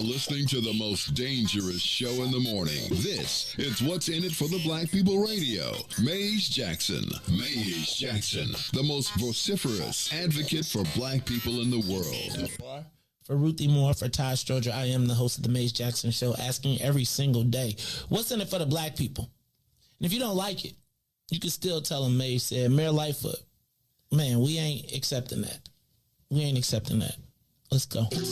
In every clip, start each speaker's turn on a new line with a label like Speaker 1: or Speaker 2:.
Speaker 1: Listening to the most dangerous show in the morning. This is What's in It for the Black People Radio. Maze Jackson. Maze Jackson, the most vociferous advocate for black people in the world.
Speaker 2: For Ruthie Moore, for Todd Stroger, I am the host of the Maze Jackson Show, asking every single day, what's in it for the black people? And if you don't like it, you can still tell them Maze said, Mayor Lightfoot, man, we ain't accepting that. We ain't accepting that. Let's go. Yeah.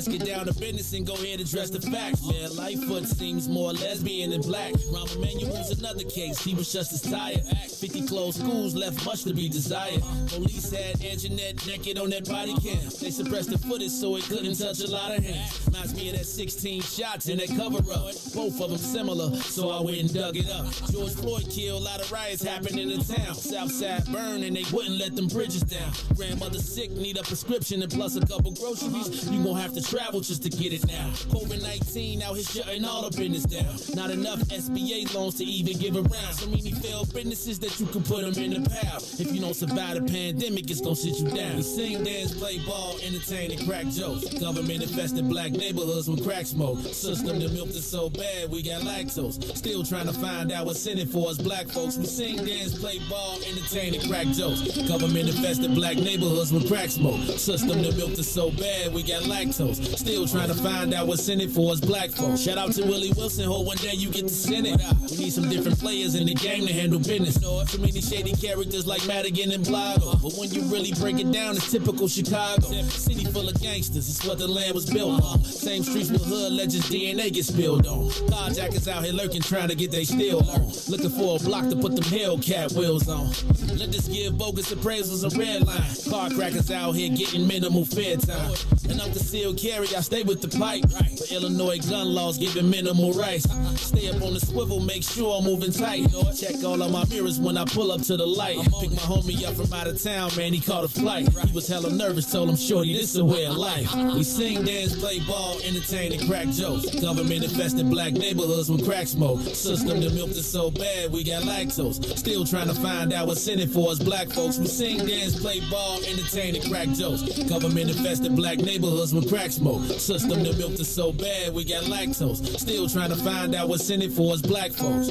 Speaker 2: Let's get down to business and go ahead and address the facts. Man, Lightfoot seems more lesbian than black. Rahm Emanuel's another case. He was just as tired. 50 closed schools left much to be desired. Police had Anjanette naked on that body cam. They suppressed the footage so it couldn't touch a lot of hands. Reminds me of that 16 shots in that cover-up. Both of them similar, so I went and dug it up. George Floyd killed, a lot of riots happened in the town. Southside burned and they wouldn't let them bridges down. Grandmother sick, need a prescription and plus a couple groceries. You gon' have to travel just to get it now. COVID-19 out here shutting all the business down. Not enough SBA loans to even give around. So many failed businesses that you can put them in the pile. If you don't survive the pandemic, it's gonna sit you down. We sing, dance, play ball, entertain, and crack jokes. Government infested black neighborhoods with crack smoke. System that milked us so bad we got lactose. Still trying to find out what's in it for us black folks. We sing, dance, play ball, entertain, and crack jokes. Government infested black neighborhoods with crack smoke. System that milked us so bad we got lactose. Still Still trying to find out what's in it for us black folks. Shout out to Willie Wilson, hope one day you get to send it. We need some different players in the game to handle business. Too many shady characters like Madigan and Blago. But when you really break it down, it's typical Chicago. City full of gangsters, it's what the land was built on. Same streets with hood legends, DNA get spilled on. Carjackers out here lurking, trying to get they steal on. Looking for a block to put them Hellcat wheels on. Let this give bogus appraisals a red line. Car crackers out here getting minimal fair time. And I'm concealed carry, I stay with the pipe. But Illinois gun laws giving minimal rights. Stay up on the swivel, make sure I'm moving tight. Check all of my mirrors when I pull up to the light. Pick my homie up from out of town, man, he caught a flight. He was hella nervous, told him, shorty, this a way of life. We sing, dance, play ball, entertain, and crack jokes. Government infested black neighborhoods with crack smoke. System that milked us so bad, we got lactose. Still trying to find out what's in it for us black folks. We sing, dance, play ball, entertain, and crack jokes. Government infested black neighborhoods with crack smoke. System that milked us so bad, we got lactose. Still trying to find out what's in it for us black folks.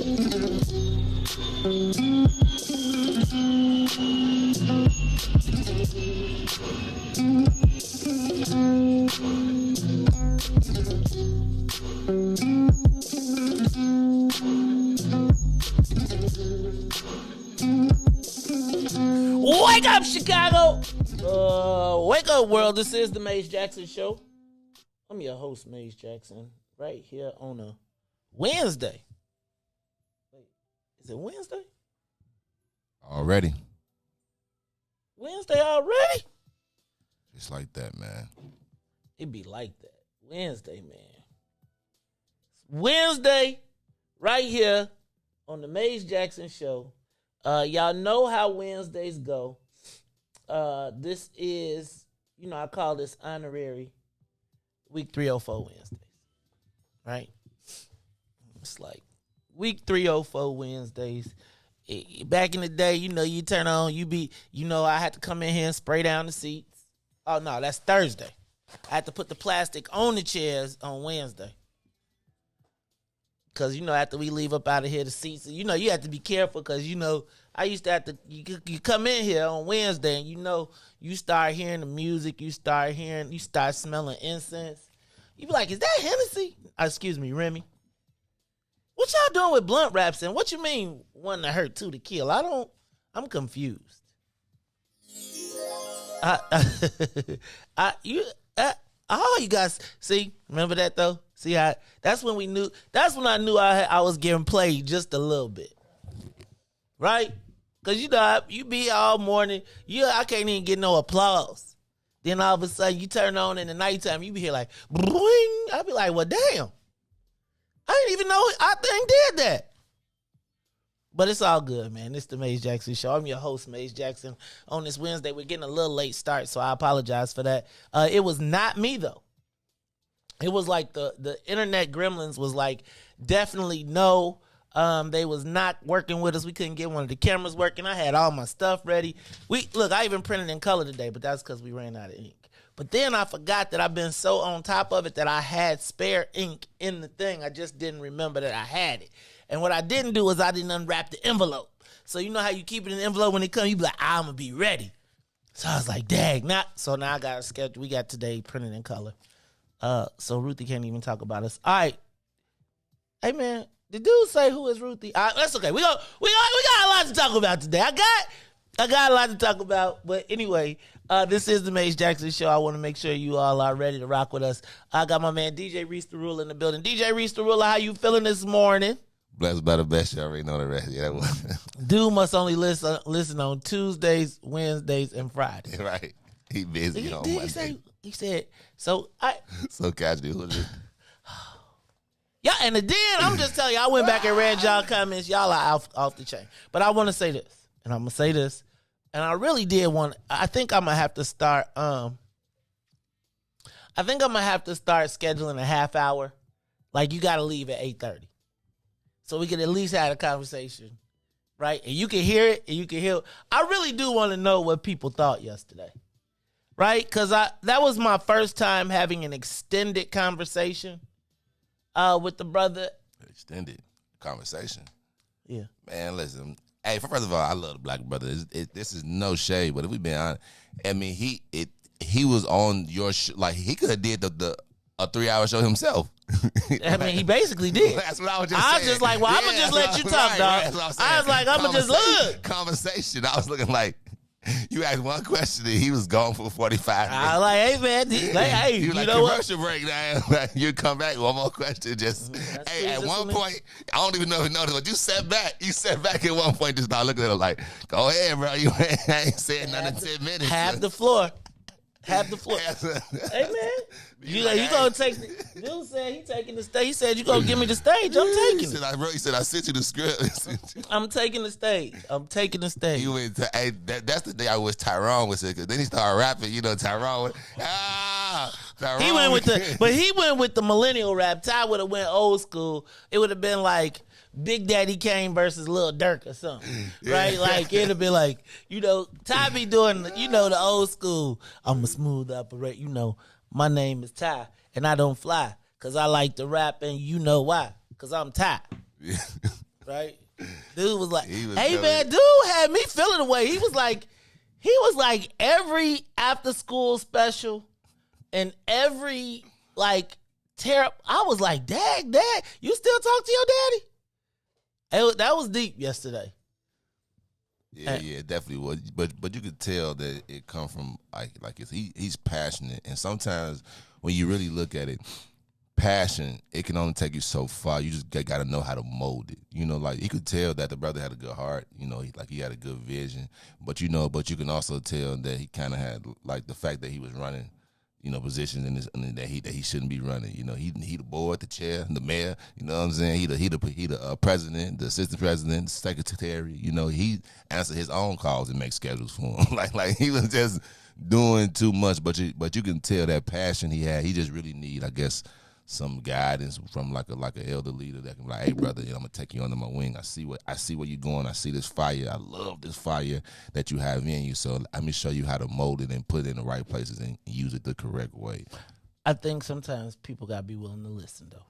Speaker 3: Wake up, Chicago! Wake up, world. This is the Maze Jackson Show. I'm your host, Maze Jackson, right here on a Wednesday. Wait, is it Wednesday?
Speaker 4: Already.
Speaker 3: Wednesday already?
Speaker 4: Just like that, man.
Speaker 3: It be like that. Wednesday, man. It's Wednesday, right here on the Maze Jackson Show. Y'all know how Wednesdays go. This is, I call this honorary week 304 Wednesdays, right? It's like week 304 Wednesdays. Back in the day, you turn on, I had to come in here and spray down the seats. Oh, no, that's Thursday. I had to put the plastic on the chairs on Wednesday. Because, after we leave up out of here, the seats, you have to be careful because, I used to have to, you come in here on Wednesday and, you start hearing the music, you start smelling incense. You be like, is that Hennessy? Excuse me, Remy. What y'all doing with blunt wraps and what you mean one to hurt, two to kill? I'm confused. You guys, see, remember that though? See how, that's when I knew I was getting played just a little bit. Right? Because you be all morning, I can't even get no applause. Then all of a sudden you turn on in the nighttime, you be here like, boing. I be like, well, damn. I didn't even know our thing did that. But it's all good, man. It's the Maze Jackson Show. I'm your host, Maze Jackson. On this Wednesday, we're getting a little late start, so I apologize for that. It was not me, though. It was like the internet gremlins was like, definitely no. They was not working with us. We couldn't get one of the cameras working. I had all my stuff ready. I even printed in color today, but that's because we ran out of ink. But then I forgot that I've been so on top of it that I had spare ink in the thing. I just didn't remember that I had it. And what I didn't do is I didn't unwrap the envelope. So you know how you keep it in the envelope when it comes, you be like, I'm going to be ready. So I was like, dang. So now I got a schedule. We got today printed in color. So Ruthie can't even talk about us. All right. Hey, man, the dude say who is Ruthie? That's okay. We got a lot to talk about today. I got a lot to talk about. But anyway, this is the Maze Jackson Show. I want to make sure you all are ready to rock with us. I got my man DJ Riis the Ruler in the building. DJ Riis the Ruler, how you feeling this morning?
Speaker 4: Blessed by the best. You already know the rest. Yeah,
Speaker 3: Dude must only listen on Tuesdays, Wednesdays, and Fridays.
Speaker 4: Right. He busy on Monday.
Speaker 3: He said, so
Speaker 4: casual.
Speaker 3: Yeah, and then I'm just telling you, I went back and read y'all comments. Y'all are off the chain. But I want to say this, and I'm going to say this, and I really did I think I'm going to have to start, scheduling a half hour. Like, you got to leave at 8:30. So we can at least have a conversation, right? And you can hear it, and you can hear it. I really do want to know what people thought yesterday, right? Because that was my first time having an extended conversation with the brother.
Speaker 4: Extended conversation.
Speaker 3: Yeah.
Speaker 4: Man, listen. Hey, first of all, I love the black brother. This is no shade, but if we been honest, I mean, he was on your like he could have did the a 3-hour show himself.
Speaker 3: I mean, he basically did.
Speaker 4: That's what I was just saying.
Speaker 3: I was just like, well, I'm going to just let you talk, dog. I was like, I'm going to just look.
Speaker 4: Conversation. I was looking like, you asked one question and he was gone for 45 minutes.
Speaker 3: I was like, hey, man. Hey,
Speaker 4: you
Speaker 3: like,
Speaker 4: know
Speaker 3: commercial
Speaker 4: what? Break now. You come back, one more question. Just, hey, at one point, I don't even know if you noticed, but you sat back. You sat back at one point, just started looking at him like, go ahead, bro. You ain't saying nothing in 10 minutes.
Speaker 3: Have the floor. Have the floor. Hey, man. You gonna take? Bill said he taking the stage. He said you gonna give me the stage. I'm taking it.
Speaker 4: He said I sent you the script.
Speaker 3: I'm taking the stage. I'm taking the stage.
Speaker 4: He went to, hey, that's the day I wish Tyrone was here, because then he started rapping. You know, Tyrone. Tyrone.
Speaker 3: He went with the millennial rap. Ty would have went old school. It would have been like Big Daddy Kane versus Lil Durk or something, right? Like it'd have been like, Ty be doing, the old school. I'm a smooth operator. My name is Ty, and I don't fly, because I like to rap, and you know why, because I'm Ty. Right? Dude was like, man, dude had me feeling the way. He was like every after-school special and every, I was like, Dad, you still talk to your daddy? That was deep yesterday.
Speaker 4: Yeah, it definitely was. But you could tell that it come from he's passionate, and sometimes when you really look at it, passion, it can only take you so far. You just got to know how to mold it. You could tell that the brother had a good heart. He had a good vision. But you can also tell that he kind of had the fact that he was running, positions that he shouldn't be running. He the board, the chair, the mayor. You know what I'm saying? He the president, the assistant president, the secretary. He answered his own calls and make schedules for him. like he was just doing too much. But you can tell that passion he had. He just really need, I guess, some guidance from like an elder leader that can be like, hey brother, I'm gonna take you under my wing. I see where you're going. I see this fire. I love this fire that you have in you. So let me show you how to mold it and put it in the right places and use it the correct way.
Speaker 3: I think sometimes people gotta be willing to listen though.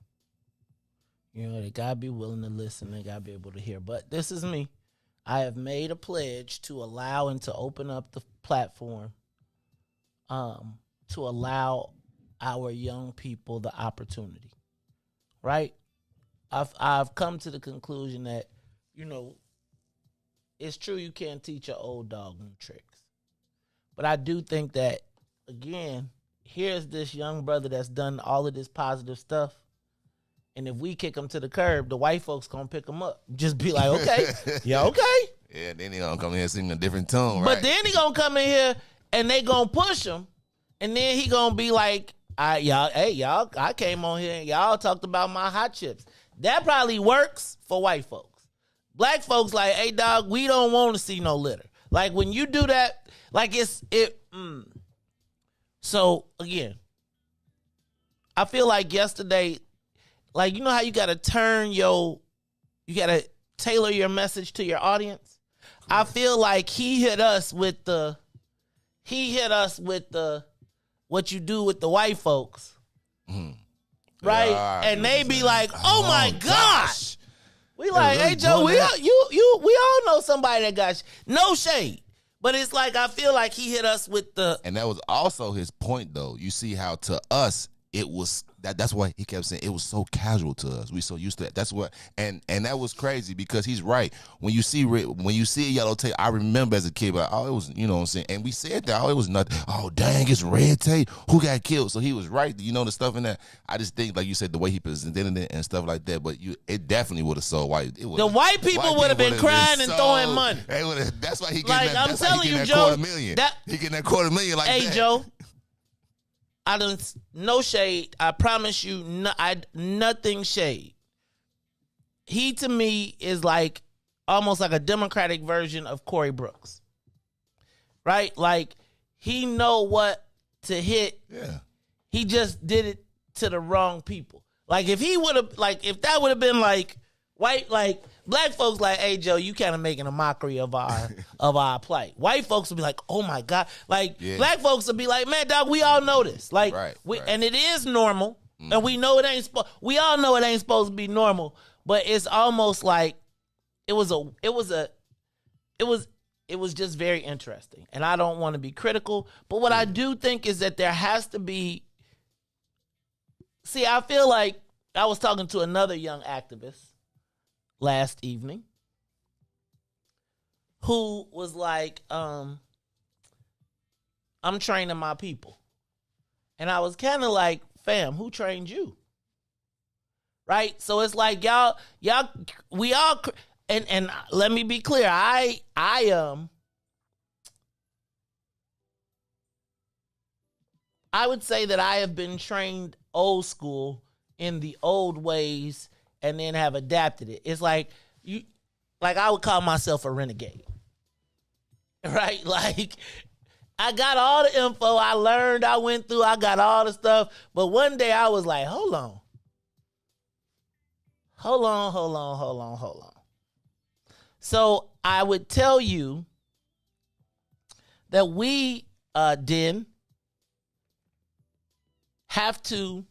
Speaker 3: They gotta be willing to listen. They gotta be able to hear. But this is me. I have made a pledge to allow and to open up the platform, to allow our young people the opportunity, right? I've come to the conclusion that, it's true you can't teach an old dog new tricks. But I do think that, again, here's this young brother that's done all of this positive stuff, and if we kick him to the curb, the white folks gonna pick him up. Just be like, okay, yeah, okay.
Speaker 4: Yeah, then he gonna come in here singing a different tone, right?
Speaker 3: But then he gonna come in here and they gonna push him, and then he gonna be like, y'all, I came on here and y'all talked about my hot chips. That probably works for white folks. Black folks like, hey, dog, we don't want to see no litter. Like, when you do that, So, again, I feel like yesterday, how you got to tailor your message to your audience. I feel like he hit us with the what you do with the white folks, right? Yeah, and they be like, "Oh my gosh!" We like, "Hey Joe, we all know somebody that got no shade," but it's like I feel like he hit us with the.
Speaker 4: And that was also his point, though. You see how to us it was that's why he kept saying it was so casual to us. We so used to that. That's what and that was crazy because he's right. When you see a yellow tape, I remember as a kid, but it was, you know what I'm saying, and we said that it was nothing. Oh dang, it's red tape. Who got killed? So he was right. The stuff in that. I just think, like you said, the way he presented it and stuff like that. But it definitely would have sold white.
Speaker 3: The white people would have been crying and throwing money.
Speaker 4: That's why he
Speaker 3: getting
Speaker 4: that.
Speaker 3: I'm telling you, Joe.
Speaker 4: He getting that $250,000 like that.
Speaker 3: Hey Joe. I don't, no shade. I promise you, nothing shade. He to me is like almost like a Democratic version of Corey Brooks, right? Like he know what to hit.
Speaker 4: Yeah.
Speaker 3: He just did it to the wrong people. Like if he would have, like if that would have been like white, like black folks, like, hey Joe, you kind of making a mockery of our plight. White folks would be like, oh my God. Like black folks would be like, man, dog, we all know this. Like, right. And it is normal, and we know it ain't. We all know it ain't supposed to be normal, but it's almost like it was just very interesting. And I don't want to be critical, but what I do think is that there has to be see, I feel like I was talking to another young activist last evening who was like, I'm training my people. And I was kind of like, fam, who trained you? Right? So it's like y'all, we all, and let me be clear, I would say that I have been trained old school in the old ways and then have adapted it. It's like I would call myself a renegade. Right? Like, I got all the info I learned, I went through, I got all the stuff. But one day I was like, hold on. So I would tell you that we then have to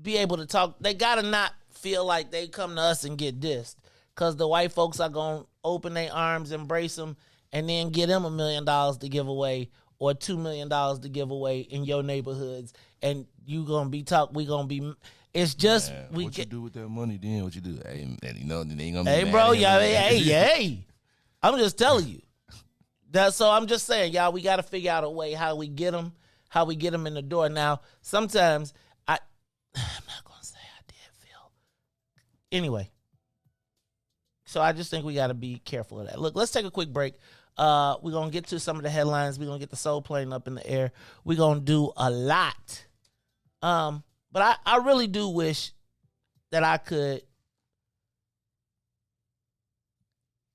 Speaker 3: be able to talk. They got to not feel like they come to us and get dissed, because the white folks are going to open their arms, embrace them, and then get them $1 million to give away or $2 million to give away in your neighborhoods. And you going to be we going to be, it's just,
Speaker 4: Man,
Speaker 3: we
Speaker 4: what
Speaker 3: get.
Speaker 4: you do with that money then? What you do? Hey, and you know, they ain't going to be
Speaker 3: Hey,
Speaker 4: mad
Speaker 3: bro,
Speaker 4: at him,
Speaker 3: y'all,
Speaker 4: man.
Speaker 3: hey. I'm just telling you. So I'm just saying, y'all, we got to figure out a way how we get them in the door. Now, sometimes I'm not going to say I did feel. Anyway. So I just think we got to be careful of that. Look, let's take a quick break. We're going to get to some of the headlines. We're going to get the soul plane up in the air. We're going to do a lot. But I really do wish that I could,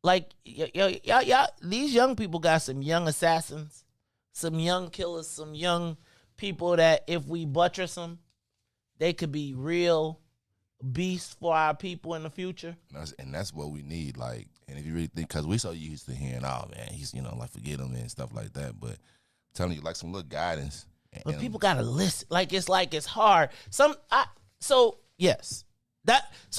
Speaker 3: like, y'all, these young people got some young assassins, some young killers, some young people that if we buttress them, they could be real beasts for our people in the future.
Speaker 4: And that's what we need. Like, and if you really think, because we so used to hearing, oh man, he's, like, forget him and stuff like that. But I'm telling you, like, some little guidance.
Speaker 3: But people gotta listen. Like it's hard. So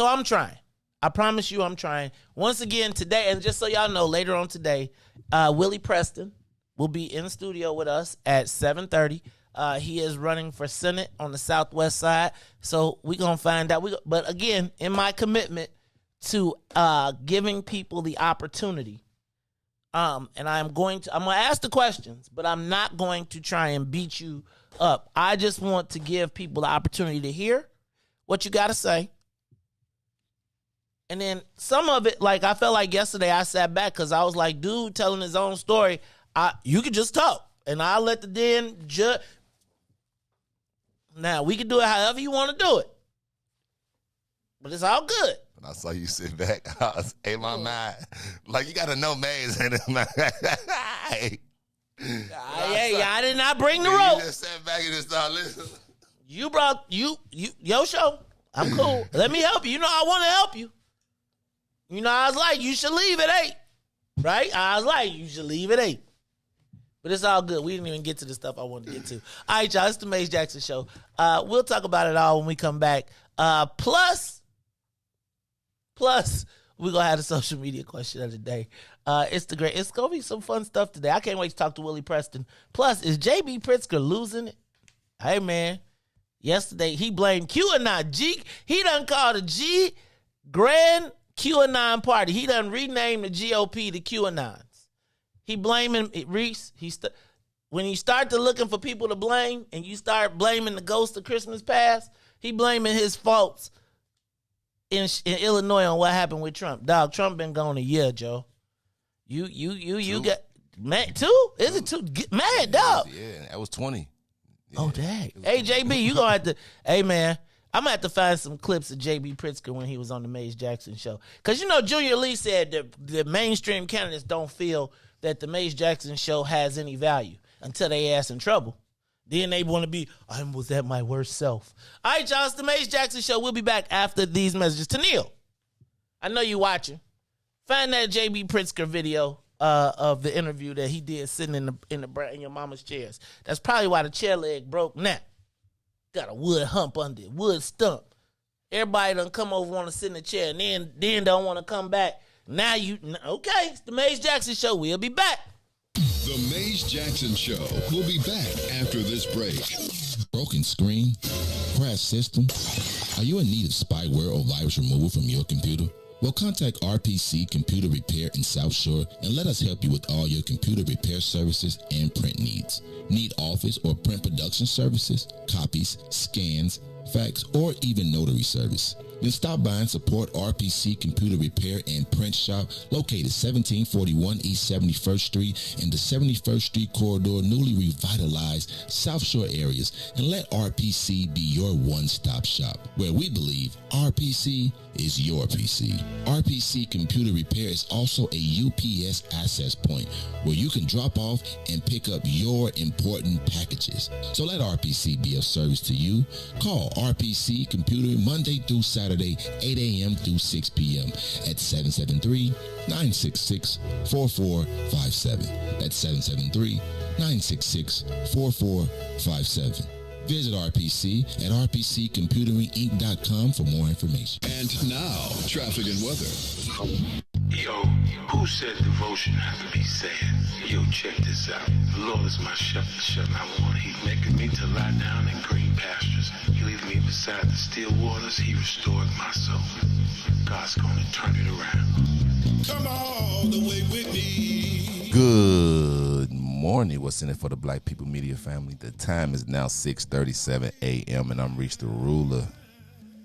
Speaker 3: I'm trying. I promise you, I'm trying. Once again today, and just so y'all know, later on today, Willie Preston will be in the studio with us at 7:30. He is running for Senate on the Southwest side. So we're going to find out. But again, in my commitment to giving people the opportunity, and I'm going to ask the questions, but I'm not going to try and beat you up. I just want to give people the opportunity to hear what you got to say. And then some of it, like I felt like yesterday I sat back because I was like, dude telling his own story, you could just talk. And I'll let the den judge. Now, we can do it however you want to do it. But it's all good.
Speaker 4: And I saw you sit back. I was in my mind. Like, you got to know Maze. And I
Speaker 3: did not bring the rope.
Speaker 4: You just sat back and just started listening.
Speaker 3: You brought, your show. I'm cool. Let me help you. I want to help you. I was like, you should leave at 8. Right? I was like, you should leave at 8. But it's all good. We didn't even get to the stuff I wanted to get to. All right, y'all. It's the Maze Jackson Show. We'll talk about it all when we come back. Plus, we're going to have the social media question of the day. It's going to be some fun stuff today. I can't wait to talk to Willie Preston. Plus, is JB Pritzker losing it? Hey, man. Yesterday, he blamed QAnon. He done called a Grand QAnon party. He done renamed the GOP to QAnon. He blaming Riis. When you start to looking for people to blame and you start blaming the ghost of Christmas past, he blaming his faults in Illinois on what happened with Trump. Dog, Trump been gone a year, Joe. You got mad 2? Is it 2? Mad, dog.
Speaker 4: Yeah, that was 20. Yeah.
Speaker 3: Oh, dang. Hey, JB, you gonna have to. Hey, man. I'm going to have to find some clips of JB Pritzker when he was on the Maze Jackson Show. Because, Junior Lee said that the mainstream candidates don't feel that the Maze Jackson Show has any value until they ass in trouble. Then they want to be, I was at my worst self. All right, y'all, it's the Maze Jackson Show. We'll be back after these messages. Tanil, I know you watching. Find that JB Pritzker video of the interview that he did sitting in your mama's chairs. That's probably why the chair leg broke now. Got a wood hump under it, wood stump. Everybody done come over, want to sit in the chair, and then don't want to come back. Now okay, it's the Maze Jackson Show. We'll be back.
Speaker 1: The Maze Jackson Show will be back after this break.
Speaker 5: Broken screen? Crash system? Are you in need of spyware or virus removal from your computer? Well, contact RPC Computer Repair in South Shore and let us help you with all your computer repair services and print needs. Need office or print production services, copies, scans, fax, or even notary service? Then stop by and support RPC Computer Repair and Print Shop located 1741 East 71st Street in the 71st Street corridor, newly revitalized South Shore areas, and let RPC be your one-stop shop, where we believe RPC is your PC. RPC Computer Repair is also a UPS access point where you can drop off and pick up your important packages. So let RPC be of service to you. Call RPC Computer Monday through Saturday, 8 a.m. through 6 p.m. at 773-966-4457. That's 773-966-4457. Visit RPC at rpccomputeringinc.com for more information.
Speaker 1: And now, traffic and weather.
Speaker 6: Yo, who said devotion has to be sad? Yo, check this out. The Lord is my shepherd, I want. He's making me to lie down in green pastures. He leads me beside the still waters. He restored my soul. God's gonna turn it around. Come all the way with me.
Speaker 4: Good morning. What's in it for the Black People Media family? The time is now 6:37 a.m. and I'm Riis the Ruler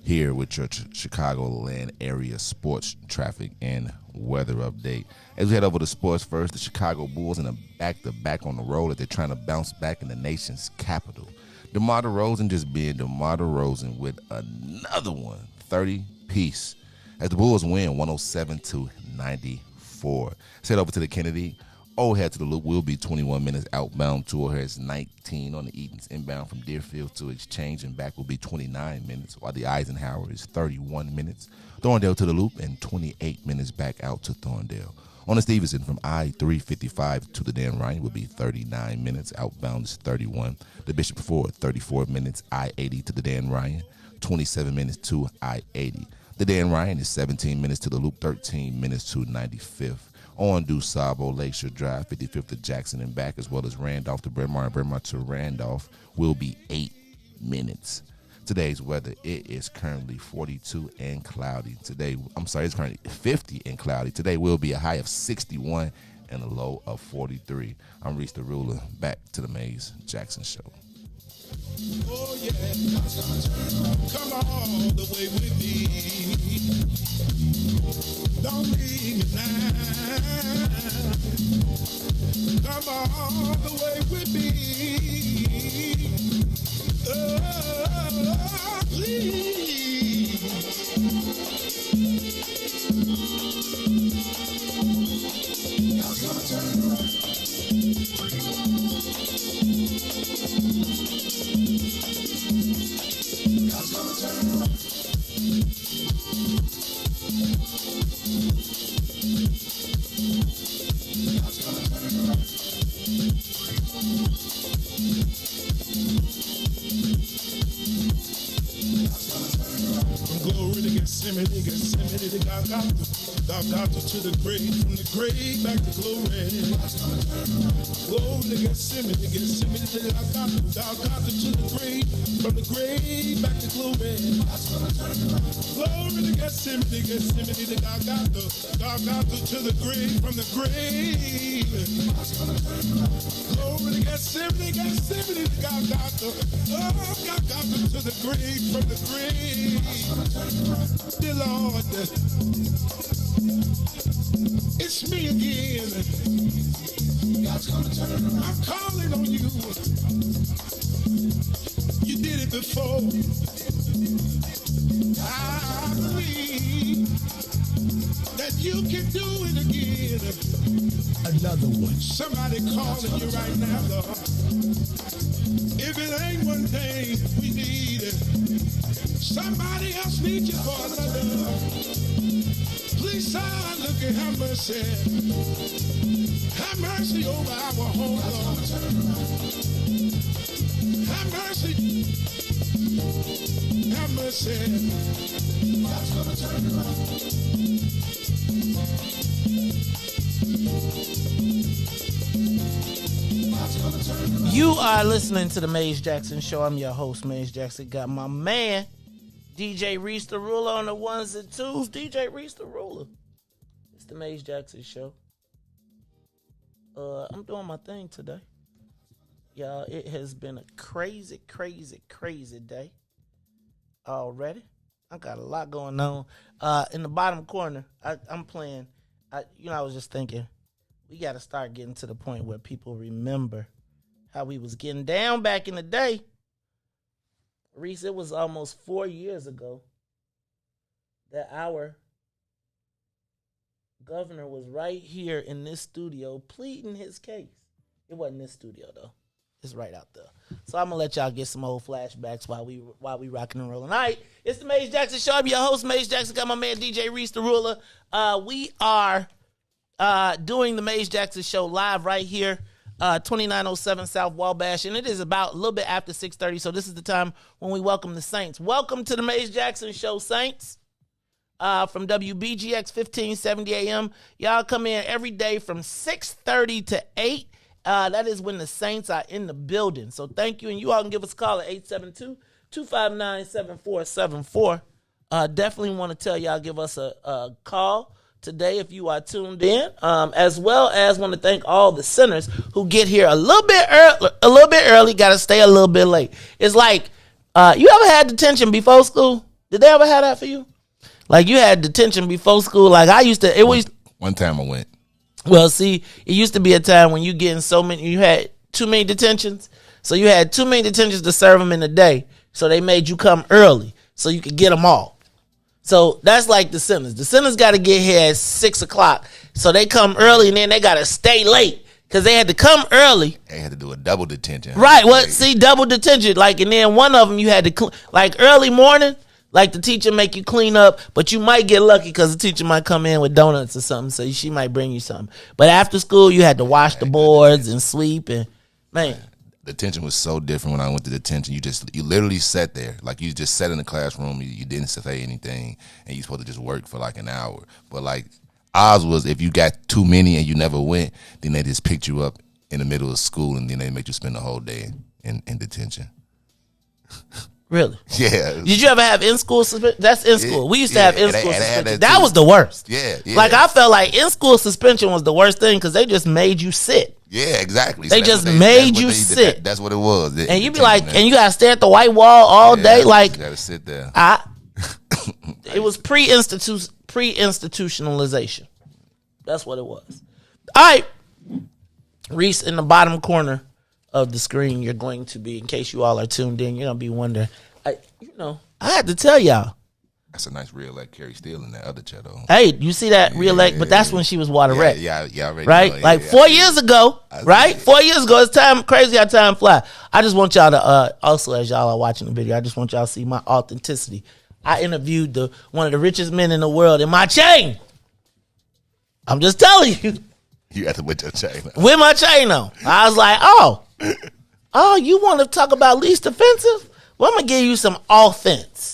Speaker 4: here with your Chicagoland area sports, traffic, and weather update. As we head over to sports first, the Chicago Bulls in a back-to-back on the road as they're trying to bounce back in the nation's capital. DeMar DeRozan just being DeMar DeRozan with another one, 30-piece, as the Bulls win 107-94. Let's head over to the Kennedy. Old Head to the Loop will be 21 minutes outbound. Tour has 19 on the Eatons. Inbound from Deerfield to Exchange and back will be 29 minutes, while the Eisenhower is 31 minutes. Thorndale to the Loop and 28 minutes back out to Thorndale. On the Stevenson from I-355 to the Dan Ryan will be 39 minutes. Outbound is 31. The Bishop Ford, 34 minutes. I-80 to the Dan Ryan, 27 minutes to I-80. The Dan Ryan is 17 minutes to the Loop, 13 minutes to 95th. On DuSable Lakeshore Drive, 55th to Jackson and back, as well as Randolph to Bryn Mawr and Bryn Mawr to Randolph will be 8 minutes. Today's weather, it is currently 42 and cloudy. It's currently 50 and cloudy. Today will be a high of 61 and a low of 43. I'm Riis the Ruler. Back to the Maze Jackson Show.
Speaker 6: Oh yeah, come all the way with me. Don't leave me now. Come all the way with me. Oh, please. God's gonna turn it around. God's gonna turn it around. God's gonna turn it around. From glory to Gethsemane to Golgotha to the grave, from the grave back to glory. Glory to Gethsemane to Golgotha to the grave, from the grave back to glory. Glory to Gethsemane to Golgotha to the grave, from the grave. Glory to Gethsemane to Golgotha, Golgotha to the grave, from the grave. Dear Lord, it's me again. God's gonna turn it around. I'm calling on you. You did it before. I believe that you can do it again. Another one. Somebody calling you right now, Lord. If it ain't one thing we need, somebody else needs you for another. Please, son, look and have mercy. Have mercy over our home, Lord. Have mercy. Have mercy. God's gonna turn it around. God's gonna turn it around.
Speaker 3: You are listening to the Maze Jackson Show. I'm your host, Maze Jackson. Got my man, DJ Riis the Ruler on the ones and twos. DJ Riis the Ruler. It's the Maze Jackson Show. I'm doing my thing today. Y'all, it has been a crazy, crazy, crazy day already. I got a lot going on. In the bottom corner, I'm playing. I was just thinking, we got to start getting to the point where people remember how we was getting down back in the day. Riis, it was almost 4 years ago that our governor was right here in this studio pleading his case. It wasn't this studio, though. It's right out there. So I'm going to let y'all get some old flashbacks while we rocking and rolling. All right, it's the Maze Jackson Show. I'm your host, Maze Jackson. Got my man, DJ Riis the Ruler. We are doing the Maze Jackson Show live right here. 2907 South Wabash, and it is about a little bit after 6:30, so this is the time when we welcome the Saints. Welcome to the Maze Jackson Show, Saints, from WBGX 1570 AM. Y'all come in every day from 6:30 to 8. That is when the Saints are in the building, so thank you, and you all can give us a call at 872-259-7474. Definitely want to tell y'all, give us a call today if you are tuned in, as well as want to thank all the sinners who get here a little bit early, got to stay a little bit late. It's like, you ever had detention before school? Did they ever have that for you? Like, you had detention before school? Like, I used to, it was...
Speaker 4: One time I went.
Speaker 3: Well, see, it used to be a time when you had too many detentions, so you had too many detentions to serve them in a day, so they made you come early so you could get them all. So that's like the sinners. The sinners got to get here at 6 o'clock. So they come early and then they got to stay late because they had to come early.
Speaker 4: They had to do a double detention.
Speaker 3: Right. Well, see, double detention. Like, and then one of them you had to, like early morning, like the teacher make you clean up, but you might get lucky because the teacher might come in with donuts or something. So she might bring you something. But after school, you had to wash the boards and sweep and, man.
Speaker 4: Detention was so different when I went to detention. You literally sat there. Like, you just sat in the classroom. You didn't say anything, and you supposed to just work for like an hour. But like, ours was, if you got too many and you never went, then they just picked you up in the middle of school, and then they make you spend the whole day in detention.
Speaker 3: Really?
Speaker 4: Yeah.
Speaker 3: Did you ever have in-school suspension? That's in-school. We used to have in-school suspension. That
Speaker 4: too.
Speaker 3: was the worst.
Speaker 4: Yeah.
Speaker 3: Like, I felt like in-school suspension was the worst thing because they just made you sit.
Speaker 4: Yeah, exactly.
Speaker 3: They just made you sit.
Speaker 4: That's what it was.
Speaker 3: And you be like, and you gotta stare at the white wall all day. Like,
Speaker 4: you gotta sit there.
Speaker 3: It was pre-institutionalization. That's what it was. All right, Riis, in the bottom corner of the screen, you're going to be, in case you all are tuned in, you're gonna be wondering. I had to tell y'all.
Speaker 4: That's a nice reelect Carrie Steele in that other chair, though.
Speaker 3: Hey, you see that reelect? But that's when she was water red.
Speaker 4: Yeah, already.
Speaker 3: Right?
Speaker 4: Know,
Speaker 3: like 4 years ago, right? 4 years ago. It's time, crazy how time fly. I just want y'all to, also as y'all are watching the video, I just want y'all to see my authenticity. I interviewed one of the richest men in the world in my chain. I'm just telling you.
Speaker 4: You had to with your chain on.
Speaker 3: With my chain on. I was like, oh, you want to talk about least offensive? Well, I'm going to give you some offense.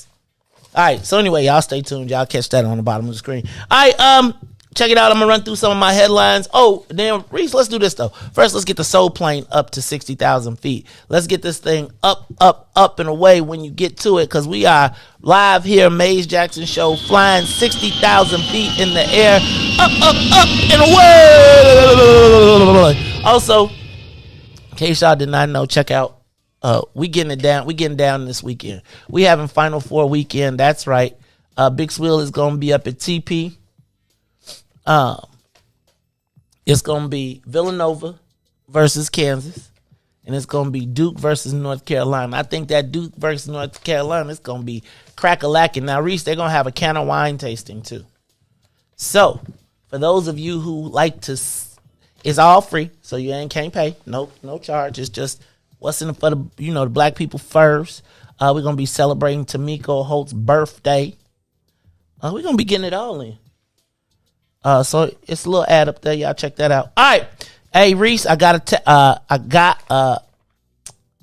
Speaker 3: All right, so anyway, y'all stay tuned. Y'all catch that on the bottom of the screen. All right, check it out. I'm going to run through some of my headlines. Oh, then, Riis, let's do this, though. First, let's get the soul plane up to 60,000 feet. Let's get this thing up and away when you get to it, because we are live here, Maze Jackson Show, flying 60,000 feet in the air. Up, and away. Also, in case y'all did not know, check out we getting down this weekend. We having Final Four weekend. That's right. Big Swill is gonna be up at TP. It's gonna be Villanova versus Kansas, and it's gonna be Duke versus North Carolina. I think that Duke versus North Carolina is gonna be crack-a-lacking. Now, Riis, they're gonna have a can of wine tasting too. So, for those of you who like to, it's all free, so you can't pay. No charge. It's just what's in it for the black people first. We're going to be celebrating Tamiko Holt's birthday. We're going to be getting it all in. So it's a little ad up there. Y'all check that out. All right. Hey, Riis, I got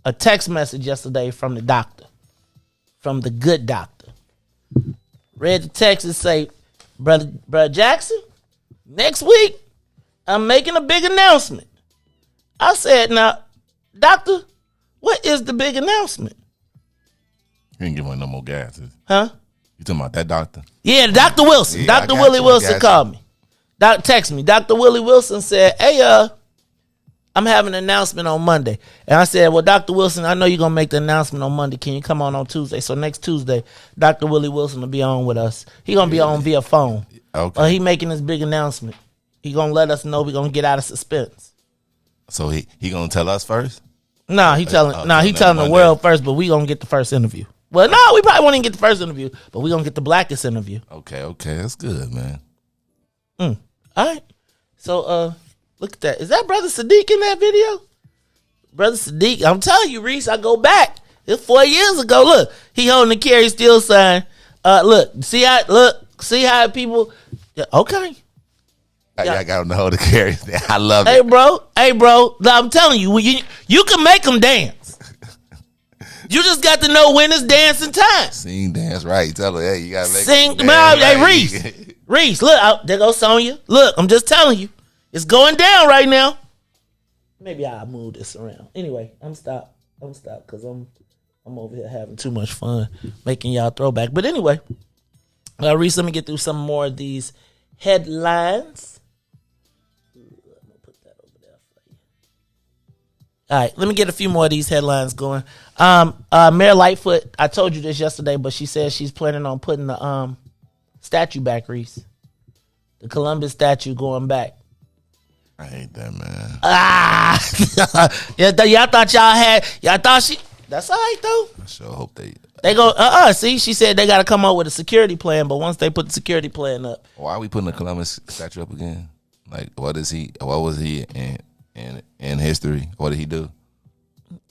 Speaker 3: a text message yesterday from the doctor, from the good doctor. Read the text and say, Brother Jackson, next week, I'm making a big announcement. I said, now, Doctor, what is the big announcement?
Speaker 4: You ain't giving no more gas.
Speaker 3: Huh?
Speaker 4: You talking about that doctor?
Speaker 3: Yeah, Dr. Wilson.
Speaker 4: Yeah,
Speaker 3: Dr. Willie Wilson called me. Text me. Dr. Willie Wilson said, hey, I'm having an announcement on Monday. And I said, well, Dr. Wilson, I know you're going to make the announcement on Monday. Can you come on Tuesday? So next Tuesday, Dr. Willie Wilson will be on with us. He going to be on via phone.
Speaker 4: Okay.
Speaker 3: He making this big announcement. He going to let us know we're going to get out of suspense.
Speaker 4: So he going to tell us first?
Speaker 3: Nah, he telling the world first, but we going to get the first interview. Well, no, we probably won't even get the first interview, but we going to get the blackest interview.
Speaker 4: Okay. That's good, man.
Speaker 3: All right. So, look at that. Is that Brother Sadiq in that video? Brother Sadiq, I'm telling you, Riis, I go back. It's 4 years ago. Look, he holding the Carry Still sign. See how people. Yeah, okay.
Speaker 4: I got to hold the Carry. I love it.
Speaker 3: Hey, bro. I'm telling you, you can make them dance. You just got to know when it's dancing time.
Speaker 4: Sing, dance, right. Tell her, hey, you got to make
Speaker 3: Sing,
Speaker 4: them dance,
Speaker 3: hey,
Speaker 4: right.
Speaker 3: Riis, look, there goes Sonya. Look, I'm just telling you. It's going down right now. Maybe I'll move this around. Anyway, I'm stopped because I'm over here having too much fun making y'all throwback. But anyway, Riis, let me get through some more of these headlines. I'm gonna put that over there for you. All right, let me get a few more of these headlines going. Mayor Lightfoot, I told you this yesterday, but she says she's planning on putting the statue back, Riis. The Columbus statue going back.
Speaker 4: I hate that, man.
Speaker 3: Y'all thought she. That's all right though.
Speaker 4: I sure hope they
Speaker 3: go. See, she said they got to come up with a security plan, but once they put the security plan up,
Speaker 4: why are we putting the Columbus statue up again? Like, what was he in history? What did he do?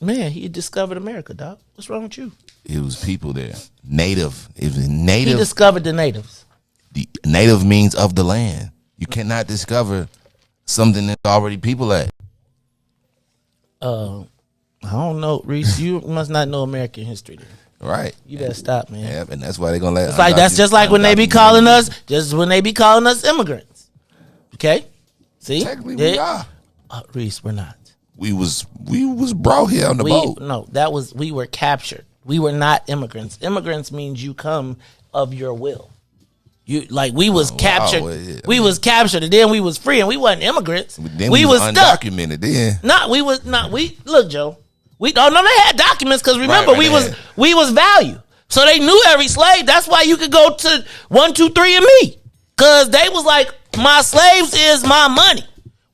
Speaker 3: Man, he discovered America, dog. What's wrong with you?
Speaker 4: It was people there. Native. It was native.
Speaker 3: He discovered the natives.
Speaker 4: The native means of the land. You cannot discover something that's already people at.
Speaker 3: I don't know, Riis. You must not know American history then.
Speaker 4: Right.
Speaker 3: You better stop, man.
Speaker 4: Yeah, and that's why they're gonna let.
Speaker 3: It's like that's just like when they be calling us, immigrants. Okay, see,
Speaker 4: Technically, we are.
Speaker 3: Riis, we're not.
Speaker 4: We was brought here on the boat.
Speaker 3: No, we were captured. We were not immigrants. Immigrants means you come of your will. We was captured. Wow, yeah. We was captured, and then we was free, and we wasn't immigrants.
Speaker 4: Then we was undocumented. Then
Speaker 3: look, Joe. They had documents because remember we was value, so they knew every slave. That's why you could go to 123 and me, because they was like, my slaves is my money.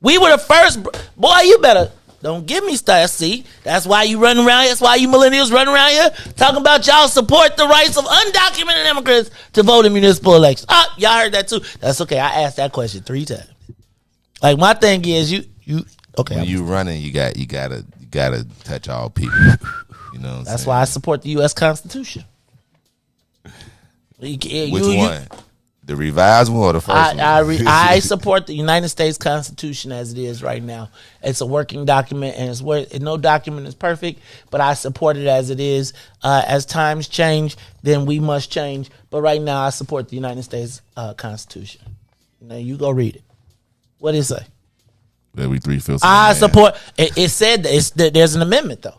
Speaker 3: We were the first. Boy, you better. Don't give me stuff. See, that's why you run around here. That's why you millennials run around here talking about y'all support the rights of undocumented immigrants to vote in municipal elections. Y'all heard that too. That's okay. I asked that question 3 times. Like, my thing is you okay.
Speaker 4: When you running, you gotta touch all people. You know what I'm
Speaker 3: That's
Speaker 4: saying?
Speaker 3: why I support the U.S. Constitution.
Speaker 4: Which one? The revised one or the first one?
Speaker 3: I support the United States Constitution as it is right now. It's a working document, and no document is perfect, but I support it as it is. As times change, then we must change. But right now, I support the United States Constitution. Now, you go read it. What did it say?
Speaker 4: Every 3/5.
Speaker 3: I support. It said that there's an amendment, though.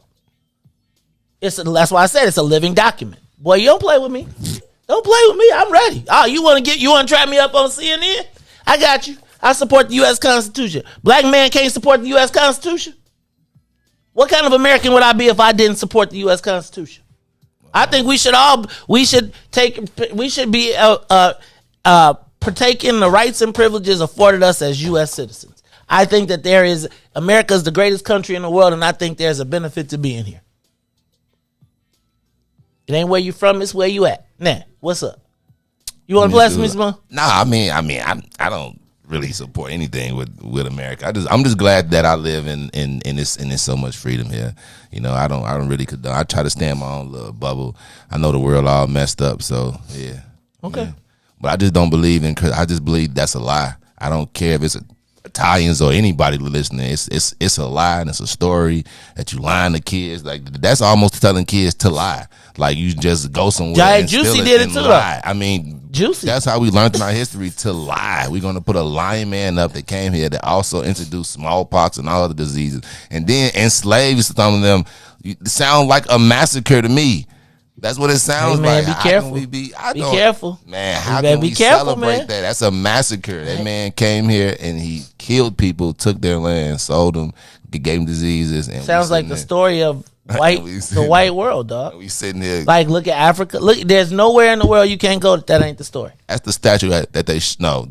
Speaker 3: That's why I said it's a living document. Boy, you don't play with me. Don't play with me. I'm ready. You want to trap me up on CNN? I got you. I support the U.S. Constitution. Black man can't support the U.S. Constitution. What kind of American would I be if I didn't support the U.S. Constitution? I think we should be partaking the rights and privileges afforded us as U.S. citizens. I think that America is the greatest country in the world, and I think there's a benefit to being here. It ain't where you from, it's where you at. Nah, what's up? You want to bless me, Simone?
Speaker 4: Nah, I don't really support anything with America. I'm just glad that I live in this so much freedom here. You know, I don't really condone. I try to stay in my own little bubble. I know the world all messed up, so yeah.
Speaker 3: Okay.
Speaker 4: Yeah. But I just don't believe I just believe that's a lie. I don't care if it's Italians or anybody listening. It's a lie, and it's a story that you lying to kids. Like, that's almost telling kids to lie. Like, you just go somewhere.
Speaker 3: Giant
Speaker 4: and
Speaker 3: Juicy
Speaker 4: steal
Speaker 3: did it
Speaker 4: and
Speaker 3: too.
Speaker 4: Lie. I mean,
Speaker 3: Juicy.
Speaker 4: That's how we learned in our history to lie. We're going to put a lying man up that came here that also introduced smallpox and all other diseases, and then enslaved some of them. It sounds like a massacre to me. That's what it sounds
Speaker 3: man,
Speaker 4: like.
Speaker 3: Be careful.
Speaker 4: Be
Speaker 3: careful,
Speaker 4: man. How can we celebrate that? That's a massacre. That man came here and he killed people, took their land, sold them, gave them diseases. And
Speaker 3: sounds like the story of the white world, dog.
Speaker 4: We sitting here
Speaker 3: like, look at Africa. Look, there's nowhere in the world you can't go that ain't the story.
Speaker 4: That's the statue that they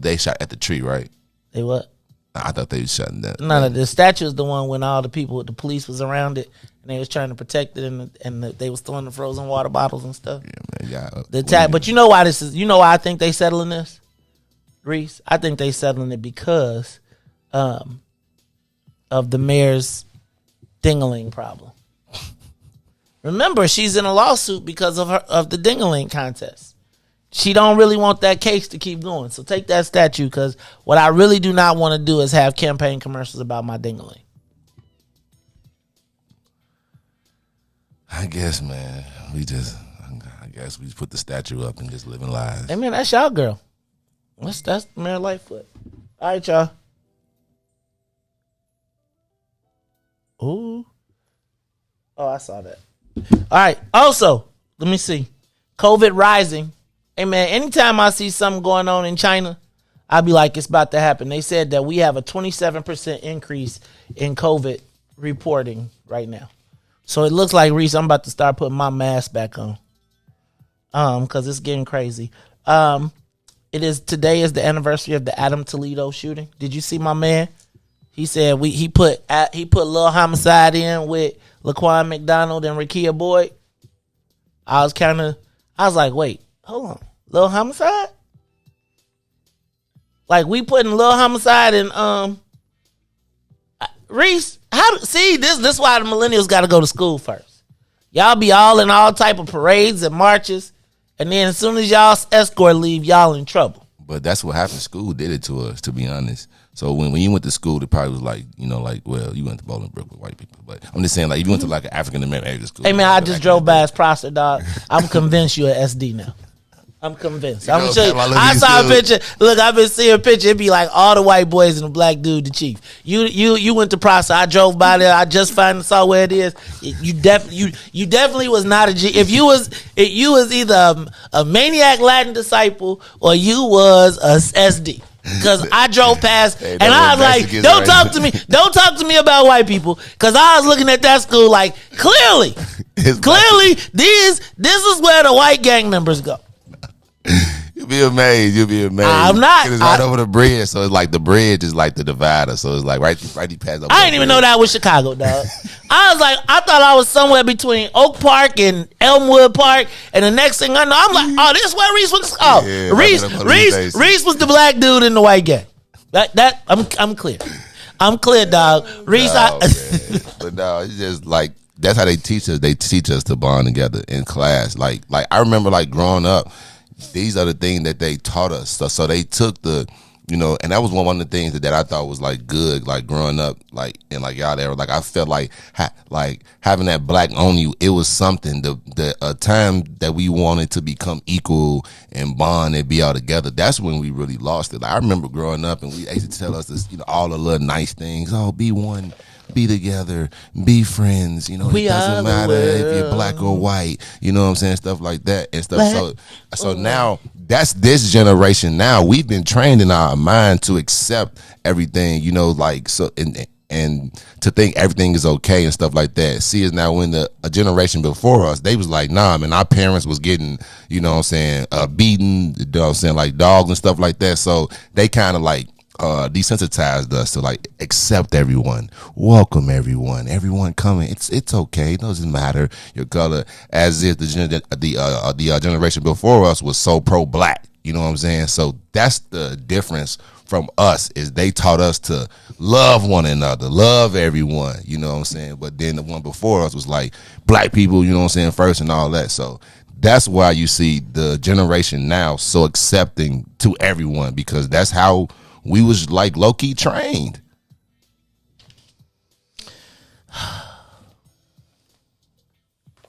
Speaker 4: they shot at the tree, right?
Speaker 3: They what?
Speaker 4: I thought they was shutting that.
Speaker 3: No, the statue is the one when all the people, the police was around it and they was trying to protect it, and they was throwing the frozen water bottles and stuff.
Speaker 4: Yeah, man.
Speaker 3: Yeah. But you know why this is? You know why I think they settling this, Riis? I think they settling it because of the mayor's ding-a-ling problem. Remember, she's in a lawsuit because of the ding-a-ling contest. She don't really want that case to keep going. So take that statue, because what I really do not want to do is have campaign commercials about my ding-a-ling.
Speaker 4: I guess, man, I guess we put the statue up and just living lives.
Speaker 3: Hey, man, that's y'all girl. That's Mayor Lightfoot. All right, y'all. Ooh. Oh, I saw that. All right. Also, let me see. COVID rising. Hey, man, anytime I see something going on in China, I'll be like, it's about to happen. They said that we have a 27% increase in COVID reporting right now. So it looks like, Riis, I'm about to start putting my mask back on. Because it's getting crazy. Today is the anniversary of the Adam Toledo shooting. Did you see my man? He said he put Lil Homicide in with Laquan McDonald and Rakia Boyd. I was like, wait, hold on. Lil Homicide? Like, we putting Lil Homicide in Riis, this is why the millennials gotta go to school first. Y'all be all in all type of parades and marches, and then as soon as y'all escort leave, y'all in trouble.
Speaker 4: But that's what happened. School did it to us, to be honest. So when you went to school, it probably was like, well, you went to Bolingbrook with white people. But I'm just saying, like, if you went to like an African American school.
Speaker 3: Hey, man, I just drove by his Prosser, dog. I'm convinced you're an SD now. I'm convinced. I'm sure. I saw a picture. Look, I've been seeing a picture. It'd be like all the white boys and the black dude, the chief. You went to Prosser. I drove by there. I just finally saw where it is. You definitely was not a G. If you was either a maniac Latin disciple or you was a SD. Because I drove past and I was like, don't talk to me. Don't talk to me about white people. Because I was looking at that school like, clearly, this is where the white gang members go.
Speaker 4: You'll be amazed.
Speaker 3: I'm not.
Speaker 4: It's right over the bridge, so it's like the bridge is like the divider. So it's like right you pass over.
Speaker 3: I didn't even know that was Chicago, dog. I was like, I thought I was somewhere between Oak Park and Elmwood Park, and the next thing I know, I'm like, oh, this is where Riis was. Oh, yeah, Riis was the black dude in the white gang. That I'm clear. I'm clear, dog. Riis,
Speaker 4: but no, it's just like that's how they teach us. They teach us to bond together in class. Like I remember like growing up. These are the things that they taught us. So they took the, and that was one of the things that I thought was like good, like growing up, like and like y'all there, like I felt like having that black on you, it was something. A time that we wanted to become equal and bond and be all together. That's when we really lost it. Like, I remember growing up and they used to tell us this, all the little nice things. Oh, be one. Be together, be friends, it doesn't matter if you're black or white, you know what I'm saying, stuff like that and stuff. So now that's this generation. Now we've been trained in our mind to accept everything, and to think everything is okay and stuff like that. See, is now when a generation before us, they was like, nah, man, our parents was getting, beaten, like dogs and stuff like that. So they kind of like desensitized us to like accept everyone, welcome everyone coming. It's okay. It doesn't matter your color. As if the generation before us was so pro black. You know what I'm saying? So that's the difference from us, is they taught us to love one another, love everyone. You know what I'm saying? But then the one before us was like black people. You know what I'm saying? First and all that. So that's why you see the generation now so accepting to everyone, because that's how we was like low-key trained.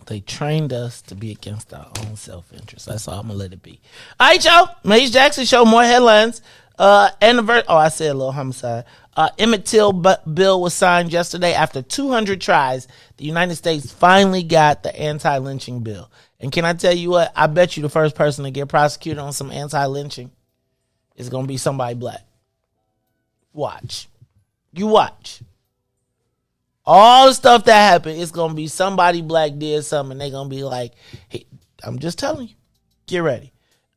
Speaker 3: They trained us to be against our own self-interest. That's all I'm going to let it be. All right, y'all. Maze Jackson Show, more headlines. I said a little homicide. Emmett Till bill was signed yesterday. After 200 tries, the United States finally got the anti-lynching bill. And can I tell you what? I bet you the first person to get prosecuted on some anti-lynching is going to be somebody black. Watch. You watch. All the stuff that happened, it's going to be somebody black did something, and they're going to be like, hey, I'm just telling you. Get ready.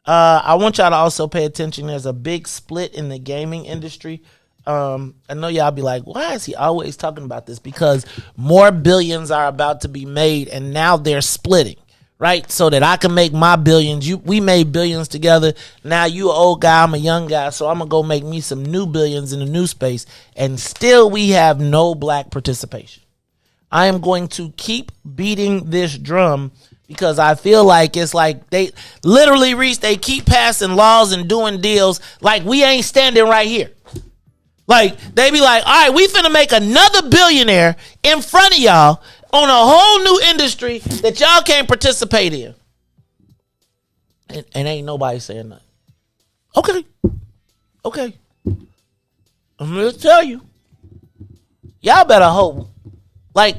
Speaker 3: I want y'all to also pay attention. There's a big split in the gaming industry. I know y'all be like, why is he always talking about this? Because more billions are about to be made, and now they're splitting, right? So that I can make my billions. We made billions together. Now you an old guy, I'm a young guy, so I'm going to go make me some new billions in the new space, and still we have no black participation. I am going to keep beating this drum because I feel like it's like they literally, Riis, they keep passing laws and doing deals like we ain't standing right here. Like, they be like, all right, we finna make another billionaire in front of y'all on a whole new industry that y'all can't participate in. And ain't nobody saying nothing. Okay. I'm gonna tell you. Y'all better hope. Like,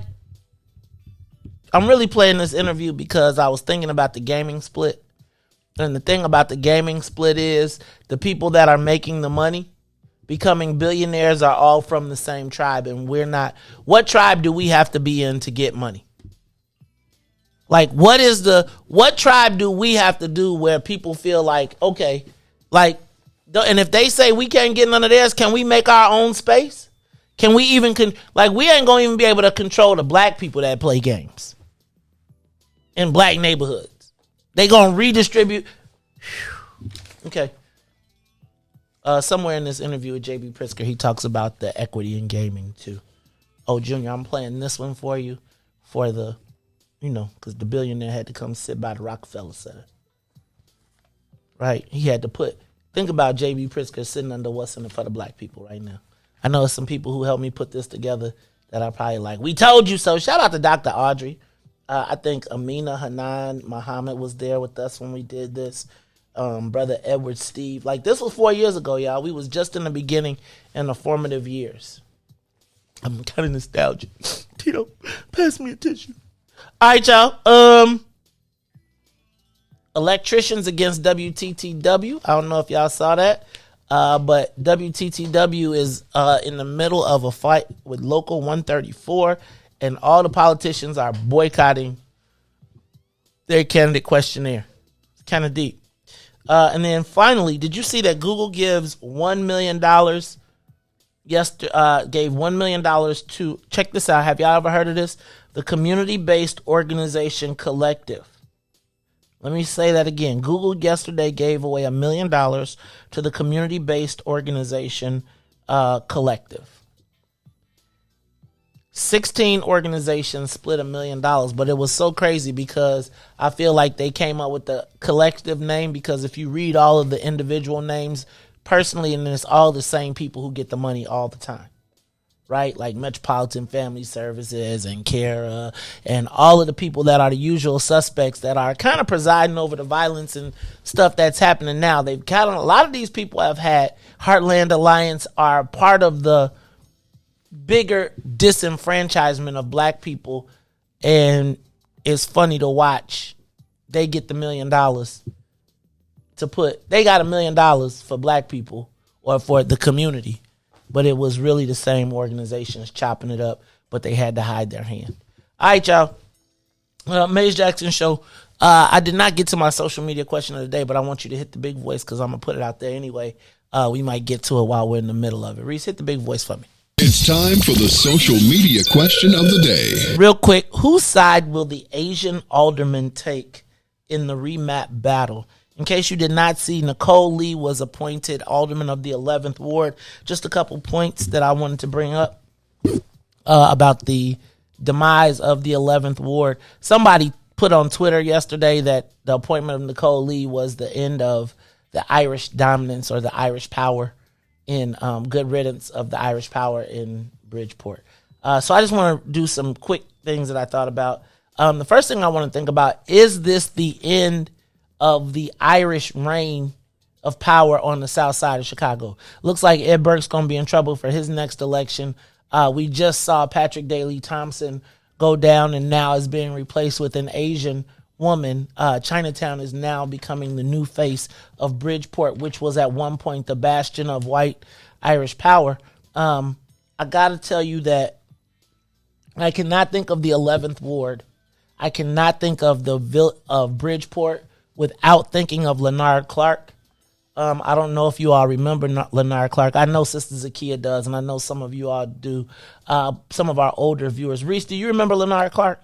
Speaker 3: I'm really playing this interview because I was thinking about the gaming split. And the thing about the gaming split is the people that are making the money, becoming billionaires, are all from the same tribe, and we're not. What tribe do we have to be in to get money? Like, what tribe do we have to do where people feel like, okay, like, and if they say we can't get none of theirs, can we make our own space? Can we even, we ain't gonna even be able to control the black people that play games in black neighborhoods. They gonna redistribute. Okay. Somewhere in this interview with JB Pritzker, he talks about the equity in gaming too. Oh, Junior, I'm playing this one for you for the, because the billionaire had to come sit by the Rockefeller Center. Right? He had to think about JB Pritzker sitting under what's in it for the black people right now. I know some people who helped me put this together that are probably like, we told you so. Shout out to Dr. Audrey. I think Amina Hanan Muhammad was there with us when we did this. Brother Edward Steve. Like, this was 4 years ago, y'all. We was just in the beginning and the formative years. I'm kind of nostalgic. Tito, pass me a tissue. All right, y'all. Electricians against WTTW. I don't know if y'all saw that. But WTTW is in the middle of a fight with Local 134, and all the politicians are boycotting their candidate questionnaire. It's kind of deep. And then finally, did you see that Google gives $1 million? Gave $1 million to, check this out. Have y'all ever heard of this? The community-based organization Collective. Let me say that again. Google yesterday gave away $1 million to the community-based organization Collective. 16 organizations split $1 million, but it was so crazy because I feel like they came up with the collective name because if you read all of the individual names personally, and it's all the same people who get the money all the time, right? Like Metropolitan Family Services and CARA and all of the people that are the usual suspects that are kind of presiding over the violence and stuff that's happening now. They've kind of, a lot of these people have had Heartland Alliance, are part of the bigger disenfranchisement of black people, and it's funny to watch. They get the $1 million they got $1 million for black people or for the community, but it was really the same organizations chopping it up, but they had to hide their hand. All right, y'all. Maze Jackson Show. I did not get to my social media question of the day, but I want you to hit the big voice because I'm going to put it out there anyway. We might get to it while we're in the middle of it. Riis, hit the big voice for me.
Speaker 1: It's time for the social media question of the day.
Speaker 3: Real quick, whose side will the Asian alderman take in the remap battle? In case you did not see, Nicole Lee was appointed alderman of the 11th Ward. Just a couple points that I wanted to bring up about the demise of the 11th Ward. Somebody put on Twitter yesterday that the appointment of Nicole Lee was the end of the Irish dominance or the Irish power in good riddance of the Irish power in Bridgeport. So I just want to do some quick things that I thought about. the first thing I want to think about, is this the end of the Irish reign of power on the south side of Chicago? Looks like Ed Burke's going to be in trouble for his next election. We just saw Patrick Daley Thompson go down and now is being replaced with an Asian woman. Chinatown is now becoming the new face of Bridgeport, which was at one point the bastion of white Irish power. I got to tell you that I cannot think of the 11th Ward. I cannot think of of Bridgeport without thinking of Leonard Clark. I don't know if you all remember Leonard Clark. I know Sister Zakiya does, and I know some of you all do. Some of our older viewers. Riis, do you remember Leonard Clark?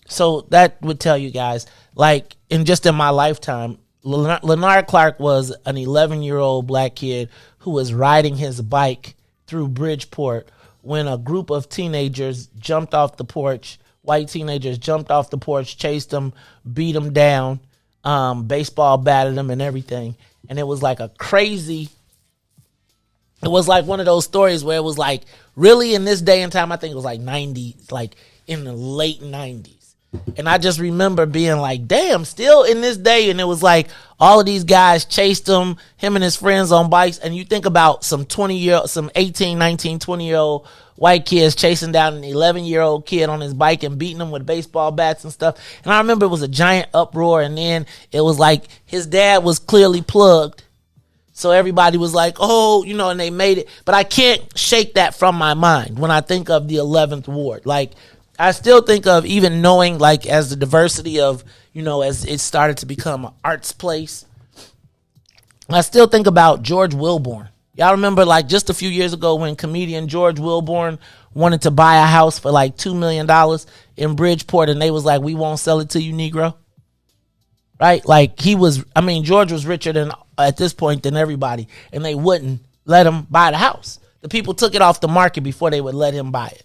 Speaker 3: So that would tell you guys, like, in my lifetime, Leonard Clark was an 11-year-old black kid who was riding his bike through Bridgeport when a group of teenagers jumped off the porch. White teenagers jumped off the porch, chased him, beat him down, baseball batted him and everything. And it was like it was like one of those stories where it was like, really in this day and time, I think it was like 90s, like in the late 90s. And I just remember being like, damn, still in this day. And it was like all of these guys chased him and his friends on bikes. And you think about some 18, 19, 20-year-old white kids chasing down an 11-year-old kid on his bike and beating him with baseball bats and stuff. And I remember it was a giant uproar. And then it was like his dad was clearly plugged. So everybody was like, oh, and they made it. But I can't shake that from my mind when I think of the 11th Ward. Like, I still think of, even knowing, like, as the diversity of, as it started to become an arts place, I still think about George Wilborn. Y'all remember, like, just a few years ago when comedian George Wilborn wanted to buy a house for like $2 million in Bridgeport, and they was like, we won't sell it to you, Negro. Right? Like, George was richer at this point than everybody, and they wouldn't let him buy the house. The people took it off the market before they would let him buy it.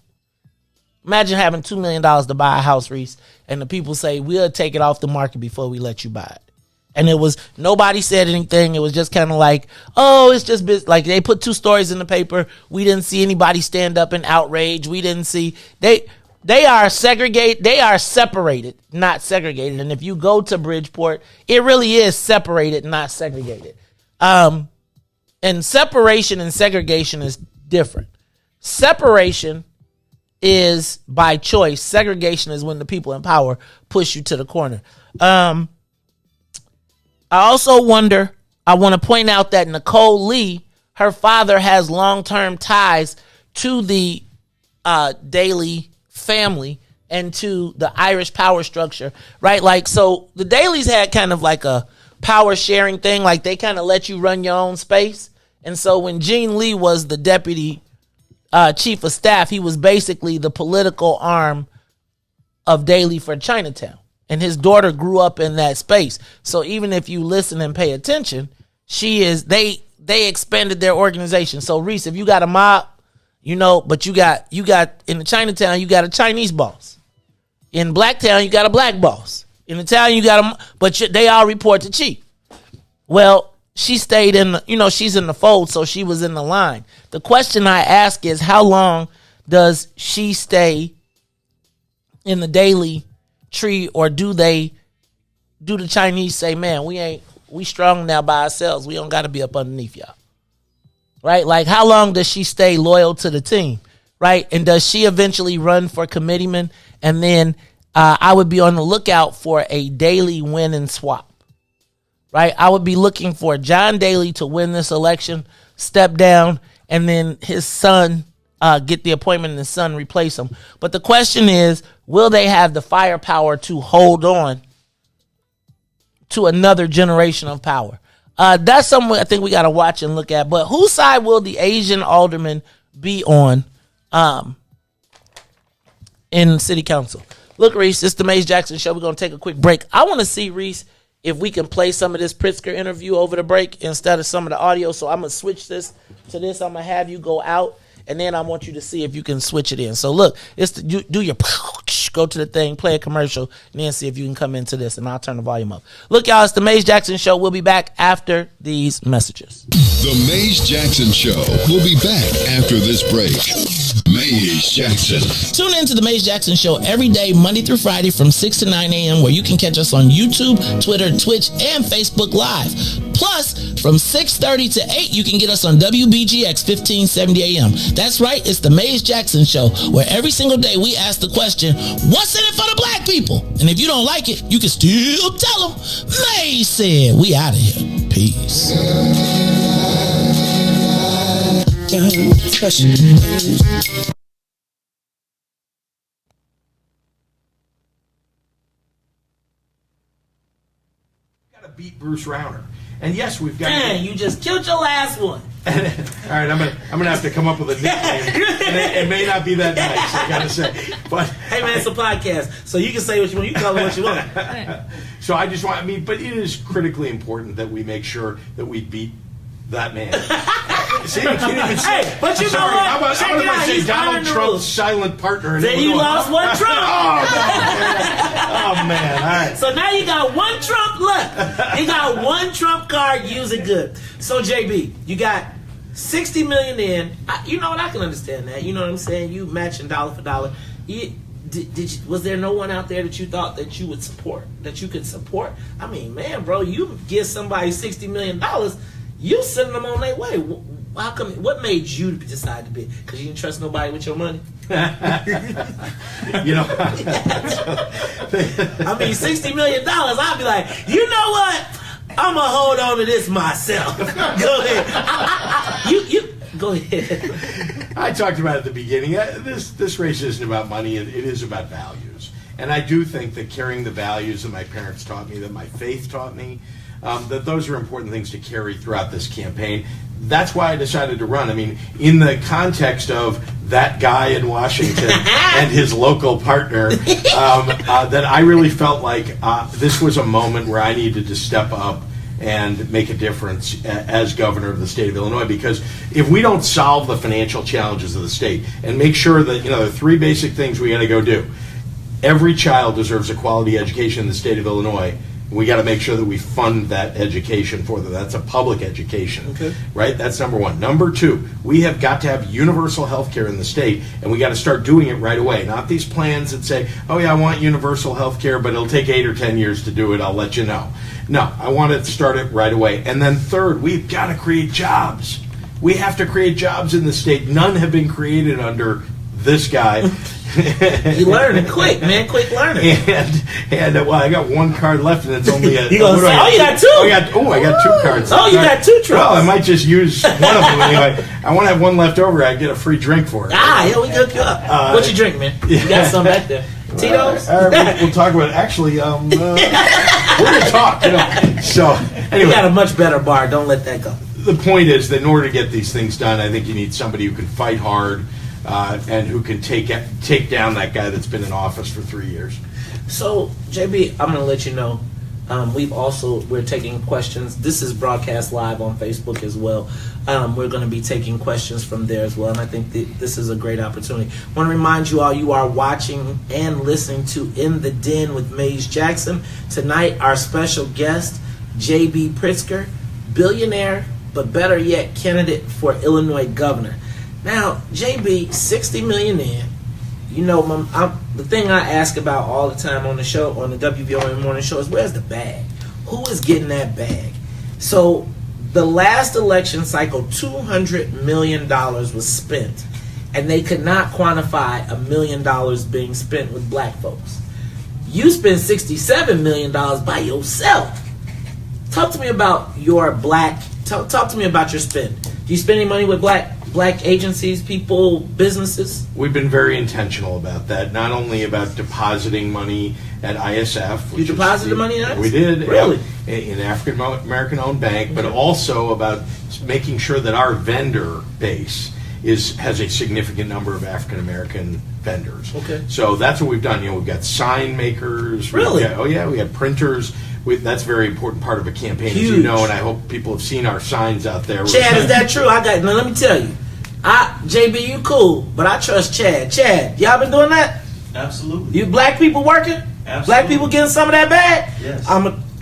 Speaker 3: Imagine having $2 million to buy a house, Riis, and the people say, we'll take it off the market before we let you buy it. And nobody said anything. It was just kind of like, oh, it's just business. Like, they put 2 stories in the paper. We didn't see anybody stand up in outrage. We didn't see, they are segregated. They are separated, not segregated. And if you go to Bridgeport, it really is separated, not segregated. And separation and segregation is different. Separation is by choice. Segregation is when the people in power push you to the corner. I also wonder, I want to point out that Nicole Lee, her father has long-term ties to the Daley family and to the Irish power structure, right? Like, so the Daleys had kind of like a power sharing thing. Like, they kind of let you run your own space. And so when Gene Lee was the deputy chief of staff, he was basically the political arm of Daley for Chinatown. And his daughter grew up in that space. So even if you listen and pay attention, they expanded their organization. So Riis, if you got a mob, but you got in the Chinatown, you got a Chinese boss. In Blacktown, you got a black boss. In Italian, you got they all report to chief. Well, she stayed she's in the fold, so she was in the line. The question I ask is, how long does she stay in the Daley tree, or do the Chinese say, man, we strong now by ourselves. We don't got to be up underneath y'all. Right? Like, how long does she stay loyal to the team? Right? And does she eventually run for committeeman? And then I would be on the lookout for a Daley win and swap. Right? I would be looking for John Daley to win this election, step down, and then his son get the appointment and his son replace him. But the question is, will they have the firepower to hold on to another generation of power? That's something I think we got to watch and look at. But whose side will the Asian alderman be on in city council? Look, Riis, it's the Maze Jackson Show. We're going to take a quick break. I want to see, Riis, if we can play some of this Pritzker interview over the break instead of some of the audio. So I'm going to switch this to this. I'm going to have you go out, and then I want you to see if you can switch it in. So look, do your go to the thing, play a commercial, and then see if you can come into this, and I'll turn the volume up. Look, y'all, it's the Maze Jackson Show. We'll be back after these messages.
Speaker 1: The Maze Jackson Show will be back after this break. Maze Maze Jackson.
Speaker 2: Tune in to the Maze Jackson Show every day, Monday through Friday from 6 to 9 a.m., where you can catch us on YouTube, Twitter, Twitch, and Facebook Live. Plus, from 6:30 to 8, you can get us on WBGX 1570 a.m. That's right, it's the Maze Jackson Show, where every single day we ask the question, what's in it for the black people? And if you don't like it, you can still tell them, Maze said. We out of here. Peace.
Speaker 7: Got to beat Bruce Rauner. And yes, we've got.
Speaker 3: Dang, you just killed your last one.
Speaker 7: All right, I'm gonna have to come up with a nickname. And it may not be that nice, I gotta say. But
Speaker 3: hey man, it's a podcast, so you can say what you want. You call it what you want.
Speaker 7: So I just want. But it is critically important that we make sure that we beat that man. See, you can't even say.
Speaker 3: Hey, but you know what?
Speaker 7: How about if I say
Speaker 3: He's
Speaker 7: Donald Trump's silent partner?
Speaker 3: Then you lost one Trump.
Speaker 7: Oh man! All right.
Speaker 3: So now you got one Trump left. You got one Trump card. Use it good. So JB, you got $60 million in. You know what? I can understand that. You know what I'm saying? You matching dollar for dollar. Was there no one out there that you thought that you would support? That you could support? I mean, man, bro, you give somebody $60 million. You sending them on their way. How come? What made you decide to bid? Because you didn't trust nobody with your money.
Speaker 7: You know.
Speaker 3: I mean, $60 million. I'd be like, you know what? I'm gonna hold on to this myself. Go ahead. You go ahead.
Speaker 7: I talked about at the beginning. This race isn't about money. It is about values. And I do think that carrying the values that my parents taught me, that my faith taught me, that those are important things to carry throughout this campaign. That's why I decided to run. I mean, in the context of that guy in Washington and his local partner, that I really felt like this was a moment where I needed to step up and make a difference as governor of the state of Illinois. Because if we don't solve the financial challenges of the state and make sure that, there are three basic things we got to go do. Every child deserves a quality education in the state of Illinois. We got to make sure that we fund that education for them. That's a public education,
Speaker 3: okay,
Speaker 7: right? That's number one. Number two, we have got to have universal health care in the state, and we got to start doing it right away. Not these plans that say, oh yeah, I want universal health care, but it'll take 8 or 10 years to do it. I'll let you know. No, I want to start it right away. And then third, we've got to create jobs. We have to create jobs in the state. None have been created under this guy.
Speaker 3: You learning quick, man. Quick learning.
Speaker 7: And well, I got one card left, and it's only a.
Speaker 3: You gonna say, you got two?
Speaker 7: I got 2 cards.
Speaker 3: Oh, you got 2 trucks.
Speaker 7: Well, I might just use one of them anyway. I want to have one left over. I get a free drink for it.
Speaker 3: Yeah, we hook you up. What you drink, man? You got some back there. Tito's?
Speaker 7: All right, we'll talk about it. Actually, we're going to talk. So, anyway.
Speaker 3: You got a much better bar. Don't let that go.
Speaker 7: The point is that in order to get these things done, I think you need somebody who can fight hard and who can take down that guy that's been in office for 3 years.
Speaker 3: So, JB, I'm going to let you know, we're taking questions. This is broadcast live on Facebook as well. We're going to be taking questions from there as well, and I think this is a great opportunity. I want to remind you all, you are watching and listening to In the Den with Maze Jackson. Tonight, our special guest, JB Pritzker, billionaire, but better yet, candidate for Illinois governor. Now, JB, $60 million in. The thing I ask about all the time on the show, on the WVOM morning show, is where's the bag? Who is getting that bag? So, the last election cycle, $200 million was spent, and they could not quantify $1 million being spent with black folks. You spent $67 million by yourself. Talk to me about your talk to me about your spend. Do you spend any money with black agencies, people, businesses?
Speaker 7: We've been very intentional about that. Not only about depositing money at ISF.
Speaker 3: You deposited money in ISF?
Speaker 7: We did.
Speaker 3: Really?
Speaker 7: In African American owned bank, but also about making sure that our vendor base has a significant number of African American vendors.
Speaker 3: Okay.
Speaker 7: So that's what we've done. We've got sign makers.
Speaker 3: Really?
Speaker 7: We have printers. That's a very important part of a campaign,
Speaker 3: Huge.
Speaker 7: as you know, and I hope people have seen our signs out there.
Speaker 3: Chad, is that true? Now let me tell you. JB, you cool, but I trust Chad. Chad, y'all been doing that?
Speaker 8: Absolutely.
Speaker 3: You black people working?
Speaker 8: Absolutely.
Speaker 3: Black people getting some of that bag?
Speaker 8: Yes.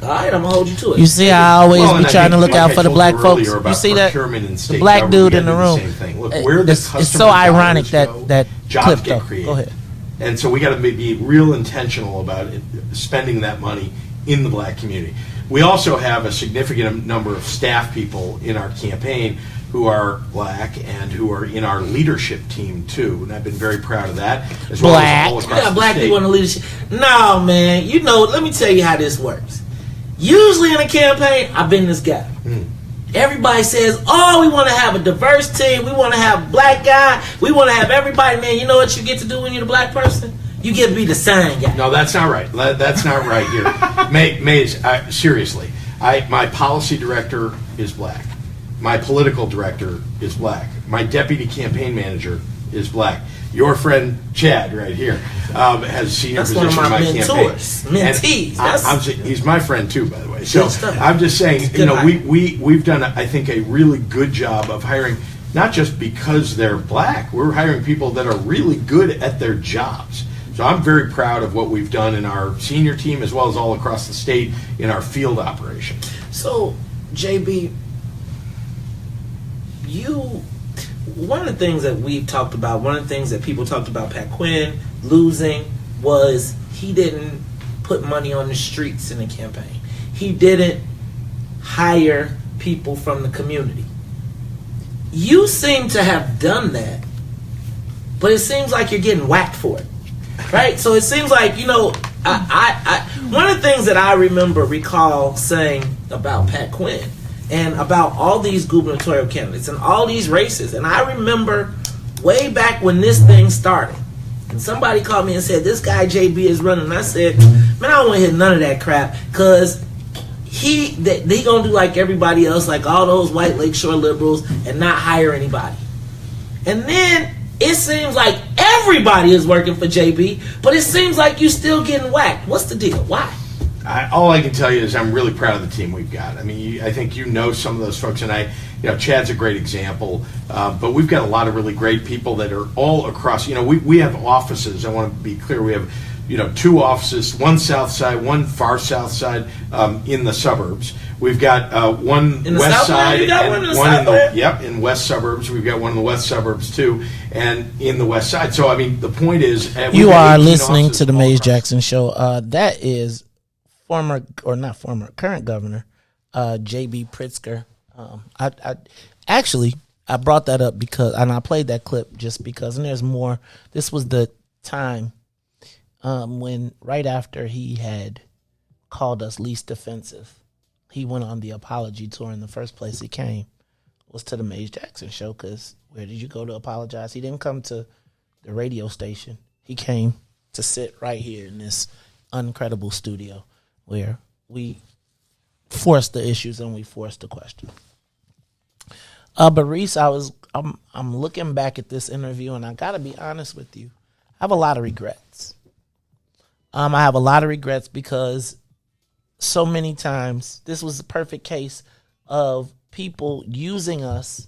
Speaker 2: All right, I'm gonna hold you to it.
Speaker 3: You see, I always
Speaker 7: Well, and
Speaker 3: be
Speaker 7: I
Speaker 3: trying
Speaker 7: think,
Speaker 3: to look
Speaker 7: like
Speaker 3: out
Speaker 7: I
Speaker 3: for the
Speaker 7: told
Speaker 3: black
Speaker 7: you
Speaker 3: folks.
Speaker 7: earlier
Speaker 3: You
Speaker 7: about
Speaker 3: see that
Speaker 7: procurement and
Speaker 3: the
Speaker 7: state
Speaker 3: black
Speaker 7: government,
Speaker 3: dude
Speaker 7: we
Speaker 3: in the
Speaker 7: gotta do
Speaker 3: room.
Speaker 7: same thing. Look, where the
Speaker 3: It's so
Speaker 7: customer
Speaker 3: ironic
Speaker 7: dollars
Speaker 3: that
Speaker 7: go,
Speaker 3: that
Speaker 7: jobs
Speaker 3: clip
Speaker 7: get
Speaker 3: though.
Speaker 7: created.
Speaker 3: Go ahead.
Speaker 7: And so we got to be real intentional about spending that money in the black community. We also have a significant number of staff people in our campaign who are black and who are in our leadership team too, and I've been very proud of that. As well
Speaker 3: Black.
Speaker 7: as all
Speaker 2: You
Speaker 7: across
Speaker 2: got
Speaker 7: the
Speaker 2: black
Speaker 7: state.
Speaker 2: people in the leadership. No, man. You know, let me tell you how this works. Usually in a campaign, I've been this guy. Everybody says, oh, we want to have a diverse team. We want to have a black guy. We want to have everybody. Man, you know what you get to do when you're a black person? You get to be the sign guy.
Speaker 7: No, that's not right. That's not right here. Mays, seriously, my policy director is black. My political director is black. My deputy campaign manager is black. Your friend Chad, right here, has a senior
Speaker 2: That's one
Speaker 7: position
Speaker 2: of my
Speaker 7: in my
Speaker 2: mentors.
Speaker 7: campaign.
Speaker 2: Mentees.
Speaker 7: And he's my friend too, by the way. So
Speaker 2: Good stuff.
Speaker 7: I'm just saying,
Speaker 2: It's
Speaker 7: you know,
Speaker 2: good
Speaker 7: we've done, I think, a really good job of hiring, not just because they're black. We're hiring people that are really good at their jobs. So I'm very proud of what we've done in our senior team as well as all across the state in our field operation.
Speaker 2: So, JB, one of the things that we've talked about, one of the things that people talked about Pat Quinn losing was he didn't put money on the streets in the campaign. He didn't hire people from the community. You seem to have done that, but it seems like you're getting whacked for it. Right? So it seems like, you know, I one of the things that I recall saying about Pat Quinn and about all these gubernatorial candidates and all these races, and I remember way back when this thing started, and somebody called me and said, this guy JB is running, and I said, man, I don't want to hear none of that crap, because he gonna do like everybody else, like all those white Lakeshore liberals, and not hire anybody. And then it seems like everybody is working for JB, but it seems like you're still getting whacked. What's the deal? Why?
Speaker 7: All I can tell you is I'm really proud of the team we've got. I mean, I think you know some of those folks, and Chad's a great example. But we've got a lot of really great people that are all across. You know, we have offices. I want to be clear. We have, 2 offices, one south side, one far south side in the suburbs. We've got one
Speaker 2: in the
Speaker 7: west
Speaker 2: south
Speaker 7: side
Speaker 2: and
Speaker 7: one in west suburbs. We've got one in the west suburbs too, and in the west side. So I mean, the point is,
Speaker 3: You are listening to the Mays Jackson Show. That is current governor, JB Pritzker. I brought that up because, and I played that clip just because, and there's more. This was the time when right after he had called us least offensive, he went on the apology tour. In the first place he came was to the Mays Jackson Show, because where did you go to apologize? He didn't come to the radio station. He came to sit right here in this uncredible studio where we force the issues and we force the question. But Riis, I'm looking back at this interview, and I gotta be honest with you, I have a lot of regrets. I have a lot of regrets because so many times this was a perfect case of people using us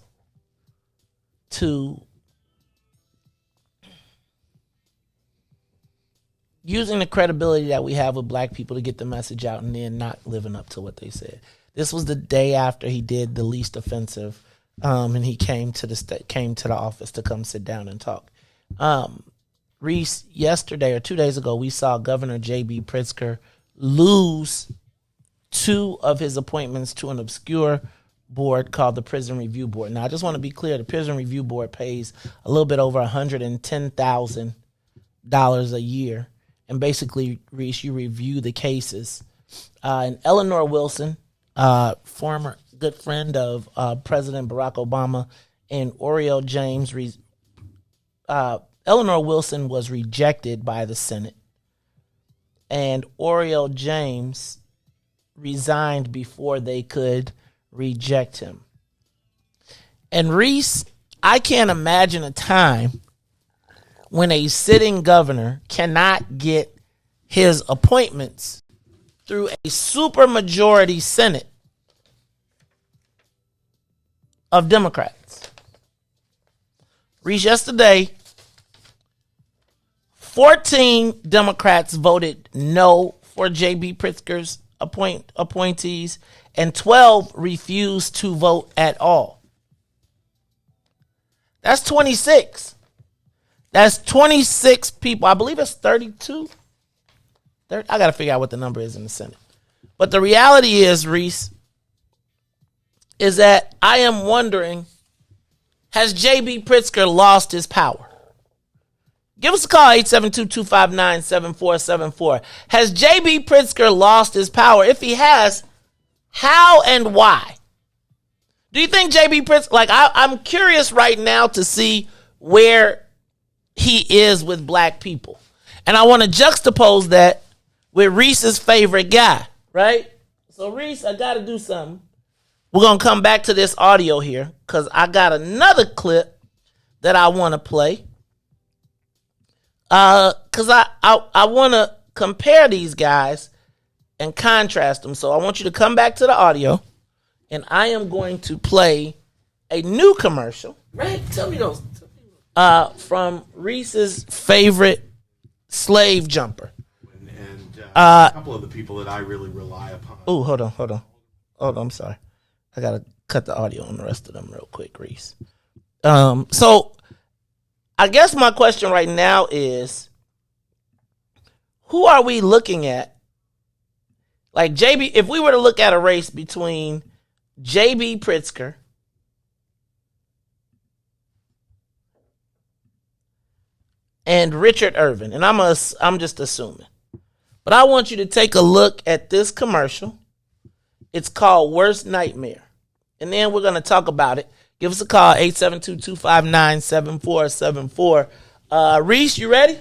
Speaker 3: using the credibility that we have with black people to get the message out, and then not living up to what they said. This was the day after he did the least offensive, and he came to the office to come sit down and talk. Riis, yesterday or 2 days ago, we saw Governor JB Pritzker lose 2 of his appointments to an obscure board called the Prison Review Board. Now, I just want to be clear, the Prison Review Board pays a little bit over $110,000 a year. And basically, Riis, you review the cases. And Eleanor Wilson, former good friend of President Barack Obama, and Oriel James, Eleanor Wilson was rejected by the Senate, and Oriel James resigned before they could reject him. And Riis, I can't imagine a time when a sitting governor cannot get his appointments through a supermajority Senate of Democrats. Riis, yesterday, 14 Democrats voted no for JB Pritzker's appointees, and 12 refused to vote at all. That's 26. That's 26 people. I believe it's 32. I got to figure out what the number is in the Senate. But the reality is, Riis, is that I am wondering, has JB Pritzker lost his power? Give us a call, 872-259-7474. Has JB Pritzker lost his power? If he has, how and why? Do you think JB Pritzker, like I'm curious right now to see where he is with black people. And I want to juxtapose that with Riis's favorite guy, right? So Riis, I got to do something. We're going to come back to this audio here because I got another clip that I want to play. Because I want to compare these guys and contrast them. So I want you to come back to the audio, and I am going to play a new commercial. Right? Tell me those. From Riis's favorite slave jumper.
Speaker 7: And a couple of the people that I really rely upon.
Speaker 3: Oh, hold on. I'm sorry. I got to cut the audio on the rest of them real quick, Riis. So I guess my question right now is, who are we looking at? Like JB, if we were to look at a race between JB Pritzker and Richard Irvin, and I'm just assuming. But I want you to take a look at this commercial. It's called Worst Nightmare. And then we're going to talk about it. Give us a call, 872-259-7474. Riis, you ready?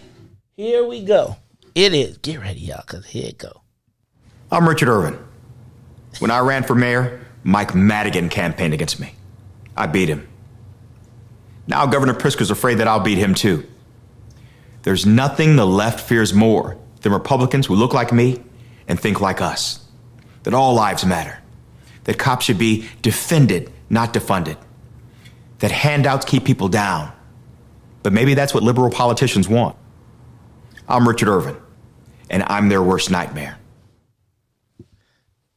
Speaker 3: Here we go. It is. Get ready, y'all, because here it go.
Speaker 8: I'm Richard Irvin. When I ran for mayor, Mike Madigan campaigned against me. I beat him. Now Governor Pritzker's afraid that I'll beat him too. There's nothing the left fears more than Republicans who look like me and think like us. That all lives matter. That cops should be defended, not defunded. That handouts keep people down. But maybe that's what liberal politicians want. I'm Richard Irvin, and I'm their worst nightmare.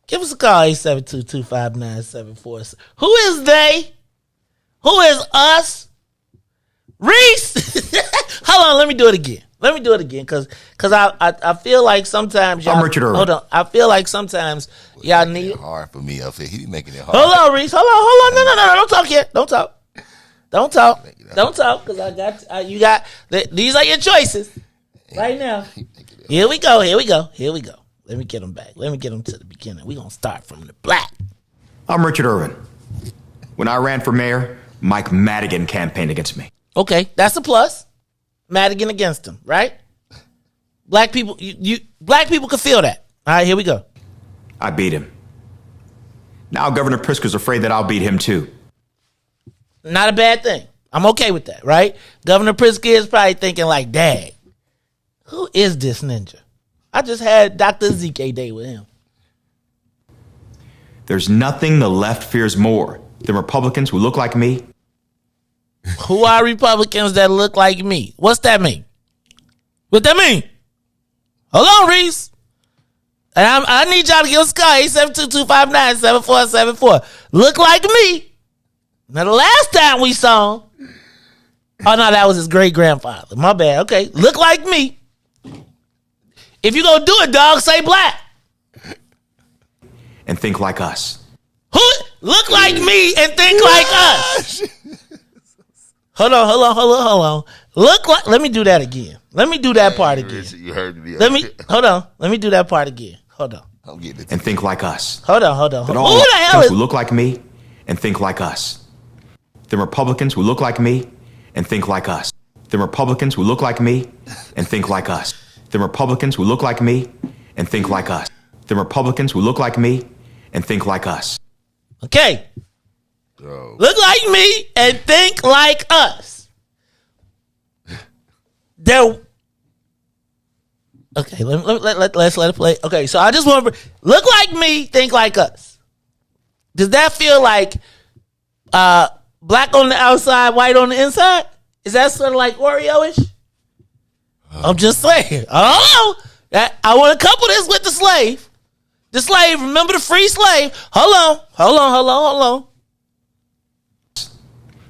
Speaker 3: Give us a call, 872-259-7474. Who is they? Who is us? Riis! Hold on, let me do it again. Because I feel like sometimes y'all...
Speaker 8: I'm Richard Irvin.
Speaker 3: Hold on. I feel like sometimes y'all need...
Speaker 4: It's hard for me up here. He's making it hard.
Speaker 3: Hold on, Riis. Hold on. No. Don't talk yet. Don't talk. Because I got... you got... These are your choices. Right now. Here we go. Let me get them back. Let me get them to the beginning. We're going to start from the black.
Speaker 8: I'm Richard Irvin. When I ran for mayor, Mike Madigan campaigned against me.
Speaker 3: Okay, that's a plus. Madigan against him, right? Black people, black people can feel that. All right, here we go.
Speaker 8: I beat him. Now Governor Pritzker's afraid that I'll beat him too.
Speaker 3: Not a bad thing. I'm okay with that, right? Governor Pritzker is probably thinking like, dang, who is this ninja? I just had Dr. Zeke day with him.
Speaker 8: There's nothing the left fears more than Republicans who look like me.
Speaker 3: Who are Republicans that look like me? What's that mean? What that mean? Hold on, Riis. And I need y'all to give us a call, 872-259-7474. Look like me. Now, the last time we saw him, oh, no, that was his great-grandfather. My bad. Okay, look like me. If you gonna do it, dog, say black.
Speaker 8: And think like us.
Speaker 3: Who look like me and think like us? Hold on. Look like. Let me do that again. Let me do that part again.
Speaker 4: You heard me.
Speaker 3: Hold on. Let me do that part again. Hold on.
Speaker 4: I'm getting it.
Speaker 8: And think like us.
Speaker 3: Hold on.
Speaker 8: But all
Speaker 3: Who the hell is?
Speaker 8: who look like me and think like us. The Republicans who look like me and think like us. The Republicans who look like me and think like us. The Republicans who look like me and think like us. The Republicans who look like me and think like us.
Speaker 3: Okay.
Speaker 4: Bro.
Speaker 3: Look like me and think like us. Okay, let's let it play. Okay, so I just want to look like me, think like us. Does that feel like black on the outside, white on the inside? Is that sort of like Oreo-ish? I'm just saying. I don't know. I want to couple this with the slave. The slave, remember the free slave. Hold on.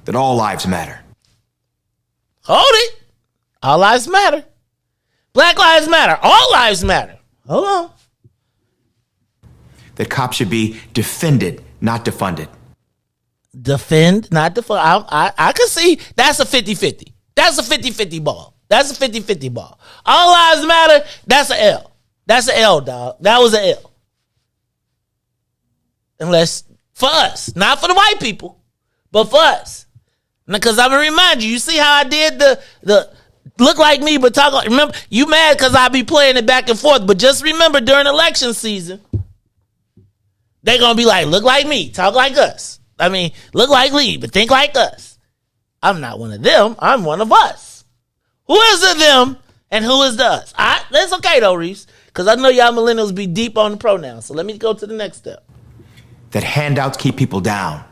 Speaker 8: That all lives matter.
Speaker 3: Hold it. All lives matter. Black lives matter. All lives matter. Hold on.
Speaker 8: That cops should be defended, not defunded.
Speaker 3: Defend, not defund. I can see that's a 50-50. That's a 50-50 ball. That's a 50-50 ball. All lives matter. That's an L. That's an L, dog. That was an L. Unless for us, not for the white people, but for us. Because I'm gonna remind you. You see how I did the look like me, but talk like. Remember, you mad because I be playing it back and forth. But just remember, during election season, they gonna be like, look like me, talk like us. I mean, look like Lee, but think like us. I'm not one of them. I'm one of us. Who is the them and who is the us? That's okay though, Riis, because I know y'all millennials be deep on the pronouns. So let me go to the next step.
Speaker 8: That handouts keep people down.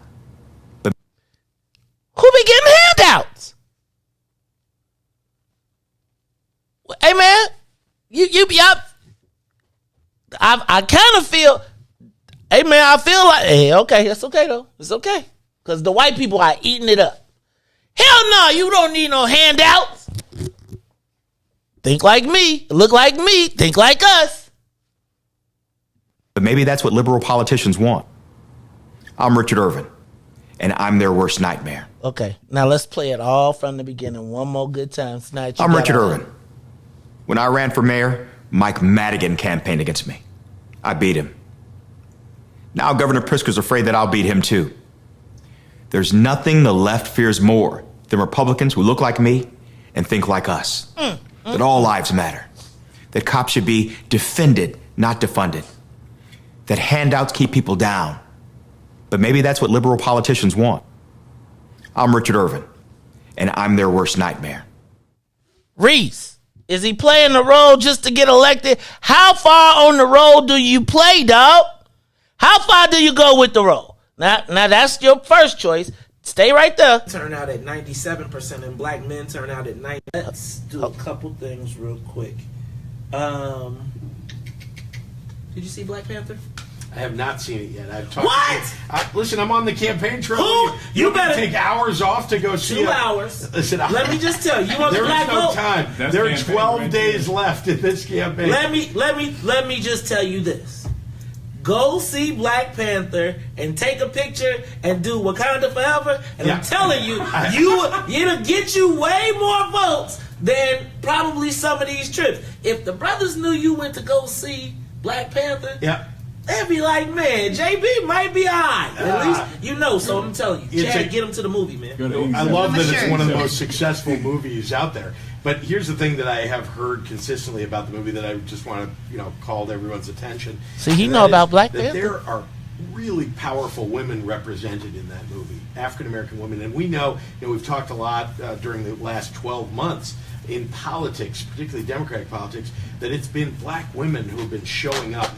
Speaker 8: But
Speaker 3: Who be getting handouts? Hey man, you be up. I kind of feel. Hey man, I feel like. Hey, okay, that's okay though. It's okay because the white people are eating it up. Hell no, you don't need no handouts. Think like me, look like me, think like us.
Speaker 8: But maybe that's what liberal politicians want. I'm Richard Irvin, and I'm their worst nightmare.
Speaker 3: Okay, now let's play it all from the beginning. One more good time tonight.
Speaker 8: I'm Richard Irvin. When I ran for mayor, Mike Madigan campaigned against me. I beat him. Now Governor Pritzker's afraid that I'll beat him too. There's nothing the left fears more than Republicans who look like me and think like us. That all lives matter. That cops should be defended, not defunded. That handouts keep people down. But maybe that's what liberal politicians want. I'm Richard Irvin, and I'm their worst nightmare.
Speaker 3: Riis, is he playing the role just to get elected? How far on the role do you play, dog? How far do you go with the role? Now that's your first choice. Stay right there.
Speaker 9: Turn out at 97% and black men turn out at 90%. Let's do a couple things real quick. Did you see Black Panther?
Speaker 7: I have not seen it yet. I've talked.
Speaker 9: What?
Speaker 7: Listen, I'm on the campaign trail.
Speaker 9: Who? You better
Speaker 7: take hours off to go see
Speaker 9: 2 hours.
Speaker 7: Listen,
Speaker 9: let me just tell you, want the
Speaker 7: there
Speaker 9: black
Speaker 7: is no
Speaker 9: vote?
Speaker 7: time. There are 12 days left in this campaign.
Speaker 9: Let me just tell you this. Go see Black Panther and take a picture and do Wakanda Forever. And I'm telling you, it'll get you way more votes than probably some of these trips. If the brothers knew you went to go see Black Panther, they'd be like, man, JB might be all right. At least you know. So I'm telling you, Chad, get him to the movie, man.
Speaker 7: I love that it's one of the most successful movies out there. But here's the thing that I have heard consistently about the movie that I just want to, call to everyone's attention.
Speaker 3: See, he know about Black Panther.
Speaker 7: There are really powerful women represented in that movie, African American women, and we know, we've talked a lot during the last 12 months in politics, particularly Democratic politics, that it's been black women who have been showing up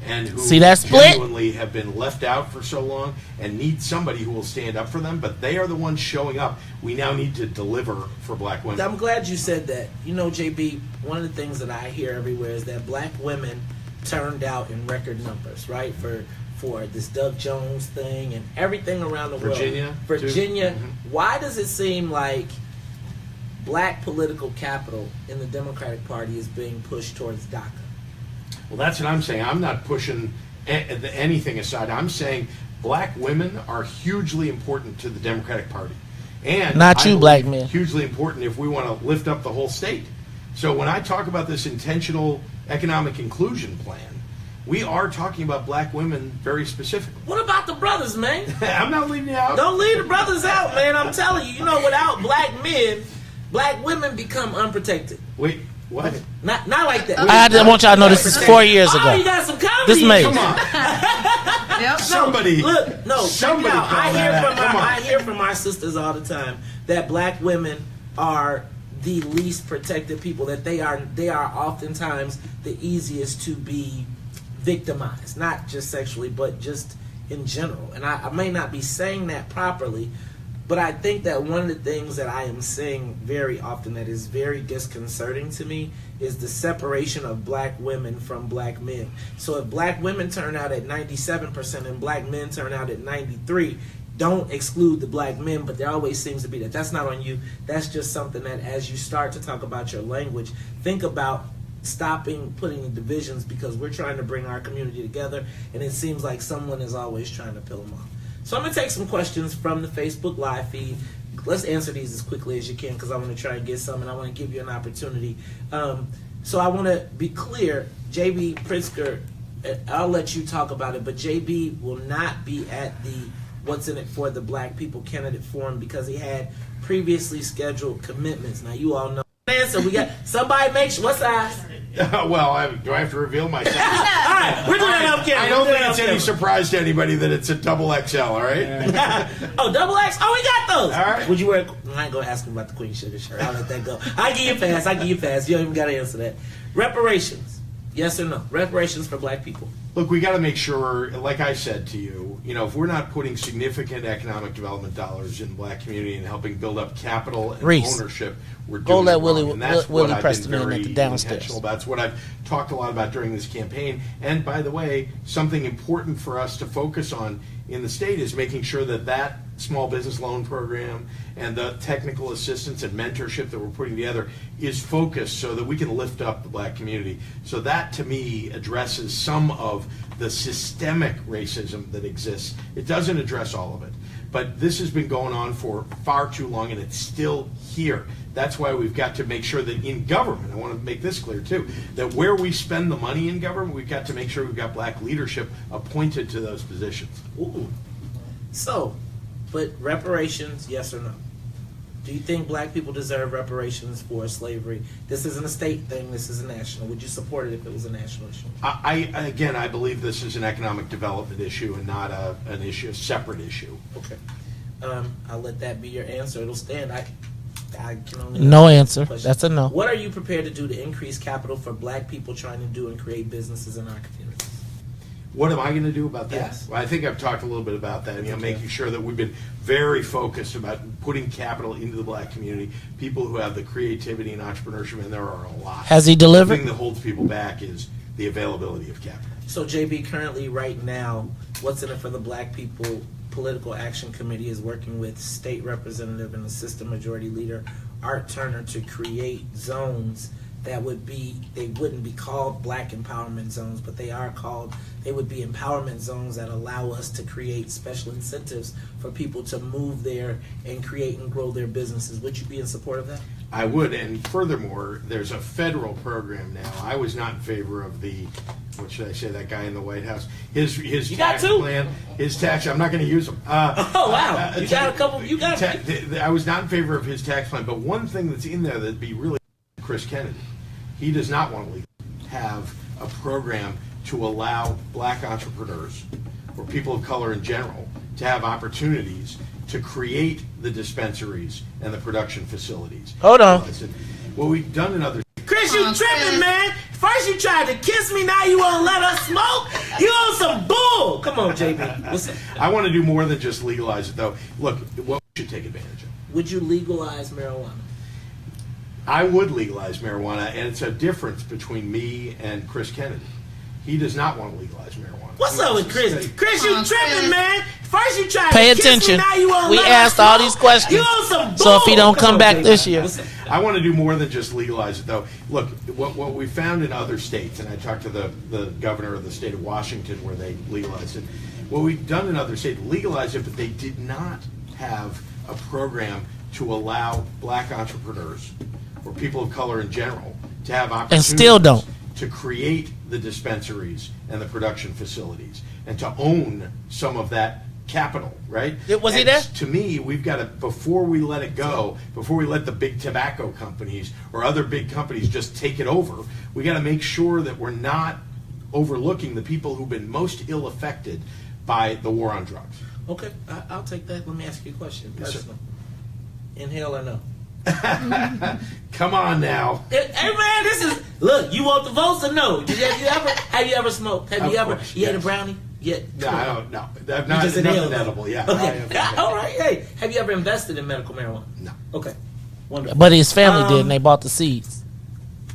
Speaker 7: and who genuinely have been left out for so long and need somebody who will stand up for them, but they are the ones showing up. We now need to deliver for black women.
Speaker 9: I'm glad you said that. JB, one of the things that I hear everywhere is that black women turned out in record numbers, right? For this Doug Jones thing and everything around the world. Virginia. Mm-hmm. Why does it seem like black political capital in the Democratic Party is being pushed towards DACA?
Speaker 7: Well, that's what I'm saying. I'm not pushing anything aside. I'm saying black women are hugely important to the Democratic Party. And
Speaker 3: not you, black men.
Speaker 7: Hugely important if we want to lift up the whole state. So when I talk about this intentional economic inclusion plan, we are talking about black women very specifically.
Speaker 9: What about the brothers, man?
Speaker 7: I'm not leaving you out.
Speaker 9: Don't leave the brothers out, man. I'm telling you, without black men, black women become unprotected.
Speaker 7: Wait. What?
Speaker 9: Not like that.
Speaker 3: I want y'all to know this is 4 years ago.
Speaker 9: Oh, you got some comedy.
Speaker 3: This May.
Speaker 7: Come on.
Speaker 9: Yep.
Speaker 7: Somebody.
Speaker 9: Look, no.
Speaker 7: Somebody.
Speaker 9: I hear from my sisters all the time that black women are the least protected people. That they are oftentimes the easiest to be victimized, not just sexually, but just in general. And I may not be saying that properly, But I think that one of the things that I am seeing very often that is very disconcerting to me is the separation of black women from black men. So if black women turn out at 97% and black men turn out at 93%, don't exclude the black men, but there always seems to be that. That's not on you. That's just something that as you start to talk about your language, think about stopping putting divisions, because we're trying to bring our community together, and it seems like someone is always trying to peel them off. So I'm going to take some questions from the Facebook Live feed. Let's answer these as quickly as you can, because I want to try and get some, and I want to give you an opportunity. So I want to be clear, JB Pritzker, I'll let you talk about it, but JB will not be at the What's in It for the Black People candidate forum because he had previously scheduled commitments. Now, you all know. Answer, we got somebody make sure. What size?
Speaker 7: Well, do I have to reveal myself?
Speaker 9: All right, we're doing it off camera.
Speaker 7: I don't think it's any surprise to anybody that it's a double XL, all right?
Speaker 9: Oh, double X? Oh, we got those.
Speaker 7: All right.
Speaker 9: Would you wear? I ain't gonna ask him about the Queen Sugar shirt. I'll let that go. I give you a pass. You don't even gotta answer that. Reparations, yes or no? Reparations for black people.
Speaker 7: Look, we got to make sure, like I said to you, if we're not putting significant economic development dollars in the black community and helping build up capital and
Speaker 3: Riis,
Speaker 7: ownership, we're
Speaker 3: go
Speaker 7: doing
Speaker 3: let
Speaker 7: it wrong. And that's
Speaker 3: Willie
Speaker 7: what I've
Speaker 3: Preston
Speaker 7: been
Speaker 3: in
Speaker 7: very
Speaker 3: at the downstairs.
Speaker 7: intentional about. That's what I've talked a lot about during this campaign. And by the way, something important for us to focus on in the state is making sure that that small business loan program and the technical assistance and mentorship that we're putting together is focused so that we can lift up the black community. So that, to me, addresses some of the systemic racism that exists. It doesn't address all of it. But this has been going on for far too long, and it's still here. That's why we've got to make sure that in government, I want to make this clear too, that where we spend the money in government, we've got to make sure we've got black leadership appointed to those positions.
Speaker 9: Ooh. So, but reparations, yes or no? Do you think black people deserve reparations for slavery? This isn't a state thing, this is a national. Would you support it if it was a national issue?
Speaker 7: I believe this is an economic development issue and not a separate issue.
Speaker 9: Okay. I'll let that be your answer. It'll stand. I can only
Speaker 3: No answer. That's a no.
Speaker 9: What are you prepared to do to increase capital for black people trying to do and create businesses in our communities?
Speaker 7: What am I going to do about that?
Speaker 9: Yes.
Speaker 7: Well, I think I've talked a little bit about that. Making sure that we've been very focused about putting capital into the black community, people who have the creativity and entrepreneurship, and there are a lot.
Speaker 3: Has he delivered?
Speaker 7: The thing that holds people back is the availability of capital.
Speaker 9: So, JB, currently, right now, What's in It for the Black People Political Action Committee is working with State Representative and Assistant Majority Leader Art Turner to create zones that would be, they wouldn't be called black empowerment zones, but they would be empowerment zones that allow us to create special incentives for people to move there and create and grow their businesses. Would you be in support of that?
Speaker 7: I would, and furthermore, there's a federal program now. I was not in favor of the, what should I say, that guy in the White House. His
Speaker 9: You
Speaker 7: tax
Speaker 9: got two?
Speaker 7: plan, his tax, I'm not going to use them.
Speaker 9: Oh, wow. You got a couple, you got
Speaker 7: I was not in favor of his tax plan, but one thing that's in there that'd be really Chris Kennedy. He does not want to have a program to allow black entrepreneurs or people of color in general to have opportunities to create the dispensaries and the production facilities.
Speaker 3: Hold on.
Speaker 7: What we've done in other...
Speaker 9: Chris, you tripping, man. First you tried to kiss me, now you won't let us smoke? You on some bull. Come on, JB. What's up?
Speaker 7: I want to do more than just legalize it, though. Look, what we should take advantage of.
Speaker 9: Would you legalize marijuana?
Speaker 7: I would legalize marijuana, and it's a difference between me and Chris Kennedy. He does not want to legalize marijuana.
Speaker 9: What's up with Chris? Chris, you tripping, man. First you tried
Speaker 3: Pay
Speaker 9: to kiss
Speaker 3: attention.
Speaker 9: me, now you won't
Speaker 3: We
Speaker 9: let
Speaker 3: asked
Speaker 9: us
Speaker 3: all
Speaker 9: smoke?
Speaker 3: these questions.
Speaker 9: You on some bull.
Speaker 3: So if he don't come back
Speaker 9: on,
Speaker 3: this
Speaker 9: JB.
Speaker 3: year.
Speaker 9: What's up?
Speaker 7: I want to do more than just legalize it, though. Look, what we found in other states, and I talked to the governor of the state of Washington where they legalized it. What we've done in other states, legalized it, but they did not have a program to allow black entrepreneurs or people of color in general to have opportunities
Speaker 3: And still don't.
Speaker 7: to create the dispensaries and the production facilities and to own some of that capital, right?
Speaker 3: Was he
Speaker 7: And
Speaker 3: there?
Speaker 7: To me, we've got to, before we let it go, before we let the big tobacco companies or other big companies just take it over, we got to make sure that we're not overlooking the people who've been most ill affected by the war on drugs.
Speaker 9: Okay, I'll take that. Let me ask you a question.
Speaker 7: Yes, sir.
Speaker 9: Personal. Inhale or no?
Speaker 7: Come on now.
Speaker 9: Hey man, look, you want the votes or no? Have you ever smoked? Have
Speaker 7: Of
Speaker 9: you ever
Speaker 7: course,
Speaker 9: ate a
Speaker 7: yes.
Speaker 9: brownie? Yeah.
Speaker 7: No, I don't know. Not
Speaker 9: just inhaled
Speaker 7: edible. Yeah.
Speaker 9: Okay. All right. Hey, have you ever invested in medical marijuana?
Speaker 7: No.
Speaker 9: Okay. Wonderful.
Speaker 3: But his family did, and they bought the seeds.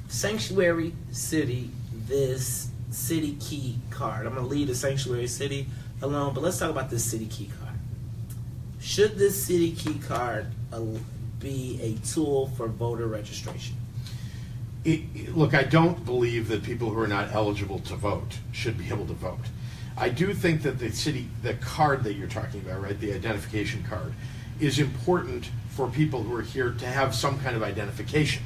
Speaker 9: Sanctuary City, this city key card. I'm going to leave the Sanctuary City alone, but let's talk about this city key card. Should this city key card be a tool for voter registration?
Speaker 7: Look, I don't believe that people who are not eligible to vote should be able to vote. I do think that the card that you're talking about, right, the identification card, is important for people who are here to have some kind of identification.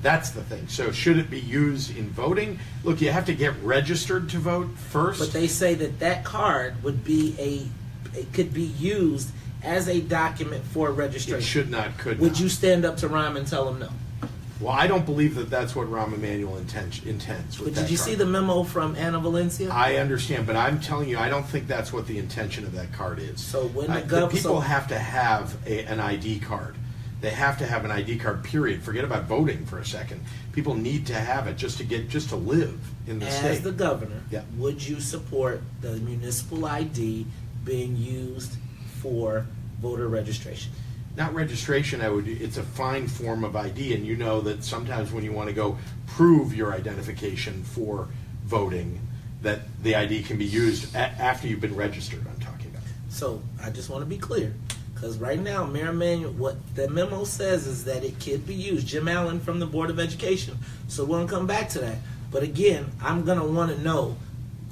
Speaker 7: That's the thing. So should it be used in voting? Look, you have to get registered to vote first.
Speaker 9: But they say that card would be it could be used as a document for registration.
Speaker 7: It should not, could
Speaker 9: Would
Speaker 7: not.
Speaker 9: you stand up to Rahm and tell him no?
Speaker 7: Well, I don't believe that that's what Rahm Emanuel intends with
Speaker 9: But did you see
Speaker 7: card.
Speaker 9: the memo from Anna Valencia?
Speaker 7: I understand, but I'm telling you, I don't think that's what the intention of that card is.
Speaker 9: So when
Speaker 7: the people have to have an ID card. They have to have an ID card, period. Forget about voting for a second. People need to have it just to live in the state.
Speaker 9: As the governor,
Speaker 7: Yeah.
Speaker 9: would you support the municipal ID being used for voter registration?
Speaker 7: Not registration, it's a fine form of ID, and you know that sometimes when you want to go prove your identification for voting, that the ID can be used after you've been registered, I'm talking about.
Speaker 9: So I just want to be clear, because right now, Mayor Emanuel, what the memo says is that it could be used. Jim Allen from the Board of Education. So we're going to come back to that. But again, I'm going to want to know,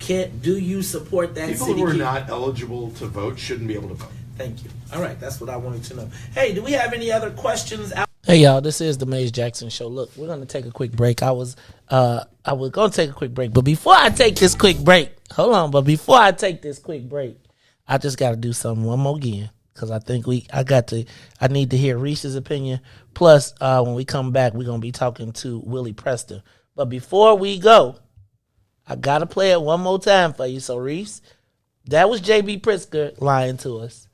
Speaker 9: do you support that
Speaker 7: People
Speaker 9: city
Speaker 7: who are
Speaker 9: key?
Speaker 7: not eligible to vote shouldn't be able to vote.
Speaker 9: Thank you. All right, that's what I wanted to know. Hey, do we have any other questions?
Speaker 3: Hey y'all, this is the Maze Jackson Show. Look, we're gonna take a quick break. I was gonna take a quick break, but before I take this quick break, I just gotta do something one more again. Cause I think I need to hear Riis's opinion. Plus, when we come back, we're gonna be talking to Willie Preston. But before we go, I gotta play it one more time for you. So Riis, that was JB Pritzker lying to us.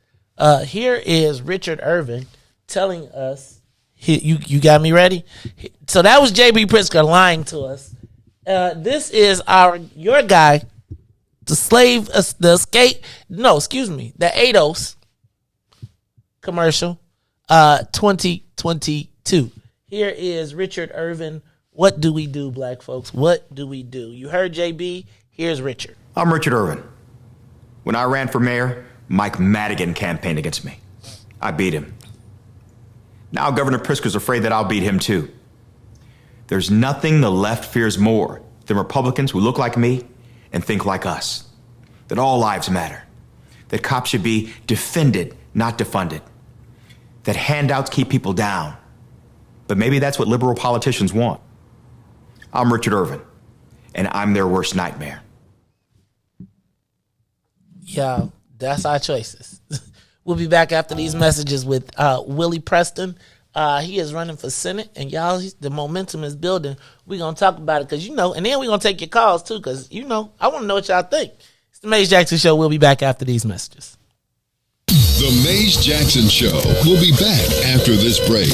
Speaker 3: Here is Richard Irvin telling us. You got me ready? So that was JB Pritzker lying to us. This is your guy, the ADOS commercial, 2022. Here is Richard Irvin. What do we do, black folks? What do we do? You heard JB. Here's Richard.
Speaker 8: I'm Richard Irvin. When I ran for mayor, Mike Madigan campaigned against me. I beat him. Now Governor Pritzker's afraid that I'll beat him too. There's nothing the left fears more than Republicans who look like me and think like us. That all lives matter. That cops should be defended, not defunded. That handouts keep people down. But maybe that's what liberal politicians want. I'm Richard Irvin, and I'm their worst nightmare.
Speaker 3: Yeah, that's our choices. We'll be back after these messages with Willie Preston. He is running for Senate, and y'all, the momentum is building. We're going to talk about it because, and then we're going to take your calls too because, I want to know what y'all think. It's the Maze Jackson Show. We'll be back after these messages.
Speaker 1: The Maze Jackson Show will be back after this break.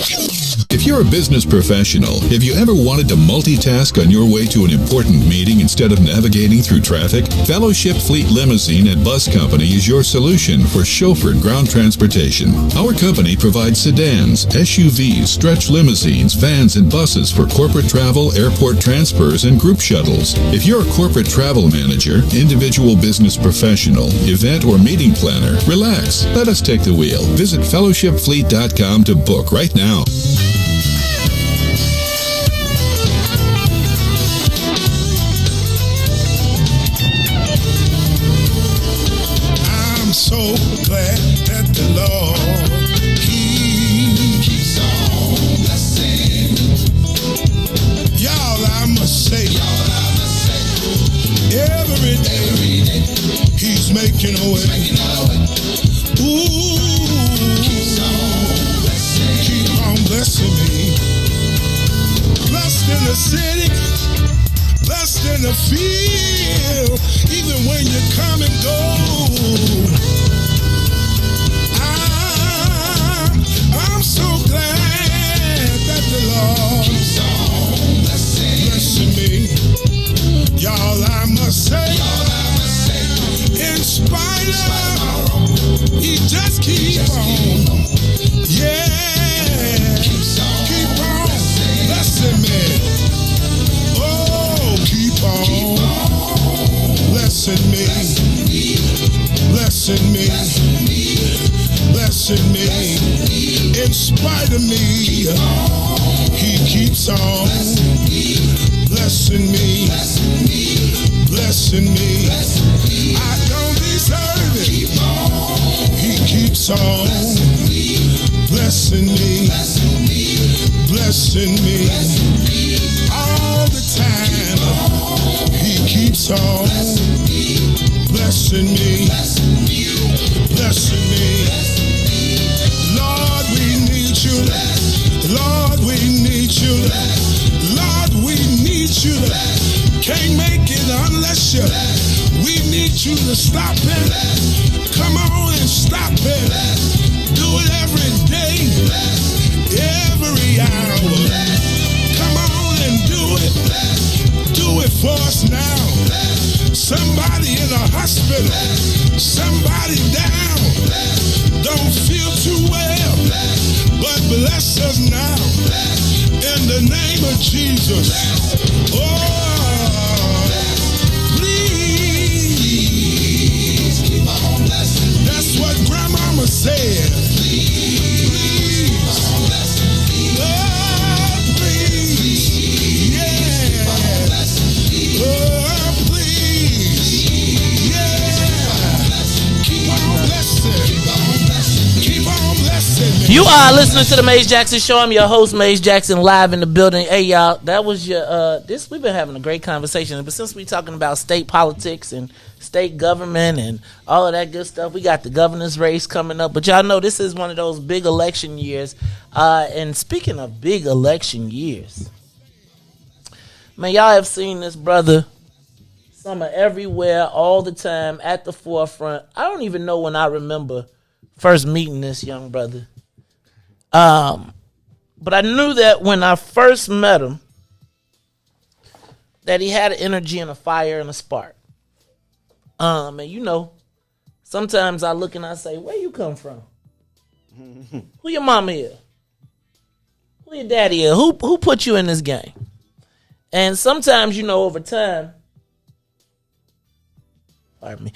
Speaker 10: If you're a business professional, have you ever wanted to multitask on your way to an important meeting instead of navigating through traffic? Fellowship Fleet Limousine and Bus Company is your solution for chauffeured ground transportation. Our company provides sedans, SUVs, stretch limousines, vans, and buses for corporate travel, airport transfers, and group shuttles. If you're a corporate travel manager, individual business professional, event or meeting planner, relax. Let us take the wheel. Visit fellowshipfleet.com to book right now.
Speaker 6: I'm so glad that the Lord keeps on blessing. Y'all, I must say, every day He's making a way. Ooh, keep on blessing me. Blessed in the city, blessed in the field, even when you come and go. I'm so glad that the Lord keeps on blessing me. Y'all, I must say, blessing me. In spite of me, he keeps on blessing me. Blessing me. I don't deserve it. He keeps on blessing me. Blessing me. All the time. He keeps on blessing me. Blessing me. Lord, we need you. Lord, we need you. Lord, we need you. Can't make it unless you. We need you to stop it. Come on and stop it. Do it every day, every hour. Come on and do it. Do it for us now. Somebody in a hospital. Somebody down. Don't feel too well, but bless us now. In the name of Jesus. Oh, please keep on blessing. That's what Grandmama said. Please. Oh, please. Yeah. Oh, please. Yeah. Keep on blessing. Keep on blessing.
Speaker 3: You are listening to the Maze Jackson Show. I'm your host, Maze Jackson, live in the building. Hey, y'all, that was your we've been having a great conversation, but since we're talking about state politics and state government and all of that good stuff, we got the governor's race coming up. But y'all know this is one of those big election years. And speaking of big election years, man, y'all have seen this brother summer everywhere, all the time, at the forefront. I don't even know when I remember first meeting this young brother. But I knew that when I first met him, that he had an energy and a fire and a spark. And you know, sometimes I look and I say, where you come from? Who your mama is? Who your daddy is? Who put you in this game? And sometimes, you know, over time, pardon me,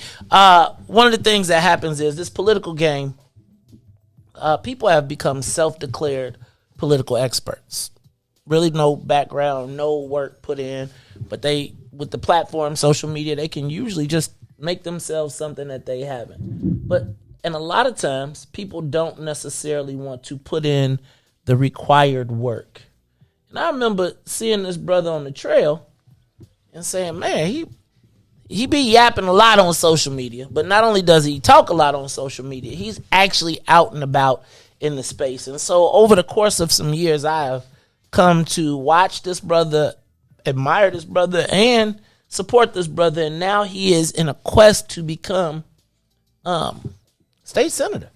Speaker 3: one of the things that happens is this political game, people have become self-declared political experts. Really no background, no work put in, but they, with the platform, social media, they can usually just make themselves something that they haven't. And a lot of times, people don't necessarily want to put in the required work. And I remember seeing this brother on the trail and saying, man, he be yapping a lot on social media, but not only does he talk a lot on social media, he's actually out and about in the space. And so over the course of some years, I have come to watch this brother, admire this brother, and support this brother. And now he is in a quest to become state senator.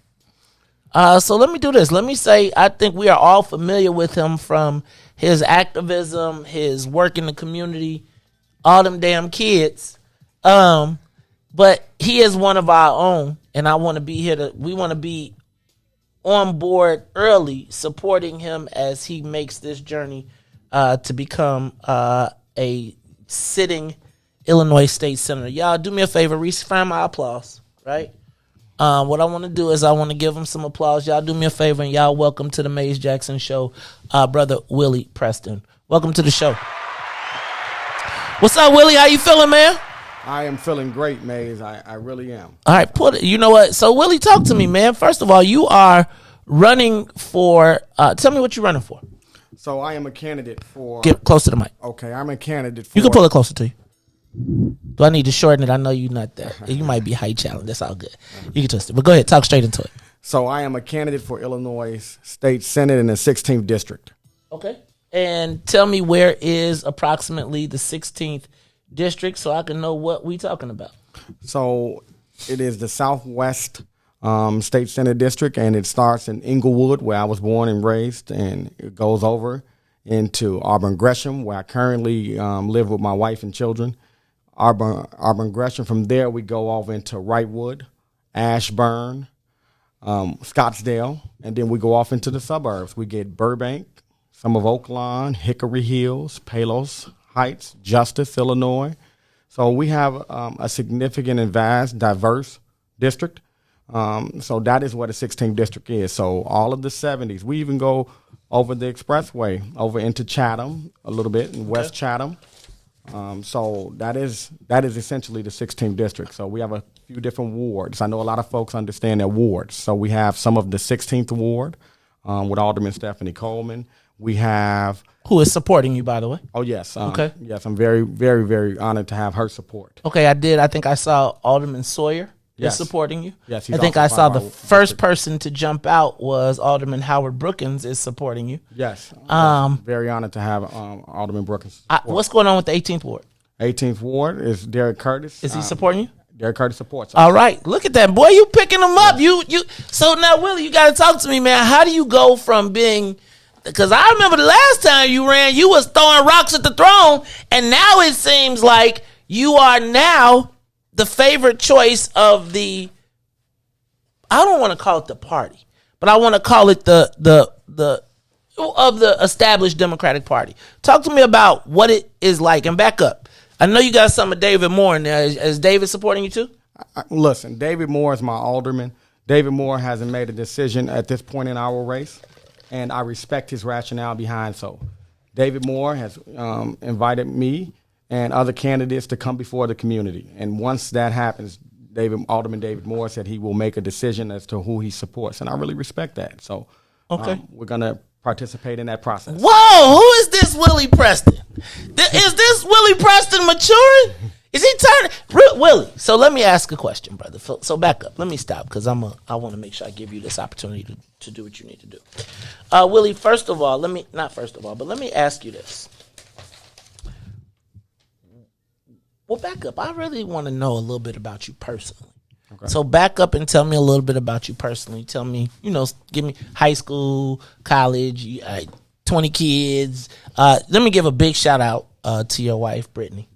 Speaker 3: So let me do this. Let me say, I think we are all familiar with him from his activism, his work in the community, all them damn kids. But he is one of our own, and I want to be here we want to be on board early, supporting him as he makes this journey to become a sitting Illinois state senator. Y'all do me a favor, Riis, find my applause, right? What I want to do is I want to give him some applause. Y'all do me a favor, and y'all welcome to the Maze Jackson Show, brother Willie Preston. Welcome to the show. What's up, Willie? How you feeling, man?
Speaker 11: I am feeling great, Maze. I really am.
Speaker 3: All right, you know what? So, Willie, talk to me, man. First of all, you are running for, tell me what you're running for.
Speaker 11: So, I am a candidate for...
Speaker 3: Get close to the mic.
Speaker 11: Okay, I'm a candidate for...
Speaker 3: You can pull it closer to you. Do I need to shorten it? I know you're not there. You might be height challenged. That's all good. You can twist it. But go ahead. Talk straight into it.
Speaker 11: So, I am a candidate for Illinois State Senate in the 16th District.
Speaker 3: Okay. And tell me, where is approximately the 16th district so I can know what we talking about?
Speaker 11: So it is the Southwest State Senate District, and it starts in Inglewood, where I was born and raised, and it goes over into Auburn Gresham, where I currently live with my wife and children. Auburn Gresham. From there, we go over into Wrightwood, Ashburn, Scottsdale, and then we go off into the suburbs. We get Burbank, some of Oaklawn, Hickory Hills, Palos Heights, Justice, Illinois. So we have a significant and vast, diverse district. So that is what a 16th district is. So all of the 70s, we even go over the expressway, over into Chatham a little bit, in West Chatham. So that is essentially the 16th district. So we have a few different wards. I know a lot of folks understand their wards. So we have some of the 16th ward with Alderman Stephanie Coleman. We have...
Speaker 3: Who is supporting you, by the way?
Speaker 11: Oh, yes.
Speaker 3: Okay.
Speaker 11: Yes, I'm very, very, very honored to have her support.
Speaker 3: Okay, I think I saw Alderman Sawyer is supporting you.
Speaker 11: Yes,
Speaker 3: I think I saw the first person to jump out was Alderman Howard Brookins is supporting you.
Speaker 11: Yes. Very honored to have Alderman Brookins.
Speaker 3: What's going on with the 18th ward?
Speaker 11: 18th ward is Derek Curtis.
Speaker 3: Is he supporting you?
Speaker 11: Derek Curtis supports us.
Speaker 3: All right, look at that, boy. You picking them up. You. So now, Willie, you got to talk to me, man. How do you go from being? Because I remember the last time you ran, you was throwing rocks at the throne, and now it seems like you are now the favorite choice of the. I don't want to call it the party, but I want to call it the of the established Democratic Party. Talk to me about what it is like, and back up. I know you got some of David Moore in there. Is David supporting you too?
Speaker 11: Listen, David Moore is my alderman. David Moore hasn't made a decision at this point in our race, and I respect his rationale behind so. David Moore has invited me and other candidates to come before the community. And once that happens, Alderman David Moore said he will make a decision as to who he supports, and I really respect that. So we're going to participate in that process.
Speaker 3: Whoa, who is this Willie Preston? Is this Willie Preston maturing? Is he turning? Willie, so let me ask a question, brother. So back up. Let me stop because I want to make sure I give you this opportunity to do what you need to do. Willie, let me ask you this. Well, back up. I really want to know a little bit about you personally. Okay. So back up and tell me a little bit about you personally. Tell me, give me high school, college, 20 kids. Let me give a big shout out to your wife, Brittany.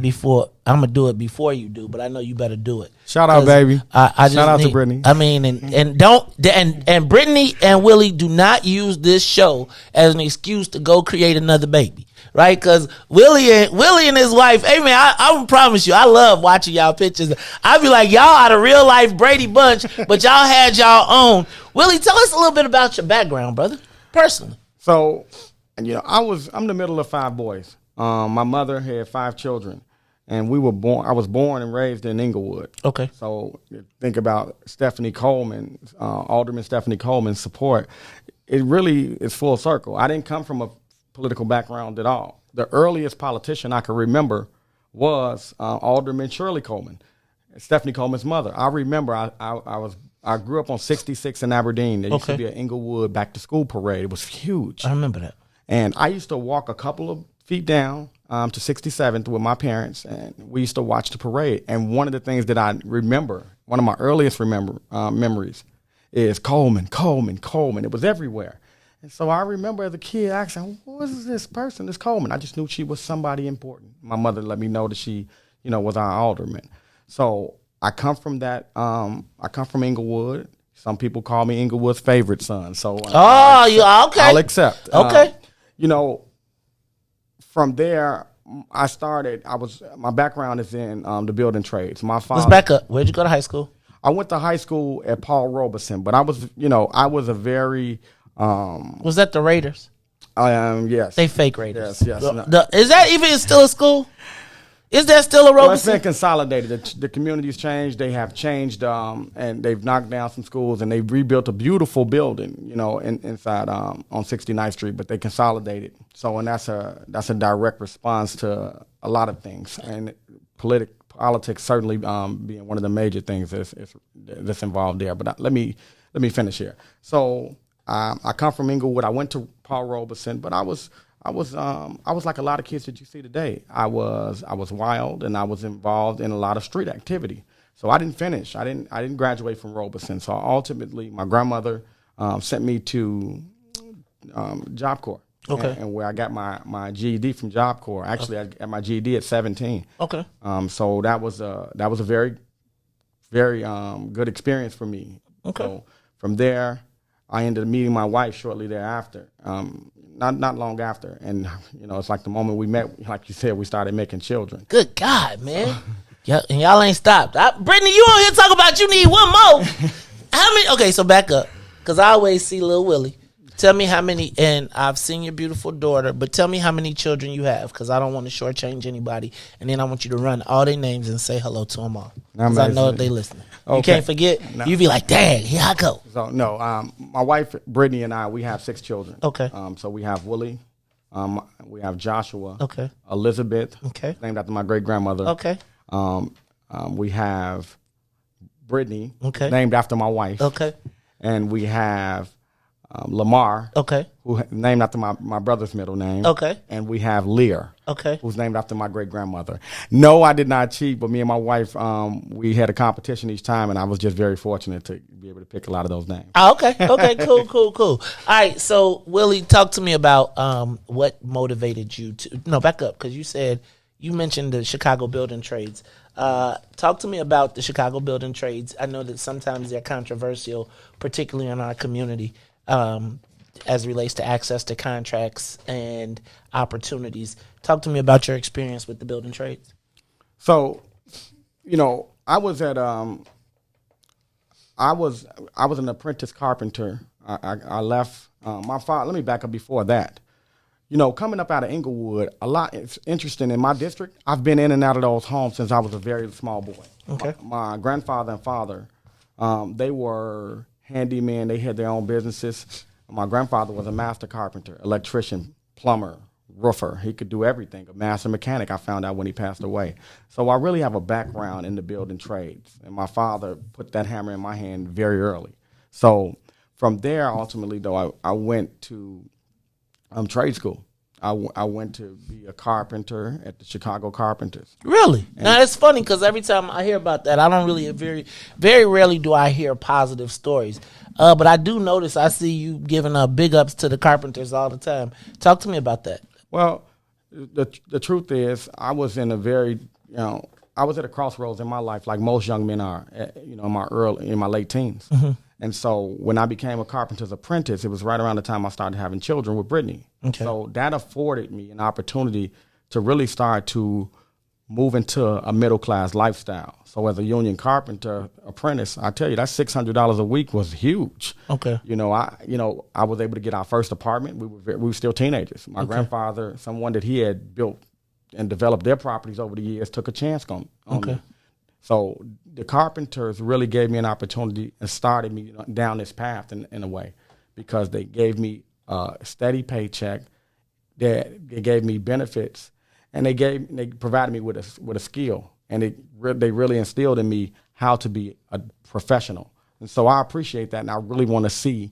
Speaker 3: Before I'm gonna do it before you do, but I know you better do it.
Speaker 11: Shout out, baby.
Speaker 3: Shout out to Brittany. I mean, and Brittany and Willie do not use this show as an excuse to go create another baby, right? Because Willie and his wife, hey man, I promise you, I love watching y'all pictures. I be like, y'all are the real life Brady Bunch, but y'all had y'all own. Willie, tell us a little bit about your background, brother, personally.
Speaker 11: So, I'm the middle of 5 boys. My mother had 5 children, and I was born and raised in Inglewood.
Speaker 3: Okay.
Speaker 11: So think about Stephanie Coleman, Alderman Stephanie Coleman's support. It really is full circle. I didn't come from a political background at all. The earliest politician I can remember was Alderman Shirley Coleman, Stephanie Coleman's mother. I remember I grew up on 66 in Aberdeen. There used to be an Inglewood back to school parade. It was huge.
Speaker 3: I remember that.
Speaker 11: And I used to walk a couple of feet down to 67th with my parents, and we used to watch the parade. And one of the things that I remember, one of my earliest memories, is Coleman. It was everywhere. And so I remember as a kid asking, who is this person, this Coleman? I just knew she was somebody important. My mother let me know that she, was our alderman. So I come from that. I come from Inglewood. Some people call me Inglewood's favorite son. So okay. I'll accept.
Speaker 3: Okay.
Speaker 11: From there, my background is in the building trades. My father.
Speaker 3: Let's back up. Where'd you go to high school?
Speaker 11: I went to high school at Paul Robeson, but I was a very.
Speaker 3: Was that the Raiders?
Speaker 11: Yes.
Speaker 3: They fake Raiders.
Speaker 11: Yes. No.
Speaker 3: Is that even still a school? Is there still a Robeson?
Speaker 11: Well, it's been consolidated. The community's changed. They have changed, and they've knocked down some schools, and they've rebuilt a beautiful building, inside on 69th Street. But they consolidated. So, and that's a direct response to a lot of things, and politics certainly being one of the major things that's involved there. But let me finish here. So, I come from Inglewood. I went to Paul Robeson, but I was like a lot of kids that you see today. I was wild, and I was involved in a lot of street activity. So I didn't finish. I didn't graduate from Robeson. So ultimately, my grandmother sent me to Job Corps.
Speaker 3: Okay.
Speaker 11: And where I got my GED from Job Corps. Actually, I got my GED at 17.
Speaker 3: Okay.
Speaker 11: So that was a very, very good experience for me.
Speaker 3: Okay.
Speaker 11: So from there, I ended up meeting my wife shortly thereafter. Not long after, and it's like the moment we met, like you said, we started making children.
Speaker 3: Good God, man! Yeah, and y'all ain't stopped. Brittany, you on here talking about you need one more. How many? Okay, so back up, because I always see Lil Willie. Tell me how many, and I've seen your beautiful daughter, but tell me how many children you have, because I don't want to shortchange anybody. And then I want you to run all their names and say hello to them all, because I know they listening. Okay. You can't forget. No. You be like, dang, here I go.
Speaker 11: So no, my wife Brittany and I, we have 6 children.
Speaker 3: Okay.
Speaker 11: So we have Willie, we have Joshua.
Speaker 3: Okay.
Speaker 11: Elizabeth.
Speaker 3: Okay.
Speaker 11: Named after my great grandmother.
Speaker 3: Okay.
Speaker 11: We have Brittany.
Speaker 3: Okay.
Speaker 11: Named after my wife.
Speaker 3: Okay.
Speaker 11: And we have Lamar.
Speaker 3: Okay.
Speaker 11: Who named after my brother's middle name.
Speaker 3: Okay.
Speaker 11: And we have Lear.
Speaker 3: Okay.
Speaker 11: Who's named after my great grandmother. No, I did not cheat, but me and my wife, we had a competition each time, and I was just very fortunate to be able to pick a lot of those names.
Speaker 3: Oh, okay. Okay. Cool. All right. So Willie, talk to me about what motivated you to. No, back up, because you mentioned the Chicago building trades. Talk to me about the Chicago building trades. I know that sometimes they're controversial, particularly in our community, as it relates to access to contracts and opportunities. Talk to me about your experience with the building trades.
Speaker 11: So, I was at I was an apprentice carpenter. I left my father. Let me back up before that. Coming up out of Inglewood, it's interesting. In my district, I've been in and out of those homes since I was a very small boy.
Speaker 3: Okay.
Speaker 11: My grandfather and father, they were handymen. They had their own businesses. My grandfather was a master carpenter, electrician, plumber, roofer. He could do everything. A master mechanic, I found out when he passed away. So I really have a background in the building trades. And my father put that hammer in my hand very early. So from there, ultimately, though, I went to trade school. I went to be a carpenter at the Chicago Carpenters.
Speaker 3: Really? Now, it's funny because every time I hear about that, I don't really, very rarely do I hear positive stories. But I do notice, I see you giving big ups to the Carpenters all the time. Talk to me about that.
Speaker 11: Well, the truth is, I was in I was at a crossroads in my life, like most young men are, in my late teens. Mm-hmm. And so when I became a carpenter's apprentice, it was right around the time I started having children with Brittany. Okay. So that afforded me an opportunity to really start to move into a middle-class lifestyle. So as a union carpenter apprentice, I tell you, that $600 a week was huge.
Speaker 3: Okay.
Speaker 11: I was able to get our first apartment. We were still teenagers. My grandfather, someone that he had built and developed their properties over the years, took a chance on me. So the Carpenters really gave me an opportunity and started me down this path in a way, because they gave me a steady paycheck, they gave me benefits, and they provided me with a skill, and they really instilled in me how to be a professional. And so I appreciate that, and I really want to see.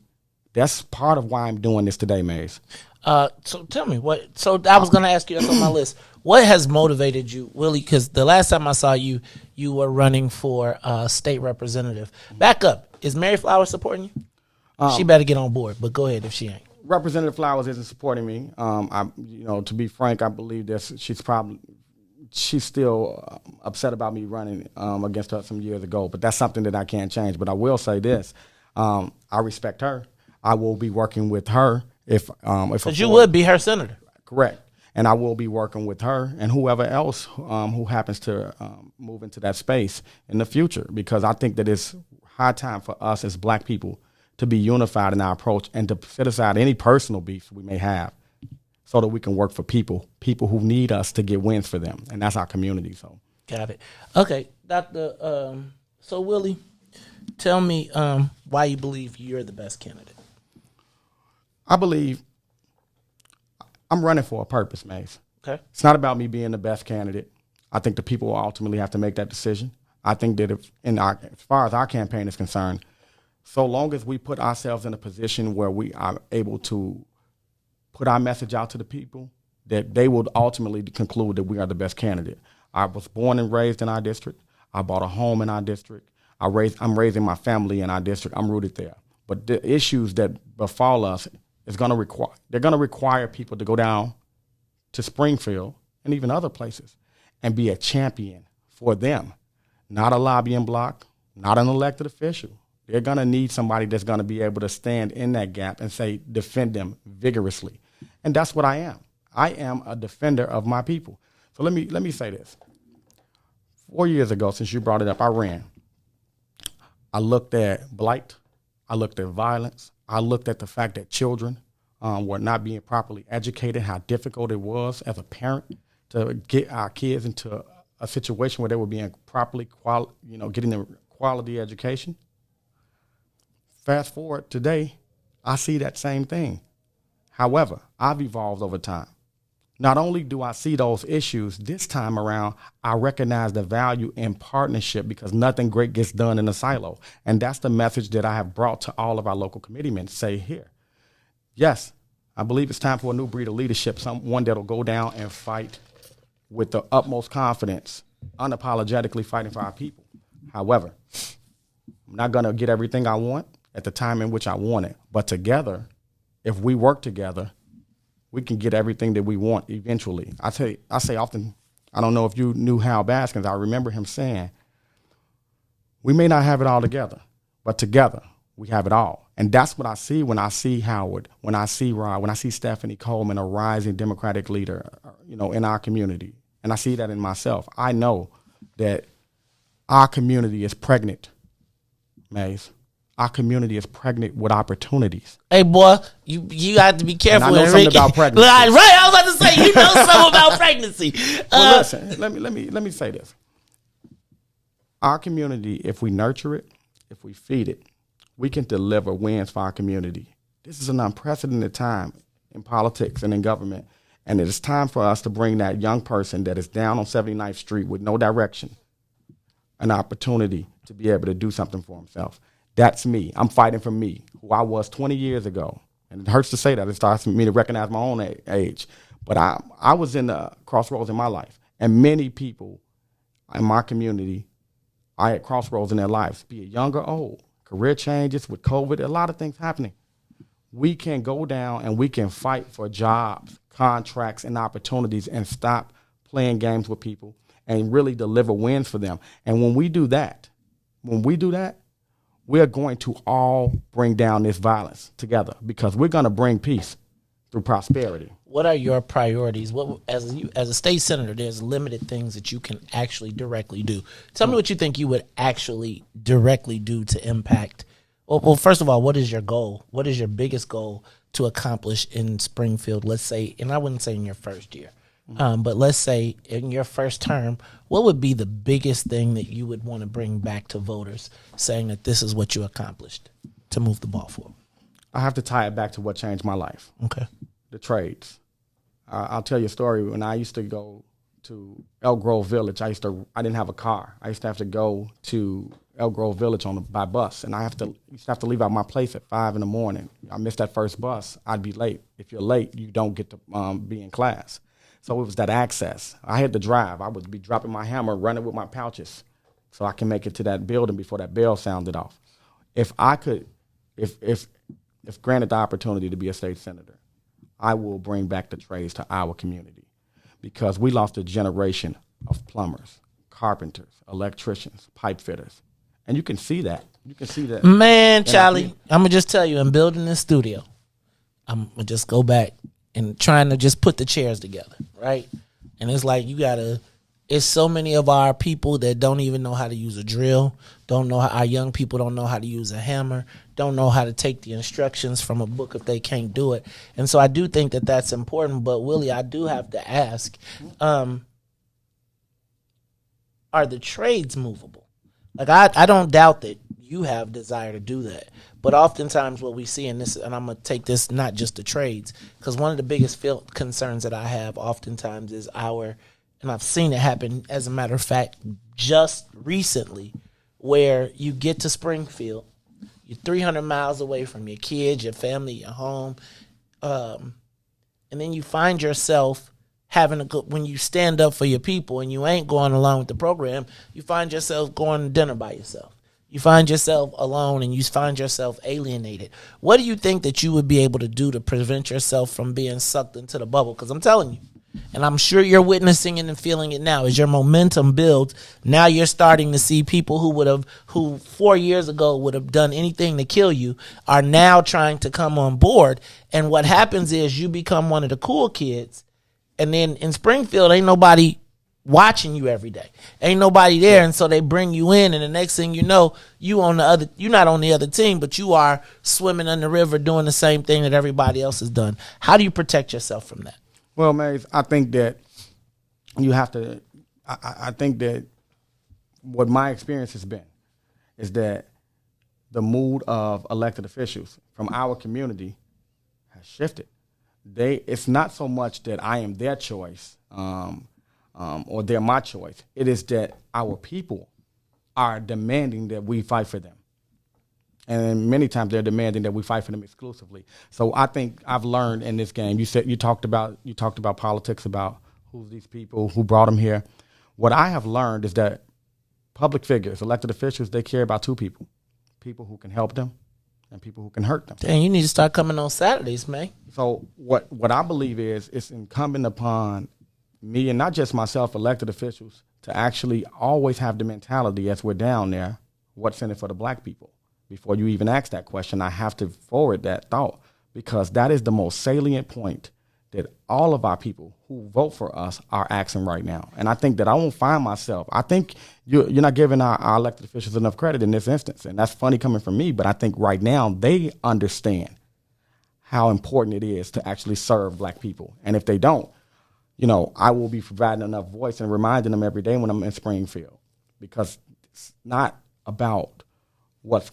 Speaker 11: That's part of why I'm doing this today, Maze.
Speaker 3: So tell me what. So I was going to ask you, that's on my list. What has motivated you, Willie? Because the last time I saw you, you were running for state representative. Back up. Is Mary Flowers supporting you? She better get on board. But go ahead if she ain't.
Speaker 11: Representative Flowers isn't supporting me. To be frank, I believe that she's still upset about me running against her some years ago. But that's something that I can't change. But I will say this: I respect her. I will be working with her if
Speaker 3: you would be her senator.
Speaker 11: Correct. And I will be working with her and whoever else who happens to move into that space in the future, because I think that it's high time for us as black people to be unified in our approach and to set aside any personal beefs we may have so that we can work for people who need us to get wins for them. And that's our community. So
Speaker 3: got it. Okay, Dr. So Willie, tell me why you believe you're the best candidate.
Speaker 11: I believe I'm running for a purpose, Mace.
Speaker 3: Okay.
Speaker 11: It's not about me being the best candidate. I think the people will ultimately have to make that decision. I think that as far as our campaign is concerned, so long as we put ourselves in a position where we are able to put our message out to the people, that they will ultimately conclude that we are the best candidate. I was born and raised in our district. I bought a home in our district. I'm raising my family in our district. I'm rooted there. But the issues that befall us they're going to require people to go down to Springfield and even other places and be a champion for them, not a lobbying block, not an elected official. They're going to need somebody that's going to be able to stand in that gap and defend them vigorously. And that's what I am. I am a defender of my people. So let me say this. 4 years ago, since you brought it up, I ran. I looked at blight. I looked at violence. I looked at the fact that children were not being properly educated, how difficult it was as a parent to get our kids into a situation where they were being properly, getting a quality education. Fast forward today, I see that same thing. However, I've evolved over time. Not only do I see those issues, this time around, I recognize the value in partnership because nothing great gets done in a silo. And that's the message that I have brought to all of our local committeemen. Say here, yes, I believe it's time for a new breed of leadership, someone that'll go down and fight with the utmost confidence, unapologetically fighting for our people. However, I'm not going to get everything I want at the time in which I want it. But together, if we work together, we can get everything that we want eventually. I say often, I don't know if you knew Hal Baskins, I remember him saying, we may not have it all together, but together we have it all. And that's what I see when I see Howard, when I see Rod, when I see Stephanie Coleman, a rising Democratic leader, in our community. And I see that in myself. I know that our community is pregnant, Maze. Our community is pregnant with opportunities.
Speaker 3: Hey, boy, you got to be careful.
Speaker 11: And I know something about pregnancy.
Speaker 3: Right, I was about to say, you know something about pregnancy.
Speaker 11: Well, listen, let me say this. Our community, if we nurture it, if we feed it, we can deliver wins for our community. This is an unprecedented time in politics and in government, and it is time for us to bring that young person that is down on 79th Street with no direction an opportunity to be able to do something for himself. That's me. I'm fighting for me, who I was 20 years ago. And it hurts to say that. It starts for me to recognize my own age. But I was in the crossroads in my life. And many people in my community are at crossroads in their lives, be it young or old. Career changes with COVID, a lot of things happening. We can go down and we can fight for jobs, contracts, and opportunities and stop playing games with people and really deliver wins for them. And when we do that, we're going to all bring down this violence together because we're going to bring peace through prosperity.
Speaker 3: What are your priorities? What, as a state senator, there's limited things that you can actually directly do. Tell me what you think you would actually directly do to impact. Well, first of all, what is your goal? What is your biggest goal to accomplish in Springfield? Let's say, and I wouldn't say in your first year, but let's say in your first term, what would be the biggest thing that you would want to bring back to voters, saying that this is what you accomplished to move the ball forward?
Speaker 11: I have to tie it back to what changed my life.
Speaker 3: Okay.
Speaker 11: The trades. I'll tell you a story. When I used to go to Elk Grove Village, I didn't have a car. I used to have to go to Elk Grove Village by bus, and I used to have to leave out my place at 5 a.m. I missed that first bus, I'd be late. If you're late, you don't get to be in class. So it was that access. I had to drive. I would be dropping my hammer, running with my pouches, so I can make it to that building before that bell sounded off. If I could, if granted the opportunity to be a state senator, I will bring back the trades to our community because we lost a generation of plumbers, carpenters, electricians, pipe fitters. And you can see that.
Speaker 3: Man, Charlie, I'm going to just tell you, in building this studio, I'm going to just go back and trying to just put the chairs together, right? And it's like it's so many of our people that don't even know how to use a drill, our young people don't know how to use a hammer, don't know how to take the instructions from a book if they can't do it. And so I do think that that's important. But, Willie, I do have to ask, are the trades movable? Like, I don't doubt that you have desire to do that. But oftentimes what we see in this, and I'm going to take this not just the trades, because one of the biggest concerns that I have oftentimes is and I've seen it happen, as a matter of fact, just recently, where you get to Springfield, you're 300 miles away from your kids, your family, your home, and then you find yourself when you stand up for your people and you ain't going along with the program, you find yourself going to dinner by yourself. You find yourself alone and you find yourself alienated. What do you think that you would be able to do to prevent yourself from being sucked into the bubble? Because I'm telling you, and I'm sure you're witnessing it and feeling it now, as your momentum builds. Now you're starting to see people who 4 years ago would have done anything to kill you are now trying to come on board. And what happens is you become one of the cool kids. And then in Springfield, ain't nobody watching you every day. Ain't nobody there, and so they bring you in, and the next thing you know, you're not on the other team, but you are swimming in the river doing the same thing that everybody else has done. How do you protect yourself from that?
Speaker 11: Well, Maze, I think that you have to. I think that what my experience has been is that the mood of elected officials from our community has shifted. It's not so much that I am their choice. Or they're my choice. It is that our people are demanding that we fight for them. And many times they're demanding that we fight for them exclusively. So I think I've learned in this game, you talked about politics, about who's these people, who brought them here. What I have learned is that public figures, elected officials, they care about two people who can help them and people who can hurt them.
Speaker 3: Dang, you need to start coming on Saturdays, man.
Speaker 11: So what I believe is it's incumbent upon me, and not just myself, elected officials, to actually always have the mentality as we're down there, what's in it for the black people? Before you even ask that question, I have to forward that thought, because that is the most salient point that all of our people who vote for us are asking right now. And I think that I won't find myself. I think you're not giving our elected officials enough credit in this instance, and that's funny coming from me, but I think right now they understand how important it is to actually serve black people. And if they don't, I will be providing enough voice and reminding them every day when I'm in Springfield, because it's not about what's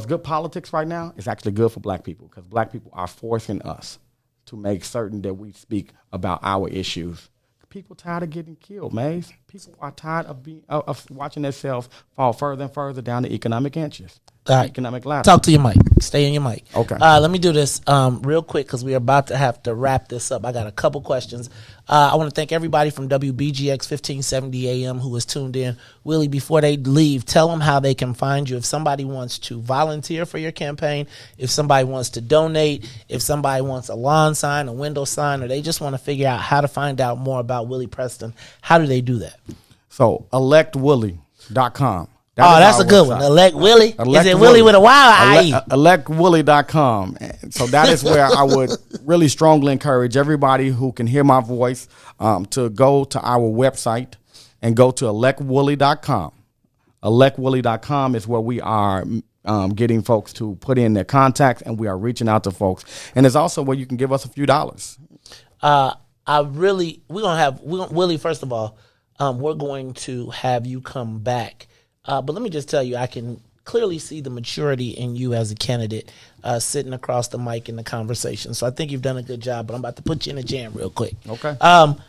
Speaker 11: good politics right now. It's actually good for black people, because black people are forcing us to make certain that we speak about our issues. People tired of getting killed, Maze. People are tired of watching themselves fall further and further down the economic inches.
Speaker 3: All right.
Speaker 11: Economic ladder.
Speaker 3: Talk to your mic. Stay in your mic.
Speaker 11: Okay.
Speaker 3: Let me do this real quick, because we're about to have to wrap this up. I got a couple questions. I want to thank everybody from WBGX 1570 AM who was tuned in. Willie, before they leave, tell them how they can find you. If somebody wants to volunteer for your campaign, if somebody wants to donate, if somebody wants a lawn sign, a window sign, or they just want to figure out how to find out more about Willie Preston, how do they do that?
Speaker 11: So, electwillie.com.
Speaker 3: That's a good one. Elect Willie. Is it Willie with a wild IE?
Speaker 11: Electwillie.com. So that is where I would really strongly encourage everybody who can hear my voice to go to our website and go to electwillie.com. Electwillie.com is where we are getting folks to put in their contacts, and we are reaching out to folks. And it's also where you can give us a few dollars.
Speaker 3: Willie, first of all, we're going to have you come back. But let me just tell you, I can clearly see the maturity in you as a candidate sitting across the mic in the conversation. So I think you've done a good job, but I'm about to put you in a jam real quick.
Speaker 11: Okay.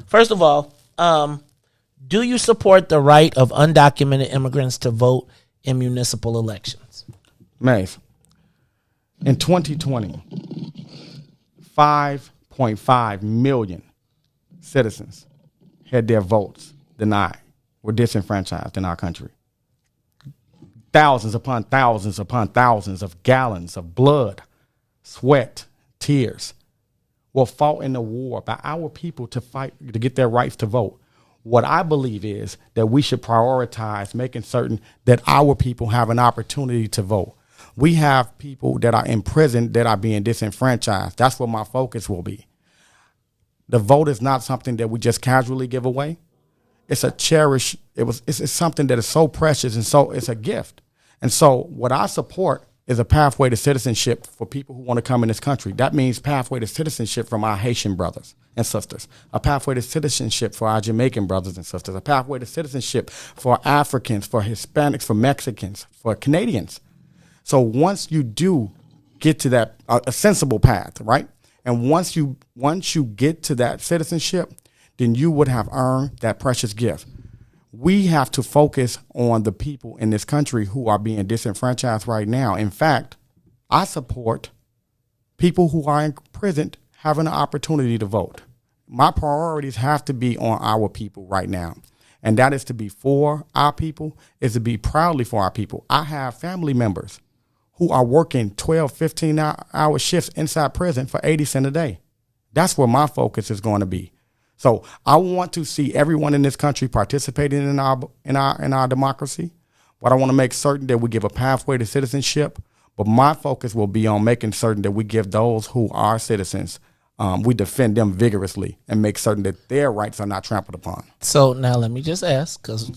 Speaker 3: First of all, do you support the right of undocumented immigrants to vote in municipal elections?
Speaker 11: Maeve, in 2020, 5.5 million citizens had their votes denied, were disenfranchised in our country. Thousands upon thousands upon thousands of gallons of blood, sweat, tears were fought in the war by our people to fight to get their rights to vote. What I believe is that we should prioritize making certain that our people have an opportunity to vote. We have people that are in prison that are being disenfranchised. That's what my focus will be. The vote is not something that we just casually give away. It's a cherish. It's something that is so precious, and so it's a gift. And so what I support is a pathway to citizenship for people who want to come in this country. That means pathway to citizenship from our Haitian brothers and sisters, a pathway to citizenship for our Jamaican brothers and sisters, a pathway to citizenship for Africans, for Hispanics, for Mexicans, for Canadians. So once you do get to that, a sensible path, right? And once you get to that citizenship, then you would have earned that precious gift. We have to focus on the people in this country who are being disenfranchised right now. In fact, I support people who are in prison having an opportunity to vote. My priorities have to be on our people right now. And that is to be for our people, is to be proudly for our people. I have family members who are working 12, 15-hour shifts inside prison for 80 cents a day. That's where my focus is going to be. So I want to see everyone in this country participating in our democracy, but I want to make certain that we give a pathway to citizenship. But my focus will be on making certain that we give those who are citizens we defend them vigorously and make certain that their rights are not trampled upon.
Speaker 3: So now let me just ask, because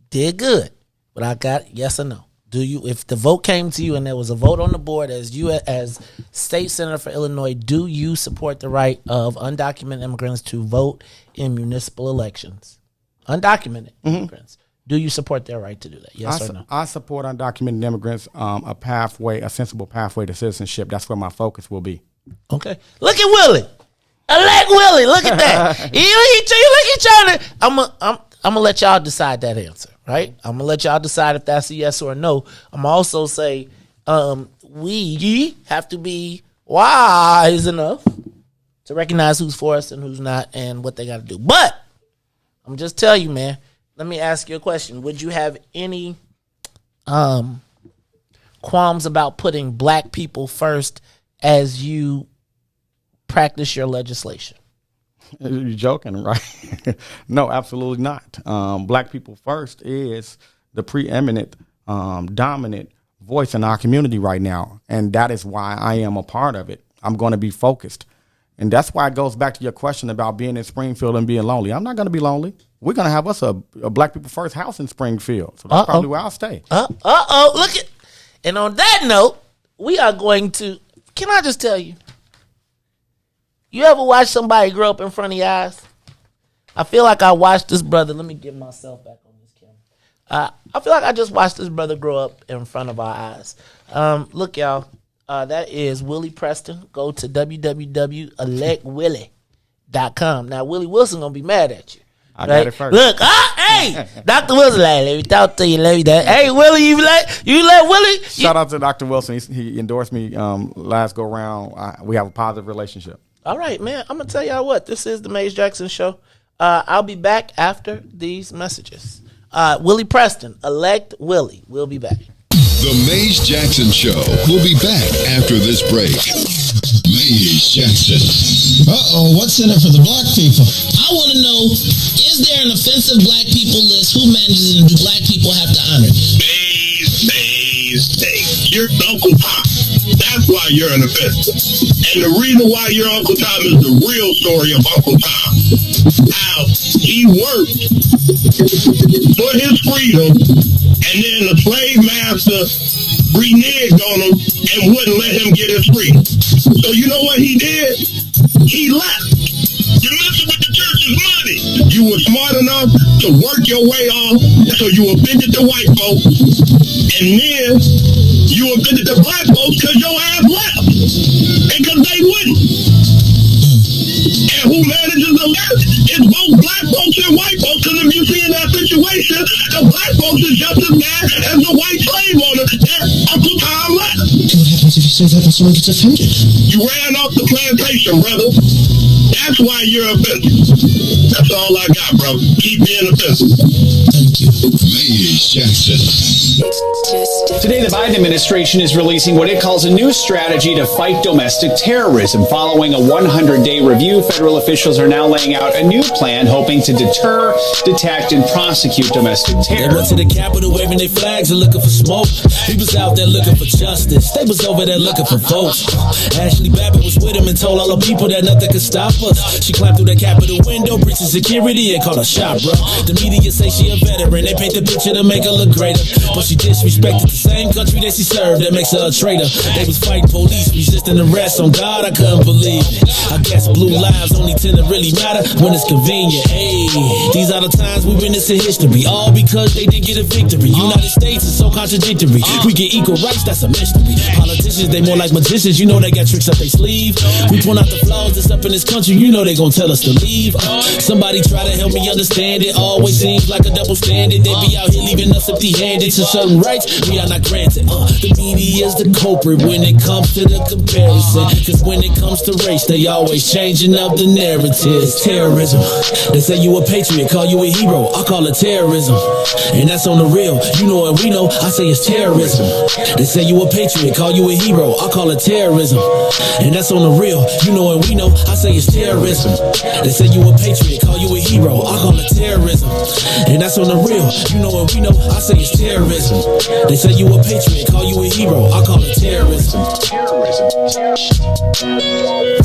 Speaker 3: did good, but I got yes or no. Do you, if the vote came to you and there was a vote on the board as you as state senator for Illinois, do you support the right of undocumented immigrants to vote in municipal elections? Undocumented immigrants. Do you support their right to do that? Yes or no?
Speaker 11: I support undocumented immigrants, a sensible pathway to citizenship. That's where my focus will be.
Speaker 3: Okay. Look at Willie. Elect Willie. Look at that. you trying to. I'm gonna let y'all decide that answer, right? I'm gonna let y'all decide if that's a yes or a no. I'm gonna also say we have to be wise enough to recognize who's for us and who's not and what they got to do. But I'm just tell you, man. Let me ask you a question. Would you have any qualms about putting black people first as you practice your legislation?
Speaker 11: You're joking, right? No, absolutely not. Black people first is the preeminent, dominant voice in our community right now. And that is why I am a part of it. I'm going to be focused. And that's why it goes back to your question about being in Springfield and being lonely. I'm not going to be lonely. We're going to have us a Black People First house in Springfield. So that's probably where I'll stay.
Speaker 3: Look at. And on that note, we are going to, can I just tell you, you ever watch somebody grow up in front of your eyes? I feel like I watched this brother. Let me get myself back on this camera. I feel like I just watched this brother grow up in front of our eyes. Look, y'all. That is Willie Preston. Go to www.electwillie.com. Now, Willie Wilson going to be mad at you.
Speaker 11: I got it first.
Speaker 3: Look, hey, Dr. Wilson, let me talk to you. Hey, Willie, you let Willie.
Speaker 11: Shout out to Dr. Wilson. He endorsed me last go round. We have a positive relationship.
Speaker 3: All right, man. I'm going to tell y'all what. This is the Maze Jackson Show. I'll be back after these messages. Willie Preston, elect Willie. We'll be back.
Speaker 1: The Maze Jackson Show will be back after this break. Maze Jackson.
Speaker 2: What's in it for the black people? I want to know, is there an offensive black people list? Who manages it, and do black people have to honor it?
Speaker 6: Maze. You're Uncle Tom. That's why you're an offensive. And the reason why you're Uncle Tom is the real story of Uncle Tom. How he worked for his freedom, and then the slave master reneged on him and wouldn't let him get his freedom. So you know what he did? He left. You're messing with the church's money. You were smart enough to work your way off, so you offended the white folks, and then you offended the black folks because your ass left, and because they wouldn't. And who manages the left is both black folks and white folks, because if you see in that situation, the black folks is just as mad as the white slave owner that Uncle Tom left.
Speaker 2: What happens if you say that and someone gets offended?
Speaker 6: You ran off the plantation, brother. That's why you're offensive. That's all I got, brother. Keep being offensive.
Speaker 2: Thank you.
Speaker 1: Maze Jackson.
Speaker 12: Today, the Biden administration is releasing what it calls a new strategy to fight domestic terrorism. Following a 100-day review, federal officials are now laying out a new plan hoping to deter, detect, and prosecute domestic terror.
Speaker 2: They went to the Capitol waving their flags and looking for smoke. He was out there looking for justice. They was over there looking for votes. Ashley Babbitt was with him and told all the people that nothing could stop us. She climbed through the Capitol window, breached security, and called a shot, bro. The media say she a veteran. They paint the picture to make her look greater, but she disrespected the same country that she served. That makes her a traitor. They was fighting police, resisting arrest. On God, I couldn't believe it. I guess blue lives only tend to really matter when it's convenient. Hey, these are the times we witness in history, all because they didn't get a victory. United States is so contradictory. We get equal rights, that's a mystery. Politicians, they more like magicians. You know they got tricks up their sleeve. We point out the flaws that's up in this country. You know they gon' tell us to leave. Somebody try to help me understand it. Always seems like a double standard. They be out here leaving us empty-handed to certain rights we are not granted. The media is the culprit when it comes to the comparison. Cause when it comes to race, they always changing up the narrative. Terrorism. They say you a patriot, call you a hero. I call it terrorism. And that's on the real. You know what we know, I say it's terrorism. They say you a patriot, call you a hero. I call it terrorism. And that's on the real. You know what we know, I say it's terrorism. terrorism. They say you a patriot, call you a hero, I call it terrorism. And that's on the real, you know what we know, I say it's terrorism. They say you a patriot, call you a hero, I call it terrorism.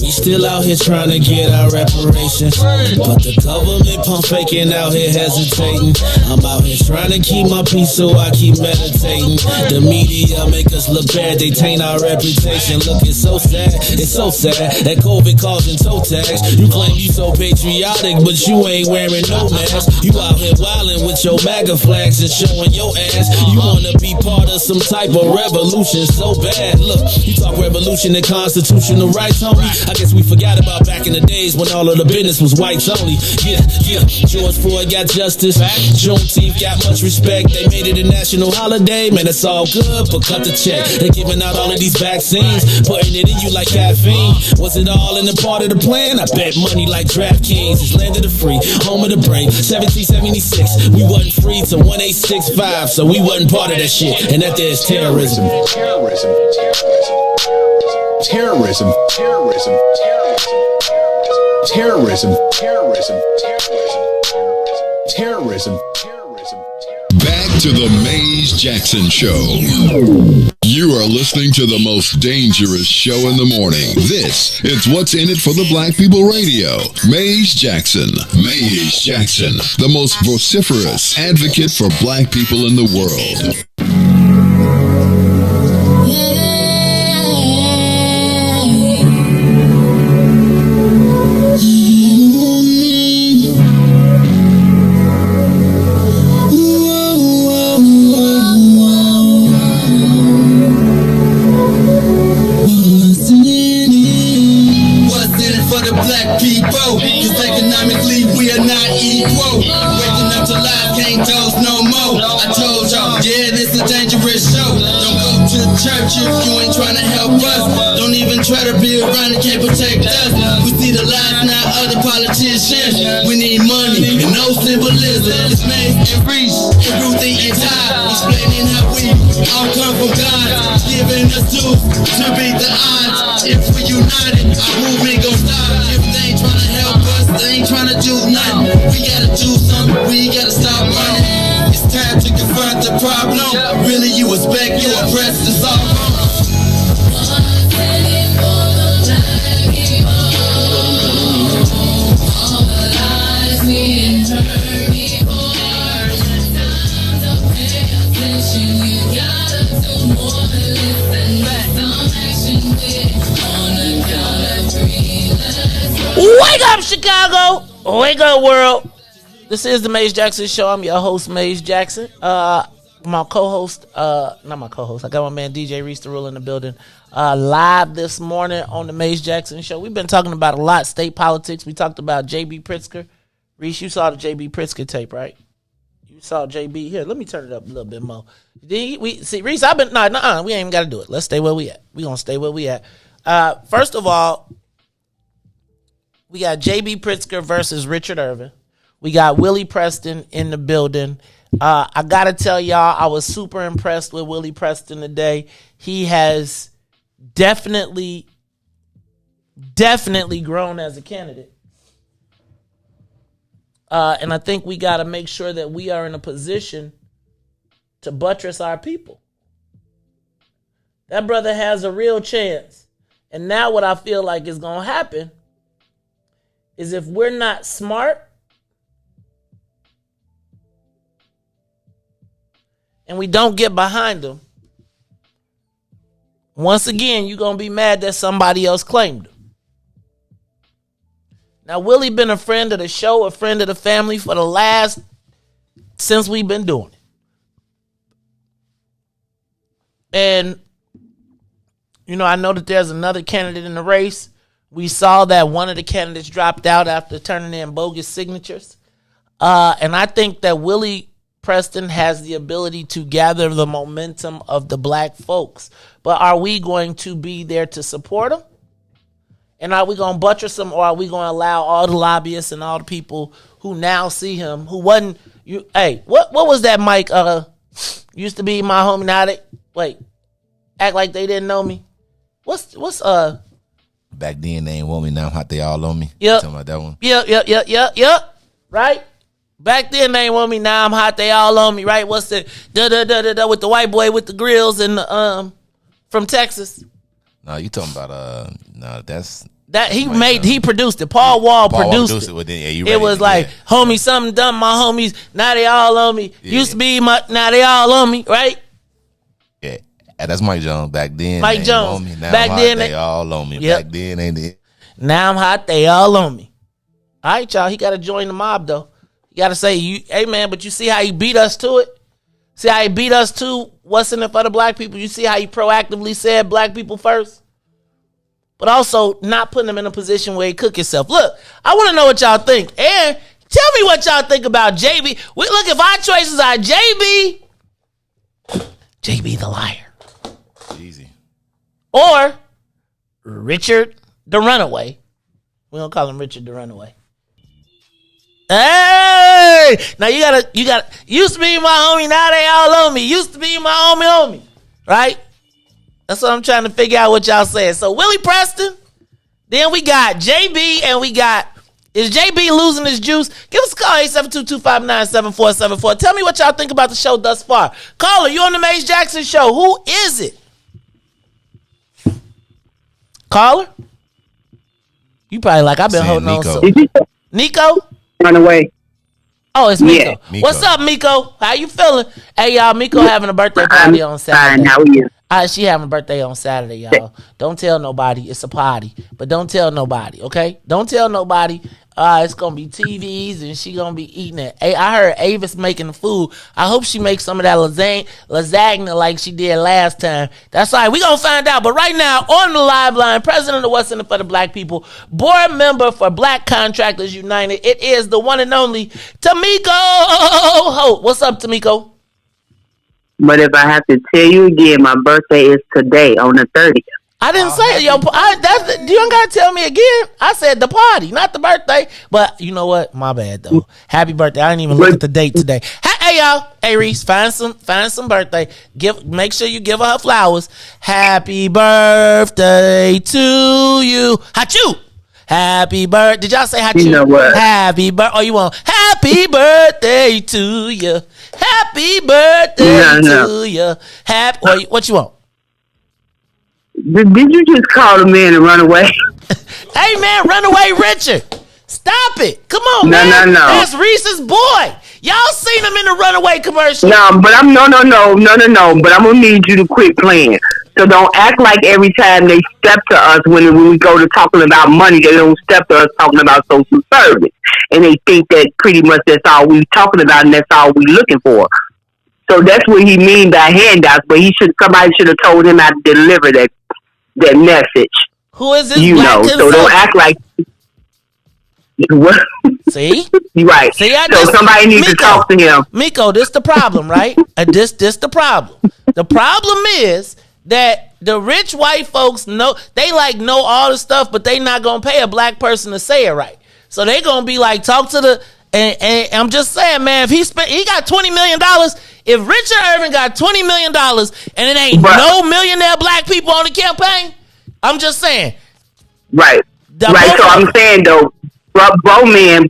Speaker 2: We still out here trying to get our reparations, but the government pump faking out here hesitating. I'm out here trying to keep my peace, so I keep meditating. The media make us look bad, they taint our reputation. Look, it's so sad that COVID causing toe tags. You claim you so patriotic, but you ain't wearing no mask. You out here wildin' with your MAGA flags and showing your ass. You wanna be part of some type of revolution so bad. Look, you talk revolution and constitutional rights, homie. I guess we forgot about back in the days when all of the business was whites only. Yeah. George Floyd got justice. Juneteenth got much respect. They made it a national holiday. Man, it's all good, but cut the check. They giving out all of these vaccines, putting it in you like caffeine. Was it all in the part of the plan? I bet money like DraftKings. It's land of the free, home of the brave. 1776, we wasn't free till 1865, so we wasn't part of that shit. And that there's terrorism. Terrorism. Terrorism. Terrorism. Terrorism. Terrorism. Terrorism. Terrorism.
Speaker 1: Back to the Maze Jackson Show. You are listening to the most dangerous show in the morning. This is What's in It for the Black People Radio. Maze Jackson. Maze Jackson, the most vociferous advocate for black people in the world.
Speaker 13: Church if you ain't trying to help us. Don't even try to be around and can't protect us. We see the lies now of the politicians. We need money and no symbolism. It's Maze and Riis and Ruthie and Ty explaining how we all come from God, giving us tools to beat the odds. If we united, our movement gon' stop. If they ain't trying to help us, they ain't trying to do nothing. We gotta do something, we gotta stop running. It's time to confront the problem. Really, you expect you oppressed us all.
Speaker 3: Wake up, Chicago! Wake up, world! This is the Maze Jackson Show. I'm your host, Maze Jackson. My co-host, not my co-host, I got my man DJ Riis the Rule in the building. Live this morning on the Maze Jackson Show. We've been talking about a lot, state politics. We talked about JB Pritzker. Riis, you saw the JB Pritzker tape, right? You saw JB. Here, let me turn it up a little bit more. See, Riis, we ain't even got to do it. Let's stay where we at. We gonna stay where we at. First of all, we got JB Pritzker versus Richard Irvin. We got Willie Preston in the building. I got to tell y'all, I was super impressed with Willie Preston today. He has definitely grown as a candidate. And I think we got to make sure that we are in a position to buttress our people. That brother has a real chance. And now what I feel like is going to happen is if we're not smart and we don't get behind them, once again, you're going to be mad that somebody else claimed him. Now, Willie been a friend of the show, a friend of the family since we've been doing it. And, I know that there's another candidate in the race. We saw that one of the candidates dropped out after turning in bogus signatures. And I think that Willie Preston has the ability to gather the momentum of the black folks. But are we going to be there to support him? And are we going to buttress him, or are we going to allow all the lobbyists and all the people who now see him, who wasn't, what was that Mike, used to be my homie, now they, act like they didn't know me. What's
Speaker 4: back then they ain't want me, now I'm hot, they all on me.
Speaker 3: Yep.
Speaker 4: Talking about that one.
Speaker 3: Yep. Right? Back then they ain't want me, now I'm hot, they all on me, right? What's the with the white boy with the grills and from Texas?
Speaker 4: No, you talking about that's
Speaker 3: that he produced it. Paul Wall produced it.
Speaker 4: Well, then, yeah,
Speaker 3: it was like, homie, something done, my homies, now they all on me.
Speaker 4: Yeah.
Speaker 3: Used to be now they all on me, right?
Speaker 4: Yeah. That's Mike Jones. Back then,
Speaker 3: Mike Jones.
Speaker 4: On me. Now
Speaker 3: Back
Speaker 4: I'm
Speaker 3: then,
Speaker 4: hot, they all on me.
Speaker 3: Yep.
Speaker 4: Back then, ain't it?
Speaker 3: Now I'm hot, they all on me. All right, y'all. He got to join the mob, though. You got to say, hey, man, but you see how he beat us to it? See how he beat us to what's in it for the black people? You see how he proactively said black people first? But also not putting him in a position where he cook himself. Look, I want to know what y'all think. And tell me what y'all think about JB. Look, if our choices are JB the liar.
Speaker 4: Easy.
Speaker 3: Or Richard the runaway. We don't call him Richard the runaway. Hey! Now you gotta, used to be my homie, now they all on me. Used to be my homie. Right? That's what I'm trying to figure out what y'all saying. So Willie Preston, then we got JB, and we got, is JB losing his juice? Give us a call, 872-259-7474. Tell me what y'all think about the show thus far. Caller, you on the Mace Jackson show. Who is it? Caller? You probably like, I've been holding
Speaker 4: Nico.
Speaker 3: on. Nico?
Speaker 14: Run away.
Speaker 3: Oh, it's Miko.
Speaker 14: Yeah.
Speaker 4: Miko.
Speaker 3: What's up, Miko? How you feeling? Hey, y'all, Miko having a birthday party on Saturday.
Speaker 14: Fine, how are you?
Speaker 3: She having a birthday on Saturday, y'all. Don't tell nobody. It's a party. But don't tell nobody, okay? Don't tell nobody. It's going to be TVs and she going to be eating it. Hey, I heard Avis making the food. I hope she makes some of that lasagna like she did last time. That's all right. We're going to find out. But right now, on the live line, president of What's in It for the Black People, board member for Black Contractors United, it is the one and only Tamiko. What's up, Tamiko?
Speaker 14: But if I have to tell you again, my birthday is today on the 30th.
Speaker 3: I didn't say it, yo. You don't gotta tell me again. I said the party, not the birthday. But you know what? My bad though. Happy birthday. I didn't even look at the date today. Hey y'all. Hey Riis, find some birthday. Make sure you give her flowers. Happy birthday to you. Hachu. Happy birthday. Did y'all say hachu?
Speaker 14: You know what?
Speaker 3: Happy birthday. Oh, you want happy birthday to you. Happy birthday to you. What you want?
Speaker 14: Did you just call the man and run away?
Speaker 3: Hey, man, Runaway Richard. Stop it. Come on,
Speaker 14: No.
Speaker 3: That's Riis's boy. Y'all seen him in the Runaway commercial.
Speaker 14: No. But I'm But I'm gonna need you to quit playing. So don't act like every time they step to us when we go to talking about money, they don't step to us talking about social service, and they think that pretty much that's all we talking about and that's all we looking for. So that's what he mean by handouts. But somebody should have told him how to deliver that message.
Speaker 3: Who is this?
Speaker 14: You know. So don't act like. What?
Speaker 3: See?
Speaker 14: You right.
Speaker 3: See,
Speaker 14: so somebody needs to talk to him.
Speaker 3: Miko, this the problem, right? This the problem. The problem is that the rich white folks know all the stuff, but they not gonna pay a black person to say it right. So they gonna be like, talk to the and I'm just saying, man, if he got $20 million, if Richard Irvin got $20 million and it ain't no millionaire black people on the campaign, I'm just saying.
Speaker 14: Right. So I'm saying though, bro man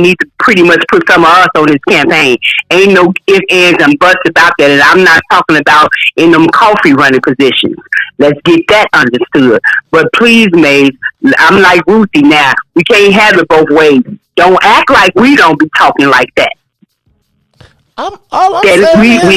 Speaker 14: needs to pretty much put some of us on his campaign. Ain't no ifs, ands, and buts about that. And I'm not talking about in them coffee running positions. Let's get that understood. But please, Maze, I'm like Ruthie now. We can't have it both ways. Don't act like we don't be talking like that. We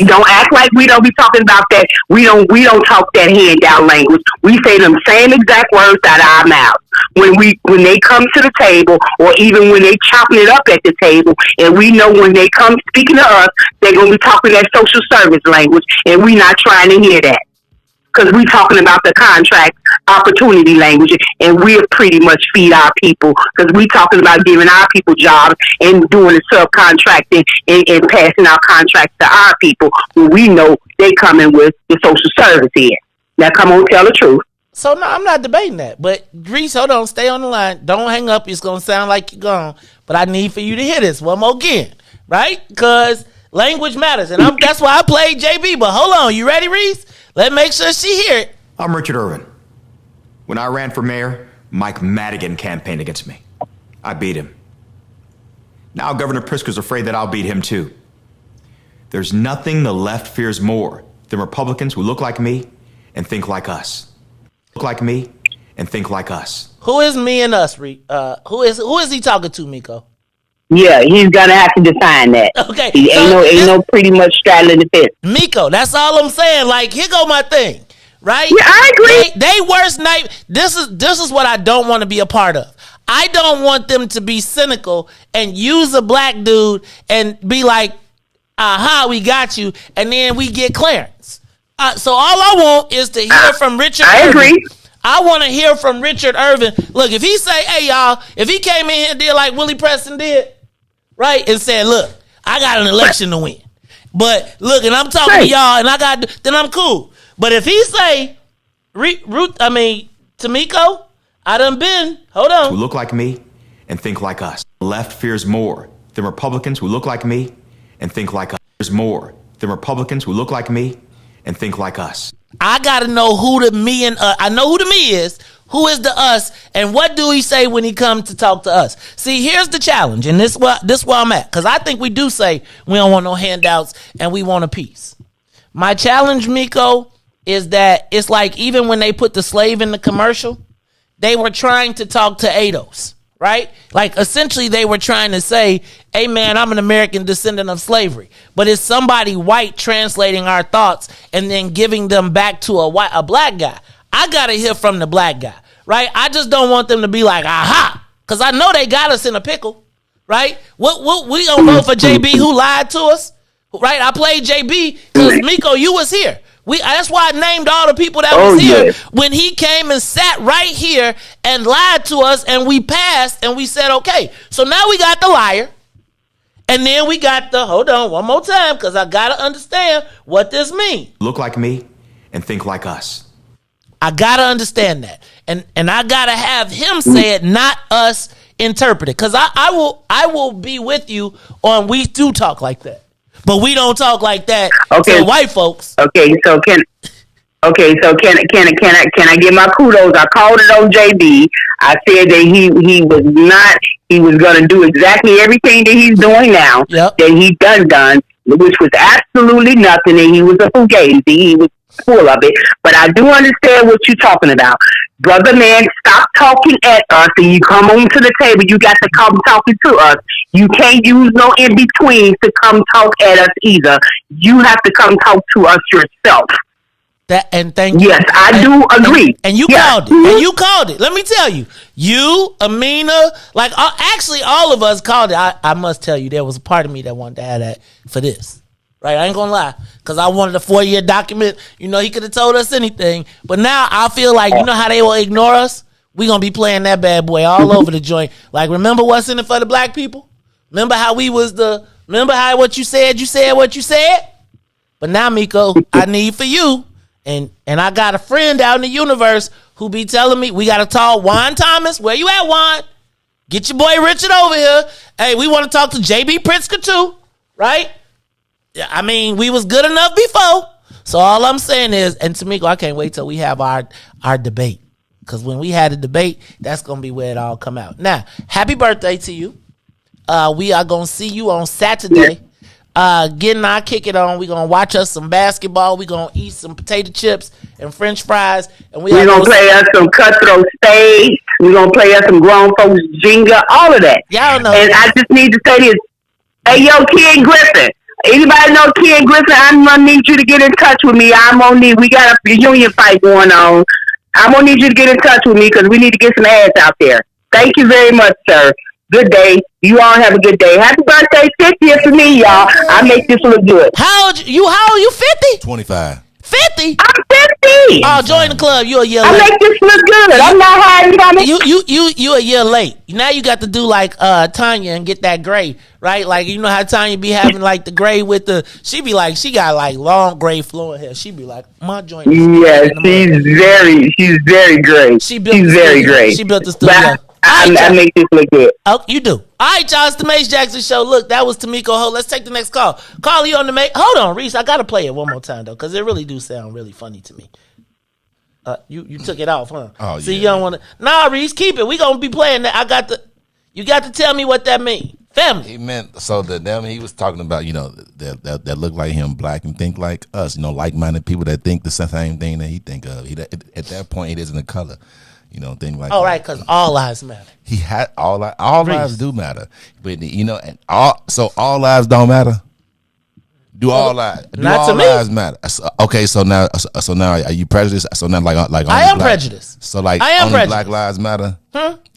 Speaker 14: don't act like we don't be talking about that. We don't talk that handout language. We say them same exact words out of our mouths when they come to the table, or even when they chopping it up at the table. And we know when they come speaking to us, they're gonna be talking that social service language, and we not trying to hear that. Because we talking about the contract opportunity language, and we'll pretty much feed our people, because we talking about giving our people jobs and doing the subcontracting and passing our contracts to our people who we know they coming with the social service here. Now come on, tell the truth.
Speaker 3: So no, I'm not debating that. But Riis, hold on, stay on the line. Don't hang up. It's gonna sound like you're gone. But I need for you to hear this one more again, right? Because language matters, and that's why I played JB. But hold on, you ready, Riis? Let's make sure she hear it.
Speaker 8: I'm Richard Irvin. When I ran for mayor, Mike Madigan campaigned against me. I beat him. Now Governor Pritzker's afraid that I'll beat him too. There's nothing the left fears more than Republicans who look like me and think like us. Look like me and think like us.
Speaker 3: Who is me and us, who is he talking to, Miko?
Speaker 14: Yeah, he's gonna have to define that.
Speaker 3: Okay.
Speaker 14: Ain't no pretty much straddling the fence.
Speaker 3: Miko, that's all I'm saying. Like, here go my thing. Right?
Speaker 14: Yeah, I agree.
Speaker 3: They worst night. This is what I don't want to be a part of. I don't want them to be cynical and use a black dude and be like, aha, we got you, and then we get clearance. So all I want is to hear from Richard Irvin.
Speaker 14: Agree.
Speaker 3: I want to hear from Richard Irvin. Look, if he say, hey, y'all, if he came in here and did like Willie Preston did, right, and said, look, I got an election to win. But look, and I'm talking to y'all, and then I'm cool. But if he say, Tamiko, I done been, hold on.
Speaker 8: Who look like me and think like us. The left fears more than Republicans who look like me and think like us. Fears more than Republicans who look like me and think like us.
Speaker 3: I gotta know who the me and I know who the me is. Who is the us, and what do he say when he comes to talk to us? See, here's the challenge, and this where I'm at, because I think we do say we don't want no handouts and we want a peace. My challenge, Miko, is that it's like even when they put the slave in the commercial, they were trying to talk to ADOS, right? Like essentially they were trying to say, hey man, I'm an American descendant of slavery. But it's somebody white translating our thoughts and then giving them back to a black guy. I got to hear from the black guy, right? I just don't want them to be like, aha, because I know they got us in a pickle, right? What we gonna vote for JB who lied to us, right? I played JB because Miko, you was here. That's why I named all the people that was here when he came and sat right here and lied to us, and we passed and we said, okay. So now we got the liar, and then we got the, hold on one more time because I got to understand what this means.
Speaker 8: Look like me and think like us.
Speaker 3: I got to understand that. And I got to have him say it, not us interpret it. Because I will be with you on we do talk like that. But we don't talk like that to white folks.
Speaker 14: Okay, so can I get my kudos? I called it on JB. I said that he was gonna do exactly everything that he's doing now, that he done, which was absolutely nothing, and he was a fugazi. He was full of it. But I do understand what you're talking about. Brother man, stop talking at us and you come on to the table. You got to come talking to us. You can't use no in-betweens to come talk at us either. You have to come talk to us yourself.
Speaker 3: Thank you.
Speaker 14: Yes, I do agree.
Speaker 3: And you called it. And you called it. Let me tell you. You, Amina, like actually all of us called it. I must tell you, there was a part of me that wanted to have that for this. Right, I ain't gonna lie, because I wanted a 4-year document. You know, he could have told us anything. But now I feel like, you know how they will ignore us? We gonna be playing that bad boy all over the joint. Like, remember what's in it for the black people? Remember how what you said what you said? But now, Miko, I need for you, and I got a friend out in the universe who be telling me, we gotta talk Juan Thomas. Where you at, Juan? Get your boy Richard over here. Hey, we want to talk to JB Pritzker too, right? I mean, we was good enough before. So all I'm saying is, and Tamiko, I can't wait till we have our debate. Because when we had a debate, that's going to be where it all come out. Now, happy birthday to you. We are going to see you on Saturday. Getting our kick it on. We're going to watch us some basketball. We're going to eat some potato chips and French fries. And we're
Speaker 14: going to play us some cutthroat spades. We're going to play us some grown folks Jenga, all of that.
Speaker 3: Y'all know.
Speaker 14: And I just need to say this. Hey, yo, Ken Griffin. Anybody know Ken Griffin? I'm going to need you to get in touch with me. We got a union fight going on. I'm going to need you to get in touch with me because we need to get some ads out there. Thank you very much, sir. Good day. You all have a good day. Happy birthday, 50th for me, y'all. I make this look good.
Speaker 3: How old you? 50?
Speaker 4: 25.
Speaker 3: 50?
Speaker 14: I'm 50.
Speaker 3: Oh, join the club. You a year late.
Speaker 14: I make this look good. I'm not hiding from it.
Speaker 3: You a year late. Now you got to do like Tanya and get that gray, right? Like, you know how Tanya be having like the gray with she be like, she got like long gray flowing hair. She be like, my joint.
Speaker 14: Yeah, she's very great. She's very great.
Speaker 3: She built the studio.
Speaker 14: I make this look good.
Speaker 3: Oh, you do. All right, y'all. It's the Mace Jackson Show. Look, that was Tamiko Ho. Let's take the next call. Call you on the Hold on, Riis. I got to play it one more time, though, because it really do sound really funny to me. You took it off, huh?
Speaker 4: Oh,
Speaker 3: See,
Speaker 4: yeah.
Speaker 3: you don't want to. Nah, Reese, keep it. We gonna be playing that. You got to tell me what that means. Family.
Speaker 4: He meant he was talking about, you know, that look like him, black, and think like us, you know, like-minded people that think the same thing that he think of. At that point, it isn't a color, you know, thing like.
Speaker 3: All right, because all lives matter.
Speaker 4: He had all lives do matter, but you know, and all lives don't matter. Do all lives matter? Okay, so now are you prejudiced? So now like
Speaker 3: I am prejudiced.
Speaker 4: So like
Speaker 3: I am
Speaker 4: only
Speaker 3: prejudiced.
Speaker 4: Black lives matter.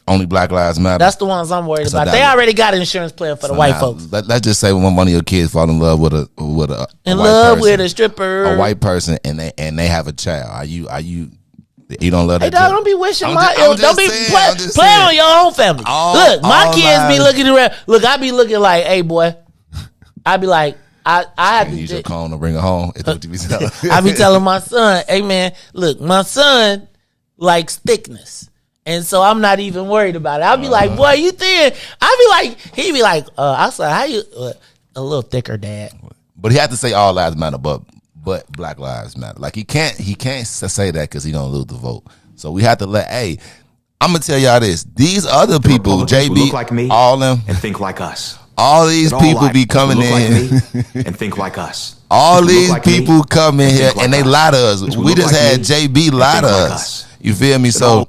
Speaker 4: Only Black lives matter.
Speaker 3: That's the ones I'm worried about. They already got an insurance plan for the white folks.
Speaker 4: Let's just say when one of your kids fall in love with a white person,
Speaker 3: with a stripper,
Speaker 4: a white person, and they have a child. Are you don't love that?
Speaker 3: Hey, dog, don't be wishing don't be
Speaker 4: saying,
Speaker 3: play on your own family. Look, my kids be looking around. Look, I be looking like, hey boy, I be like, I have to
Speaker 4: use your cone to bring her home.
Speaker 3: I be telling my son, hey man, look, my son likes thickness. And so I'm not even worried about it. I'll be like, boy, you thin. He be like, I said, how you a little thicker, Dad?
Speaker 4: But he had to say all lives matter, but Black lives matter. Like he can't say that because he don't lose the vote. So we have to I'm gonna tell y'all this. These other people, JB,
Speaker 8: look like me,
Speaker 4: all them,
Speaker 8: and think like us.
Speaker 4: All these people be coming in
Speaker 8: and think like us.
Speaker 4: All these people come in here and they lie to us. We just had JB lie to us. You feel me? So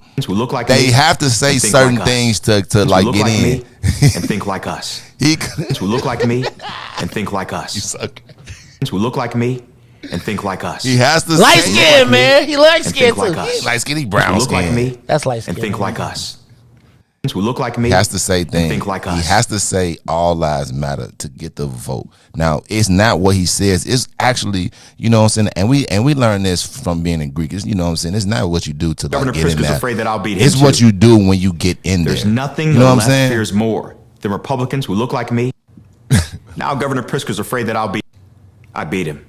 Speaker 4: they have to say certain things to like get in
Speaker 8: and think like us. Who look like me and think like us.
Speaker 4: You suck.
Speaker 8: Who look like me and think like us.
Speaker 4: He has to
Speaker 3: light skin, man. He light skin too.
Speaker 4: He light skin. He brown skin.
Speaker 8: Look like me.
Speaker 3: That's light skin.
Speaker 8: And think like us. Who look like me.
Speaker 4: He has to say things.
Speaker 8: Think like us.
Speaker 4: He has to say all lives matter to get the vote. Now, it's not what he says. It's actually, you know what I'm saying? And we learned this from being in Greek. It's, you know what I'm saying? It's not what you do to
Speaker 8: Governor
Speaker 4: get in
Speaker 8: Prisker's
Speaker 4: there.
Speaker 8: afraid that I'll beat him.
Speaker 4: It's what you do when you get in there.
Speaker 8: There's nothing
Speaker 4: you know
Speaker 8: the
Speaker 4: what I'm
Speaker 8: left
Speaker 4: saying?
Speaker 8: fears more than Republicans who look like me. Now Governor Prisker's afraid that I beat him.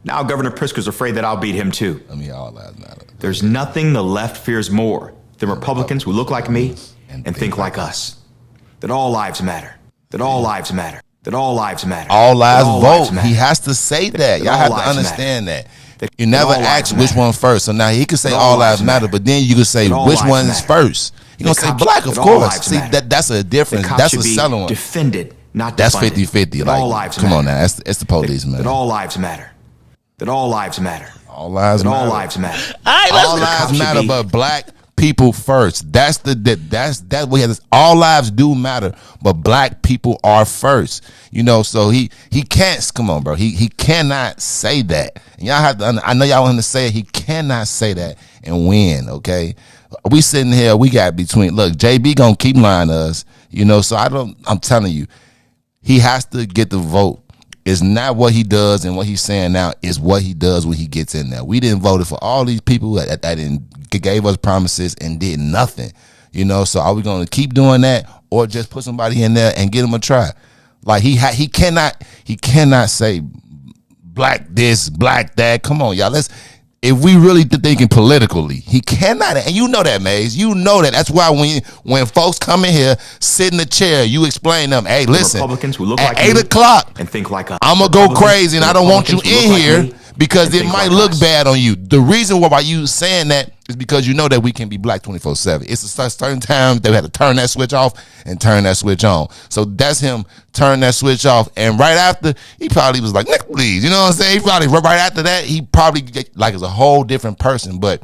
Speaker 8: Now Governor Prisker's afraid that I'll beat him too.
Speaker 4: I mean, all lives matter.
Speaker 8: There's nothing the left fears more than Republicans who look like me and think like us. That all lives matter. That all lives matter. That all lives matter.
Speaker 4: All lives
Speaker 8: all
Speaker 4: vote.
Speaker 8: Lives matter.
Speaker 4: He has to say that. Y'all have to understand that. You never ask which one first. So now he can say all lives matter, but then you can say which one's first. You're going to say black, of course. See, that's a difference. That's a selling one.
Speaker 8: Defended, not
Speaker 4: that's
Speaker 8: defunded.
Speaker 4: 50-50. Like,
Speaker 8: all lives
Speaker 4: come
Speaker 8: matter.
Speaker 4: on now. It's the police, man.
Speaker 8: That all lives matter. That all lives matter.
Speaker 4: All lives matter.
Speaker 8: All lives matter.
Speaker 4: All lives matter, but black people first. That's what he has. All lives do matter, but black people are first. You know, so he can't. Come on, bro. He cannot say that. And y'all have to. I know y'all want him to say it. He cannot say that and win. Okay, we sitting here. We got between. Look, JB gonna keep lying to us. You know, so I'm telling you, he has to get the vote. It's not what he does and what he's saying now. Is what he does when he gets in there. We didn't vote for all these people that gave us promises and did nothing. You know, so are we going to keep doing that or just put somebody in there and get him a try? Like he cannot say black this, black that. Come on, y'all. If we really thinking politically, he cannot, and you know that, Maze. You know that. That's why when folks come in here, sit in the chair, you explain them, hey, listen,
Speaker 8: Republicans who look
Speaker 4: at
Speaker 8: like
Speaker 4: 8 o'clock,
Speaker 8: and think like us.
Speaker 4: I'm gonna go crazy, and I don't want you in here
Speaker 8: like
Speaker 4: because it might look bad on you. The reason why you saying that is because you know that we can be black 24/7. It's a certain time they had to turn that switch off and turn that switch on. So that's him turn that switch off, and right after he probably was like, "Nick, please," you know what I'm saying? He probably right after that he probably like is a whole different person. But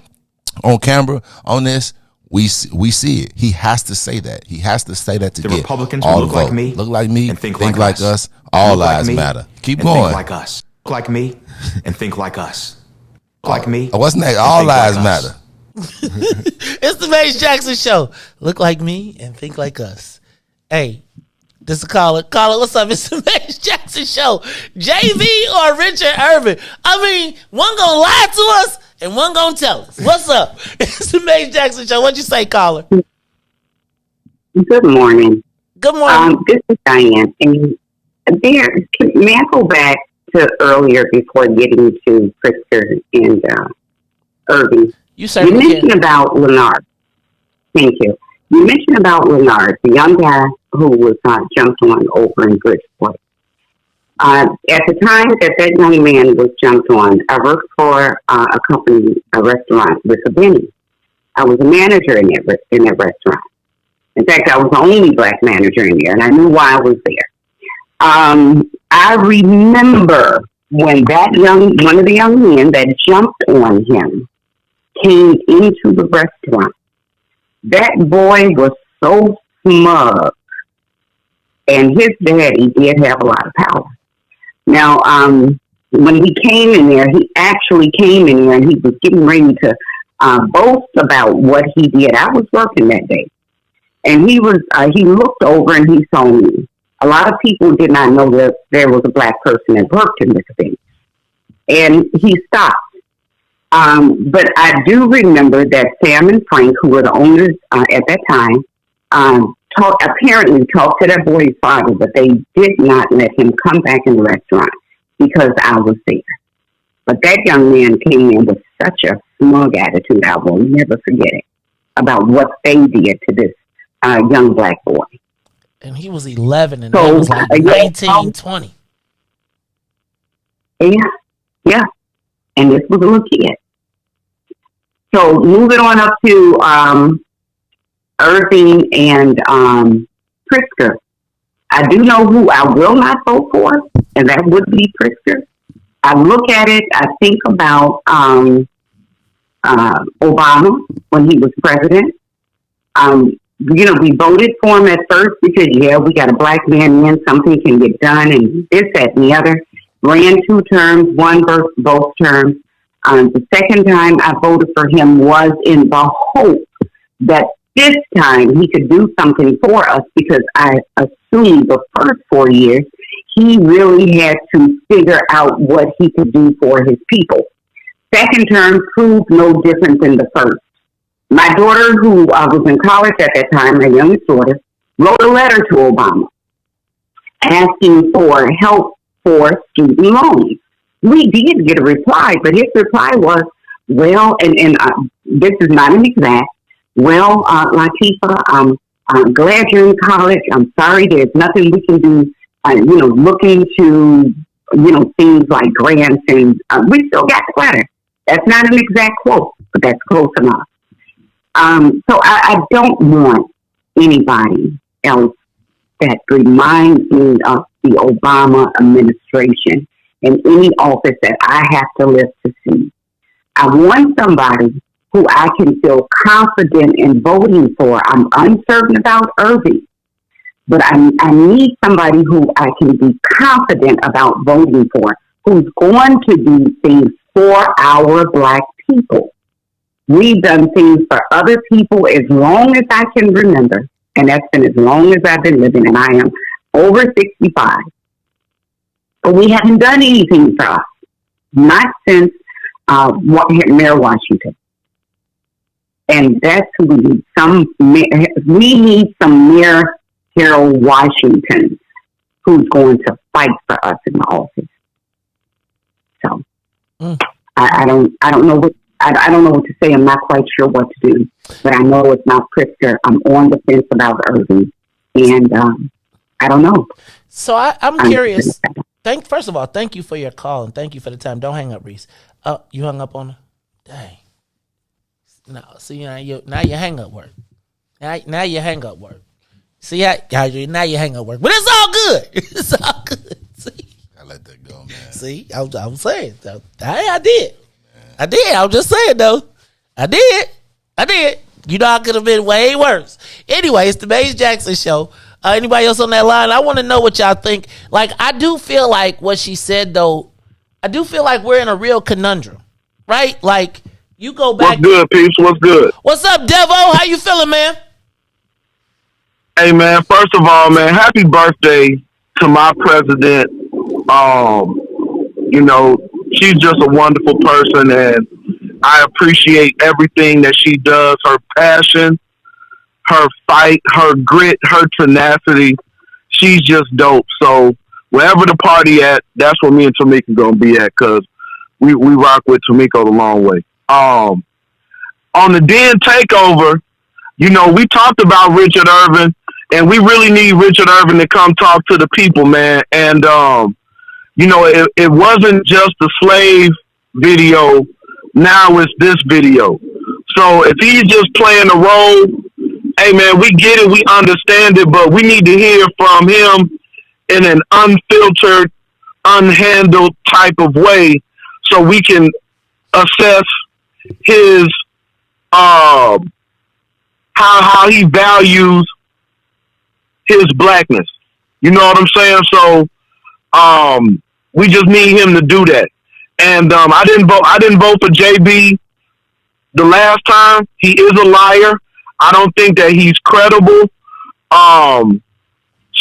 Speaker 4: on camera, on this, we see it. He has to say that. He has to say that to
Speaker 8: the
Speaker 4: get
Speaker 8: Republicans
Speaker 4: all
Speaker 8: who look like me,
Speaker 4: and think
Speaker 8: like
Speaker 4: like us. All lives matter. Keep going.
Speaker 8: Think like us. Look like me and think like us. Look like me.
Speaker 4: What's next? All lives matter.
Speaker 3: It's the Mace Jackson Show. Look like me and think like us. Hey, this is a caller. Caller, what's up? It's the Mace Jackson Show. JV or Richard Irvin? I mean, one gonna lie to us and one gonna tell us. What's up? It's the Mace Jackson Show. What'd you say, caller?
Speaker 14: Good morning.
Speaker 3: Good morning.
Speaker 14: This is Diane. And may I go back to earlier before getting to Pritzker and Irving? You mentioned about Leonard. Thank you. You mentioned about Leonard, the young guy who was jumped on over in Bridgeport. At the time that young man was jumped on, I worked for a company, a restaurant with a Benny. I was a manager in that restaurant. In fact, I was the only black manager in there, and I knew why I was there. I remember when one of the young men that jumped on him came into the restaurant. That boy was so smug, and his daddy did have a lot of power. Now, when he came in there, he actually came in there and he was getting ready to boast about what he did. I was working that day, and he looked over and he saw me. A lot of people did not know that there was a black person that worked in this thing, and he stopped. But I do remember that Sam and Frank, who were the owners at that time, apparently talked to that boy's father, but they did not let him come back in the restaurant because I was there. But that young man came in with such a smug attitude, I will never forget it, about what they did to this young black boy.
Speaker 3: And he was 11, and that was like 19, 20.
Speaker 14: Yeah. And this was a little kid. So moving on up to Irving and Pritzker. I do know who I will not vote for, and that would be Pritzker. I look at it, I think about Obama when he was president. We voted for him at first because, we got a black man in, something can get done, and this, that, and the other. Ran 2 terms, won both terms. The second time I voted for him was in the hope that this time he could do something for us, because I assumed the first 4 years he really had to figure out what he could do for his people. Second term proved no different than the first. My daughter, who was in college at that time, my youngest daughter, wrote a letter to Obama asking for help for student loans. We did get a reply, but his reply was, well, and this is not an exact, well, Latifah, I'm glad you're in college. I'm sorry, there's nothing we can do, look into, things like grants, and we still got the letter. That's not an exact quote, but that's close enough. So I don't want anybody else that reminds me of the Obama administration in any office that I have to live to see. I want somebody who I can feel confident in voting for. I'm uncertain about Irving, but I need somebody who I can be confident about voting for, who's going to do things for our black people. We've done things for other people as long as I can remember, and that's been as long as I've been living, and I am over 65. But we haven't done anything for us, not since Mayor Washington. And that's who we need. We need some Mayor Harold Washington who's going to fight for us in the office. So I don't know what. I don't know what to say. I'm not quite sure what to do, but I know it's not Pritzker. I'm on the fence about Irving, and I don't know.
Speaker 3: So I'm curious. First of all, thank you for your call, and thank you for the time. Don't hang up, Riis. You hung up on her? Dang. No, see, now your hang up work. Now your hang up work. See how now your hang up work. But it's all good. It's all good. See?
Speaker 4: I let that go, man.
Speaker 3: See, I was saying. I did. I did. I was just saying, though. I did. You know, I could have been way worse. Anyway, it's the Maze Jackson Show. Anybody else on that line? I want to know what y'all think. Like, I do feel like what she said, though, I do feel like we're in a real conundrum, right? Like, you go back.
Speaker 15: What's good, peeps? What's good?
Speaker 3: What's up, Devo? How you feeling, man?
Speaker 15: Hey, man, first of all, man, happy birthday to my president. She's just a wonderful person, and I appreciate everything that she does, her passion, her fight, her grit, her tenacity. She's just dope. So wherever the party at, that's where me and Tamika going to be at, because we rock with Tamika the long way. On the Den takeover, we talked about Richard Irvin, and we really need Richard Irvin to come talk to the people, man. And you know, it wasn't just the slave video. Now it's this video. So if he's just playing a role, hey man, we get it, we understand it, but we need to hear from him in an unfiltered, unhandled type of way, so we can assess his how he values his blackness. You know what I'm saying? So we just need him to do that. And I didn't vote for JB the last time. He is a liar. I don't think that he's credible.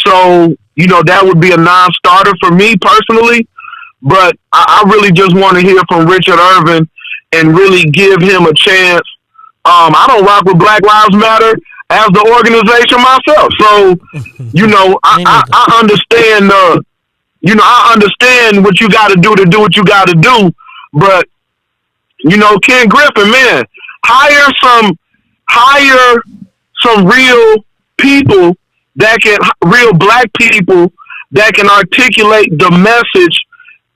Speaker 15: So, you know, that would be a non-starter for me personally. But I really just want to hear from Richard Irvin and really give him a chance. I don't rock with Black Lives Matter as the organization myself. So, you know, I understand I understand what you got to do what you got to do. But, you know, Ken Griffin, man, hire some real people real black people that can articulate the message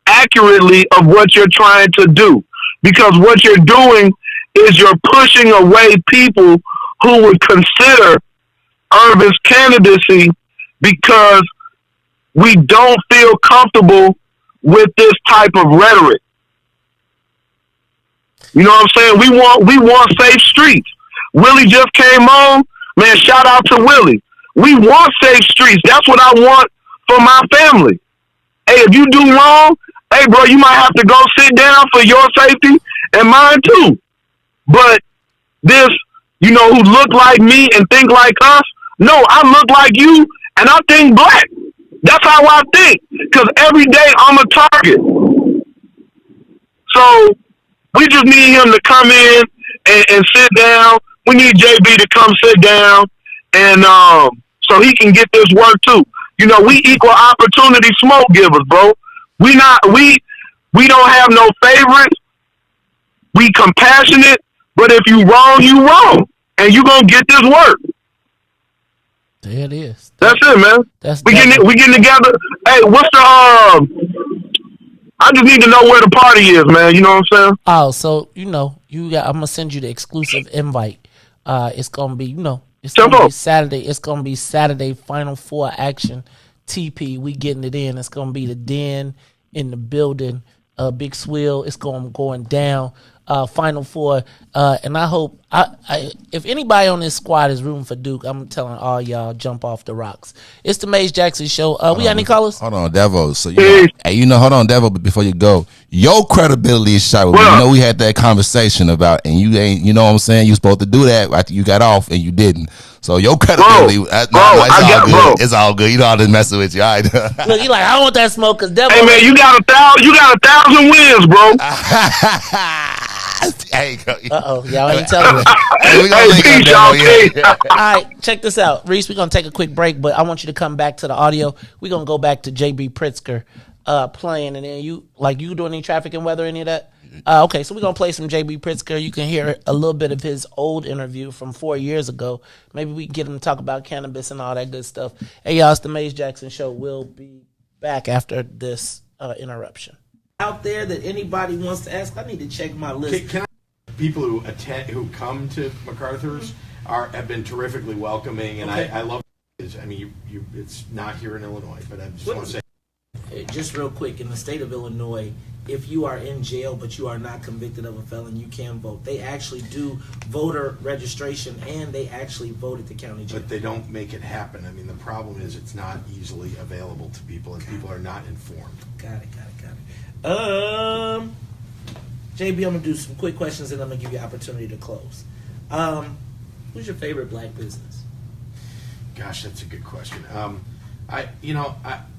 Speaker 15: accurately of what you're trying to do. Because what you're doing is you're pushing away people who would consider Irvin's candidacy because we don't feel comfortable with this type of rhetoric. You know what I'm saying? We want safe streets. Willie just came on. Man, shout out to Willie. We want safe streets. That's what I want for my family. Hey, if you do wrong, hey, bro, you might have to go sit down for your safety and mine too. But this, you know, who look like me and think like us, no, I look like you and I think black. That's how I think. Because every day I'm a target. So we just need him to come in and sit down. We need JB to come sit down and so he can get this work too. You know, we equal opportunity smoke givers, bro. We don't have no favorites. We compassionate, but if you wrong, you wrong. And you gonna get this work.
Speaker 3: There it is.
Speaker 15: That's it, man. We getting together. Hey, what's the I just need to know where the party is, man. You know what I'm saying?
Speaker 3: Oh, so you know, I'm gonna send you the exclusive invite. It's gonna be, you know, it's gonna be Saturday. It's gonna be Saturday Final Four action. TP, we getting it in. It's gonna be the Den in the building. Big Swill. It's going down. Final Four. And I hope if anybody on this squad is rooting for Duke, I'm telling all y'all jump off the rocks. It's the Maze Jackson Show. We got any callers?
Speaker 4: Hold on, Devo. So hold on, Devo. But before you go, your credibility is shot. We know we had that conversation about, and you ain't. You know what I'm saying? You supposed to do that after you got off, and you didn't. So your credibility, it's all good. You know I'm just messing with you. All right.
Speaker 3: Look, you like, I want that smoke because Devo.
Speaker 15: Hey man, you got 1,000 wins, bro.
Speaker 3: Y'all ain't telling me. All right, check this out, Riis. We're gonna take a quick break, but I want you to come back to the audio. We're gonna go back to JB Pritzker playing, and then you doing any traffic and weather, any of that? Okay, so we're gonna play some JB Pritzker. You can hear a little bit of his old interview from 4 years ago. Maybe we can get him to talk about cannabis and all that good stuff. Hey y'all, it's the Maze Jackson Show. We'll be back after this interruption. Out there that anybody wants to ask, I need to check my list.
Speaker 7: People who come to MacArthur's have been terrifically welcoming, and I love it. I mean, it's not here in Illinois, but I just want to say,
Speaker 9: just real quick, in the state of Illinois, if you are in jail but you are not convicted of a felon, you can vote. They actually do voter registration, and they actually vote at the county jail.
Speaker 7: But they don't make it happen. I mean, the problem is it's not easily available to people, and people are not informed.
Speaker 9: Got it. JB, I'm gonna do some quick questions, and I'm gonna give you an opportunity to close. Who's your favorite black business?
Speaker 7: Gosh, that's a good question. I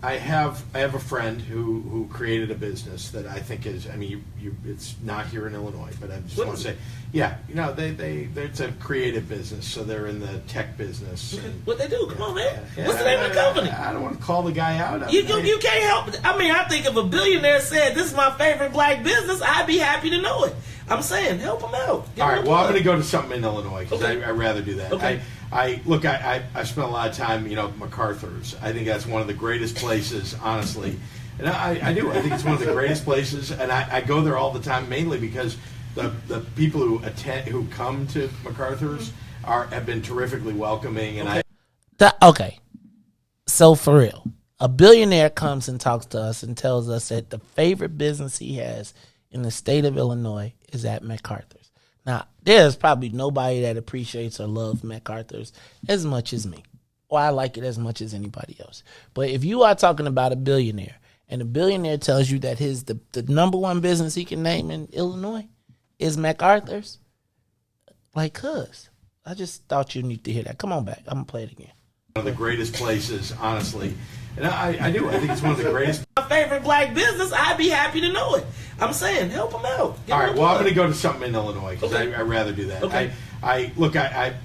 Speaker 7: have a friend who created a business that I think is, I mean, it's not here in Illinois, but I just want to say, it's a creative business, so they're in the tech business.
Speaker 9: What they do? Come on, man. What's the name of the company?
Speaker 7: I don't want to call the guy out.
Speaker 9: You can't help it. I mean, I think if a billionaire said, this is my favorite black business, I'd be happy to know it. I'm saying, help him out.
Speaker 7: All right, well, I'm going to go to something in Illinois, because I'd rather do that.
Speaker 9: Okay.
Speaker 7: I spent a lot of time, MacArthur's. I think that's one of the greatest places, honestly. And I do. I think it's one of the greatest places, and I go there all the time, mainly because the people who come to MacArthur's have been terrifically welcoming, and
Speaker 3: okay. So for real, a billionaire comes and talks to us and tells us that the favorite business he has in the state of Illinois is at MacArthur's. Now, there's probably nobody that appreciates or loves MacArthur's as much as me, or I like it as much as anybody else. But if you are talking about a billionaire, and a billionaire tells you that the number one business he can name in Illinois is MacArthur's, like, cuz, I just thought you need to hear that. Come on back. I'm going to play it again.
Speaker 7: one of the greatest places, honestly. And I do. I think it's one of the greatest.
Speaker 9: My favorite black business, I'd be happy to know it. I'm saying, help them out.
Speaker 7: All right, well, I'm going to go to something in Illinois because I'd rather do that.
Speaker 9: Okay.
Speaker 7: I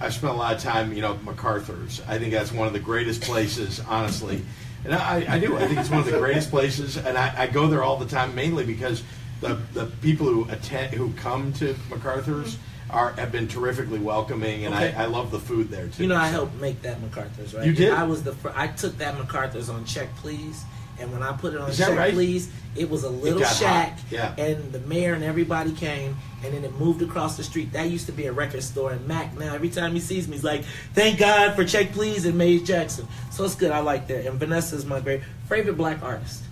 Speaker 7: spent a lot of time, at MacArthur's. I think that's one of the greatest places, honestly. And I do. I think it's one of the greatest places, and I go there all the time, mainly because the people who come to MacArthur's have been terrifically welcoming, and I love the food there too.
Speaker 9: I helped make that MacArthur's, right?
Speaker 7: You did?
Speaker 9: I took that MacArthur's on Check Please, and when I put it on
Speaker 7: Is that
Speaker 9: Check
Speaker 7: right?
Speaker 9: Please, it was a little
Speaker 7: got
Speaker 9: shack,
Speaker 7: hot. Yeah.
Speaker 9: and the mayor and everybody came, and then it moved across the street. That used to be a record store, and Mac now every time he sees me, he's like, "Thank God for Check Please and Mays Jackson." So it's good. I like that. And Vanessa's my favorite black artist.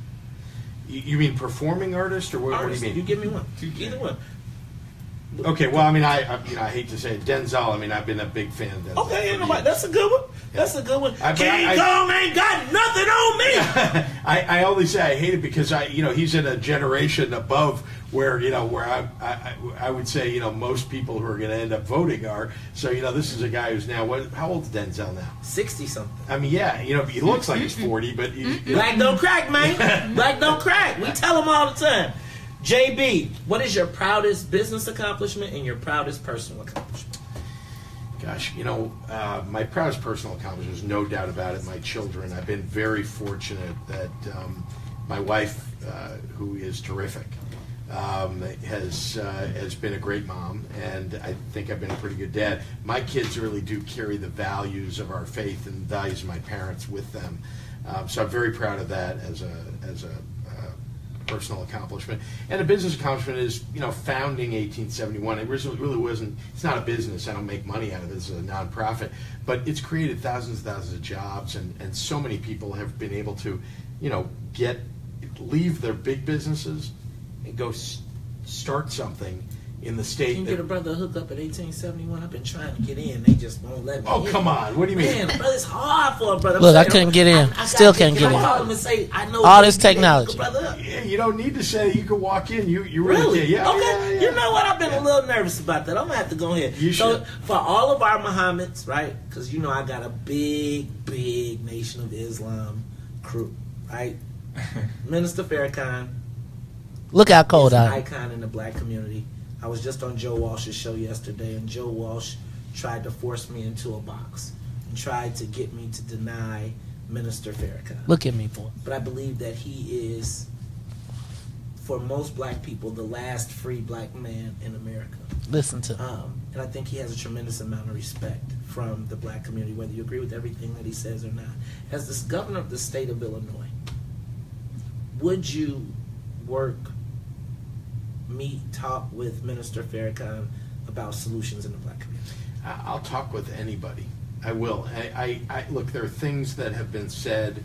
Speaker 7: You mean performing artist, or what do you mean?
Speaker 9: You give me one. Either one.
Speaker 7: Okay, well, I hate to say it, Denzel. I've been a big fan of Denzel.
Speaker 9: Okay, that's a good one. That's a good one.
Speaker 7: But
Speaker 9: King Kong ain't got nothing on me.
Speaker 7: I only say I hate it because he's in a generation above where I would say most people who are going to end up voting are. So this is a guy who's now how old is Denzel now?
Speaker 9: 60 something.
Speaker 7: He looks like he's 40, but
Speaker 9: black don't crack, man. Black don't crack. We tell him all the time. JB, what is your proudest business accomplishment and your proudest personal accomplishment?
Speaker 7: Gosh, my proudest personal accomplishment is no doubt about it, my children. I've been very fortunate that my wife, who is terrific, has been a great mom, and I think I've been a pretty good dad. My kids really do carry the values of our faith and the values of my parents with them. So I'm very proud of that as a personal accomplishment. And a business accomplishment is, founding 1871. It really wasn't, it's not a business. I don't make money out of it. It's a nonprofit. But it's created thousands and thousands of jobs, and so many people have been able to, leave their big businesses and go start something in the state.
Speaker 9: Can you get a brother a hookup at 1871? I've been trying to get in. They just won't let me in.
Speaker 7: Come on. What do you mean?
Speaker 9: Man, brother, it's hard for a brother.
Speaker 3: Look, I couldn't get in. Still can't get in.
Speaker 9: I know
Speaker 3: all this technology.
Speaker 7: Yeah, you don't need to say you can walk in. You really can. Yeah.
Speaker 9: Okay. Yeah. You know what? I've been a little nervous about that. I'm going to have to go ahead.
Speaker 7: You should.
Speaker 9: For all of our Muhammads, right? Because I got a big, big Nation of Islam crew, right? Minister Farrakhan.
Speaker 3: Look how cold
Speaker 9: I am.
Speaker 3: I am.
Speaker 9: Icon in the black community. I was just on Joe Walsh's show yesterday, and Joe Walsh tried to force me into a box and tried to get me to deny Minister Farrakhan.
Speaker 3: Look at me, boy.
Speaker 9: But I believe that he is, for most black people, the last free black man in America.
Speaker 3: Listen to him.
Speaker 9: And I think he has a tremendous amount of respect from the black community, whether you agree with everything that he says or not. As the governor of the state of Illinois, would you talk with Minister Farrakhan about solutions in the black community?
Speaker 7: I'll talk with anybody. I will. I look, there are things that have been said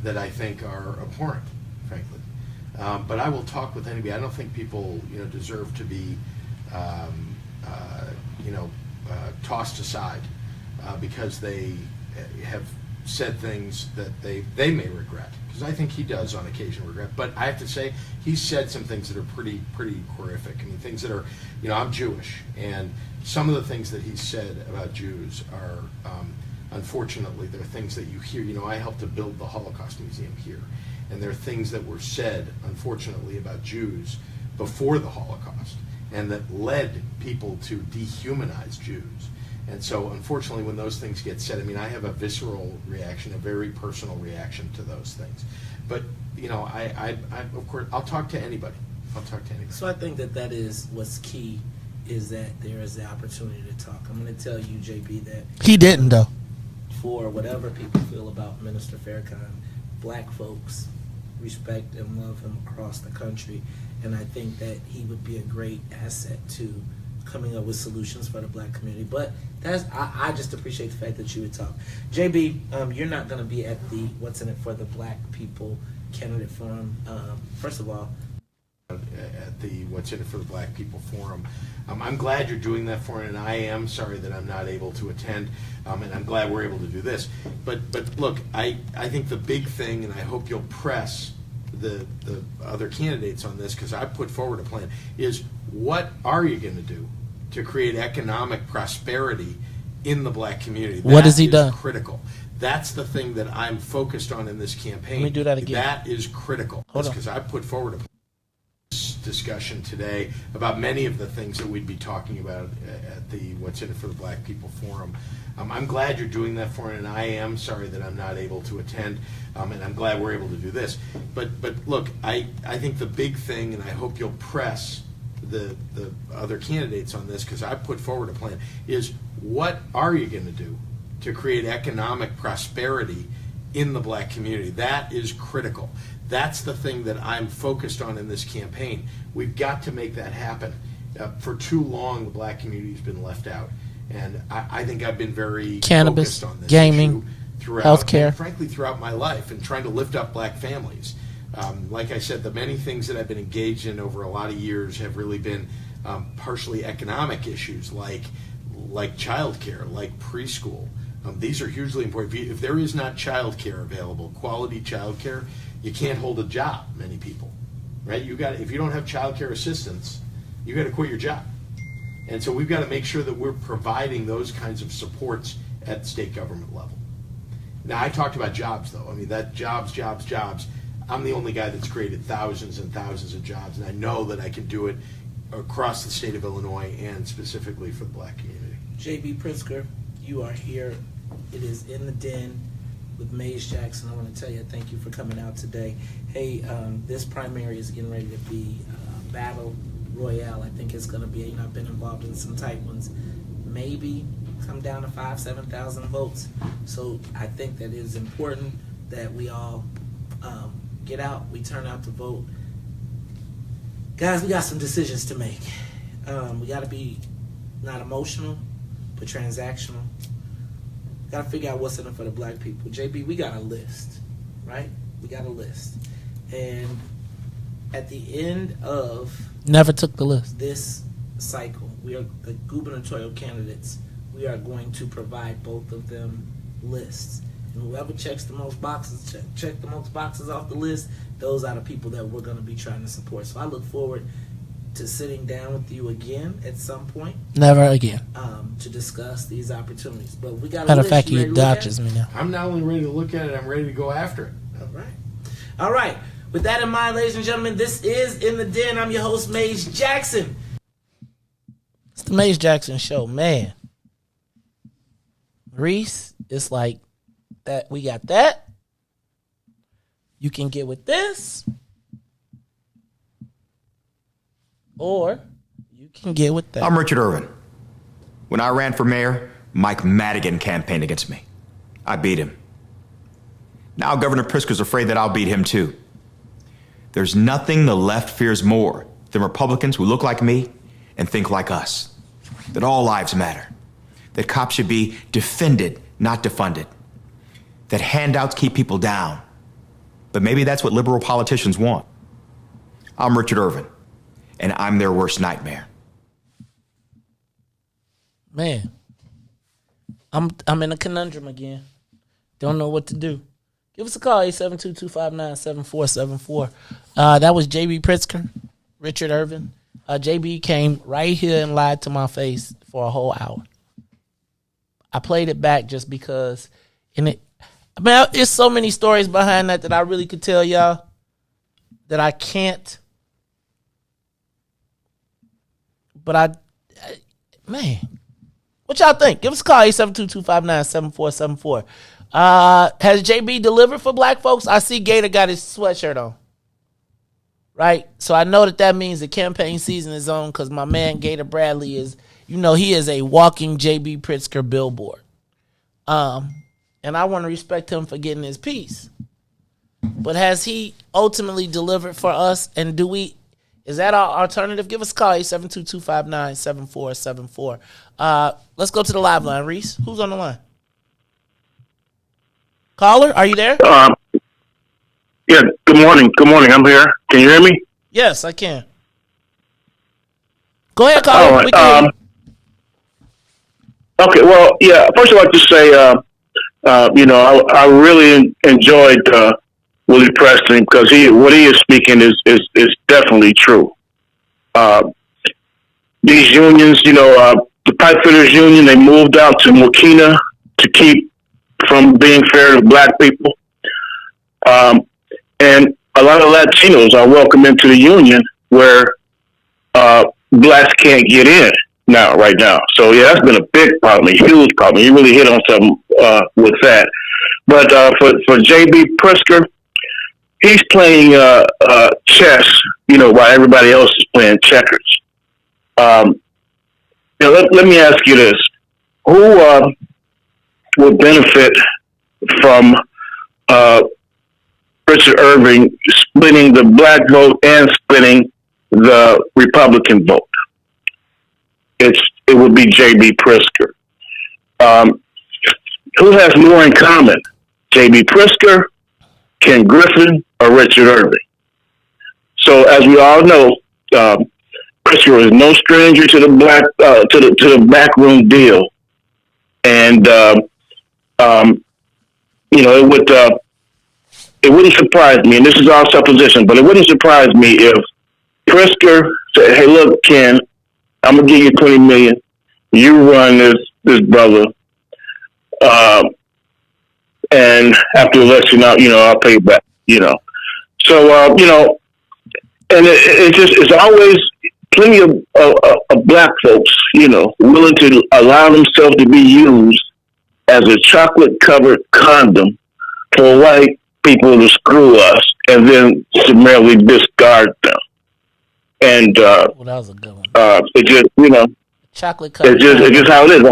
Speaker 7: that I think are abhorrent, frankly. But I will talk with anybody. I don't think people, deserve to be, tossed aside because they have said things that they may regret. Because I think he does on occasion regret. But I have to say, he's said some things that are pretty horrific. Things that are, I'm Jewish, and some of the things that he's said about Jews are, unfortunately, they're things that you hear. I helped to build the Holocaust Museum here, and there are things that were said, unfortunately, about Jews before the Holocaust, and that led people to dehumanize Jews. And so, unfortunately, when those things get said, I have a visceral reaction, a very personal reaction to those things. But, I of course, I'll talk to anybody.
Speaker 9: So I think that is what's key, is that there is the opportunity to talk. I'm going to tell you, JB, that
Speaker 3: he didn't, though.
Speaker 9: For whatever people feel about Minister Farrakhan, black folks respect and love him across the country, and I think that he would be a great asset to coming up with solutions for the black community. But I just appreciate the fact that you would talk. JB, you're not going to be at the What's in It for the Black People candidate forum. First of all,
Speaker 7: at the What's in It for the Black People Forum. I'm glad you're doing that for it, and I am sorry that I'm not able to attend, and I'm glad we're able to do this. But look, I think the big thing, and I hope you'll press the other candidates on this, because I put forward a plan, is what are you going to do to create economic prosperity in the black community?
Speaker 3: What has he done?
Speaker 7: Critical. That's the thing that I'm focused on in this campaign.
Speaker 3: Let me do that again.
Speaker 7: That is critical. Because I put forward a discussion today about many of the things that we'd be talking about at the What's in It for the Black People Forum. I'm glad you're doing that for it, and I am sorry that I'm not able to attend, and I'm glad we're able to do this. But look, I think the big thing, and I hope you'll press the other candidates on this, because I put forward a plan, is what are you going to do to create economic prosperity in the black community? That is critical. That's the thing that I'm focused on in this campaign. We've got to make that happen. For too long, the black community has been left out. And I think I've been very
Speaker 3: cannabis,
Speaker 7: focused on this
Speaker 3: gaming,
Speaker 7: issue throughout,
Speaker 3: healthcare,
Speaker 7: and frankly, throughout my life, and trying to lift up black families. Like I said, the many things that I've been engaged in over a lot of years have really been partially economic issues, like childcare, like preschool. These are hugely important. If there is not childcare available, quality childcare, you can't hold a job. Many people, right? If you don't have childcare assistance, you got to quit your job. And so we've got to make sure that we're providing those kinds of supports at state government level. Now, I talked about jobs, though. I mean, that jobs. I'm the only guy that's created thousands and thousands of jobs, and I know that I can do it across the state of Illinois and specifically for the black community.
Speaker 9: JB Pritzker, you are here. It is In the Den with Mays Jackson. I want to tell you thank you for coming out today. Hey, this primary is getting ready to be battle royale. I think it's going to be, I've been involved in some tight ones. Maybe come down to 7,000 votes. So I think that it is important that we all get out, we turn out to vote. Guys, we got some decisions to make. We got to be not emotional, but transactional. Got to figure out what's in it for the black people. JB, we got a list, right? We got a list. And at the end of
Speaker 3: never took the list.
Speaker 9: This cycle, we are the gubernatorial candidates. We are going to provide both of them lists. And whoever checks the most boxes, check the most boxes off the list, those are the people that we're going to be trying to support. So I look forward to sitting down with you again at some point.
Speaker 3: Never again.
Speaker 9: To discuss these opportunities. But we got
Speaker 3: matter of fact, he dodges me now.
Speaker 7: I'm not only ready to look at it, I'm ready to go after it.
Speaker 9: All right. With that in mind, ladies and gentlemen, this is In the Den. I'm your host, Mays Jackson.
Speaker 3: It's the Mays Jackson Show, man. Riis, it's like that. We got that. You can get with this, or you can get with that.
Speaker 8: I'm Richard Irvin. When I ran for mayor, Mike Madigan campaigned against me. I beat him. Now Governor Pritzker's afraid that I'll beat him too. There's nothing the left fears more than Republicans who look like me and think like us. That all lives matter. That cops should be defended, not defunded. That handouts keep people down. But maybe that's what liberal politicians want. I'm Richard Irvin, and I'm their worst nightmare.
Speaker 3: Man, I'm in a conundrum again. Don't know what to do. Give us a call, 872-259-7474. That was JB Pritzker, Richard Irvin. JB came right here and lied to my face for a whole hour. I played it back just because, there's so many stories behind that I really could tell y'all that I can't. But man, what y'all think? Give us a call, 872-259-7474. Has JB delivered for black folks? I see Gator got his sweatshirt on. Right? So I know that means the campaign season is on because my man Gator Bradley is, he is a walking JB Pritzker billboard. And I want to respect him for getting his piece. but has he ultimately delivered for us? And is that our alternative? Give us a call, 872-259-7474. Let's go to the live line. Riis, who's on the line? Caller, are you there?
Speaker 15: Yeah, good morning. Good morning. I'm here. Can you hear me?
Speaker 3: Yes, I can. Go ahead, caller.
Speaker 15: All right. Okay, well, yeah, first I'd like to say, I really enjoyed Willie Preston because what he is speaking is definitely true. These unions, the pipefitters union, they moved out to Mokina to keep from being fair to black people. And a lot of Latinos are welcome into the union where blacks can't get in right now. So yeah, that's been a big problem, a huge problem. You really hit on something with that. But for JB Pritzker, he's playing chess, while everybody else is playing checkers. Let me ask you this: who would benefit from Richard Irving splitting the black vote and splitting the Republican vote? It would be JB Pritzker. Who has more in common, JB Pritzker, Ken Griffin, or Richard Irving? So, as we all know, Pritzker is no stranger to the the backroom deal, and it wouldn't surprise me, and this is all supposition, but it wouldn't surprise me if Pritzker said, "Hey, look, Ken, I'm gonna give you $20 million. You run this brother, and after the election, I'll pay you back." So and it's always plenty of black folks, willing to allow themselves to be used as a chocolate-covered condom for white people to screw us and then summarily discard them. And
Speaker 3: that was a good one.
Speaker 15: It just,
Speaker 3: chocolate covered.
Speaker 15: It's just how it is.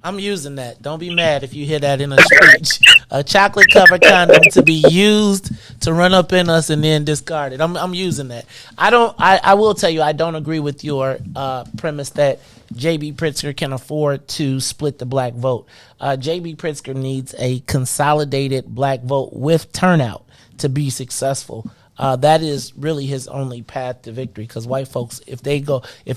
Speaker 3: I'm using that. Don't be mad if you hear that in a speech. A chocolate covered condom to be used to run up in us and then discarded. I'm using that. I will tell you, I don't agree with your premise that JB Pritzker can afford to split the black vote. JB Pritzker needs a consolidated black vote with turnout to be successful. That is really his only path to victory, because white folks, if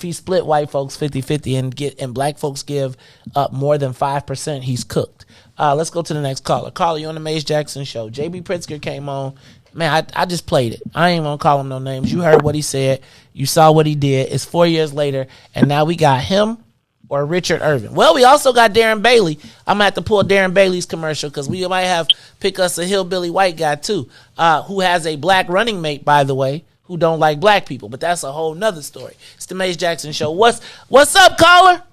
Speaker 3: he split white folks 50-50 and black folks give up more than 5%, he's cooked. Let's go to the next caller. Caller, you on the Mace Jackson show. JB Pritzker came on. Man, I just played it. I ain't gonna call him no names. You heard what he said. You saw what he did. It's 4 years later, and now we got him or Richard Irving. Well, we also got Darren Bailey. I'm gonna have to pull Darren Bailey's commercial because we might pick us a hillbilly white guy too, who has a black running mate, by the way, who don't like black people. But that's a whole nother story. It's the Mace Jackson show. What's up, caller?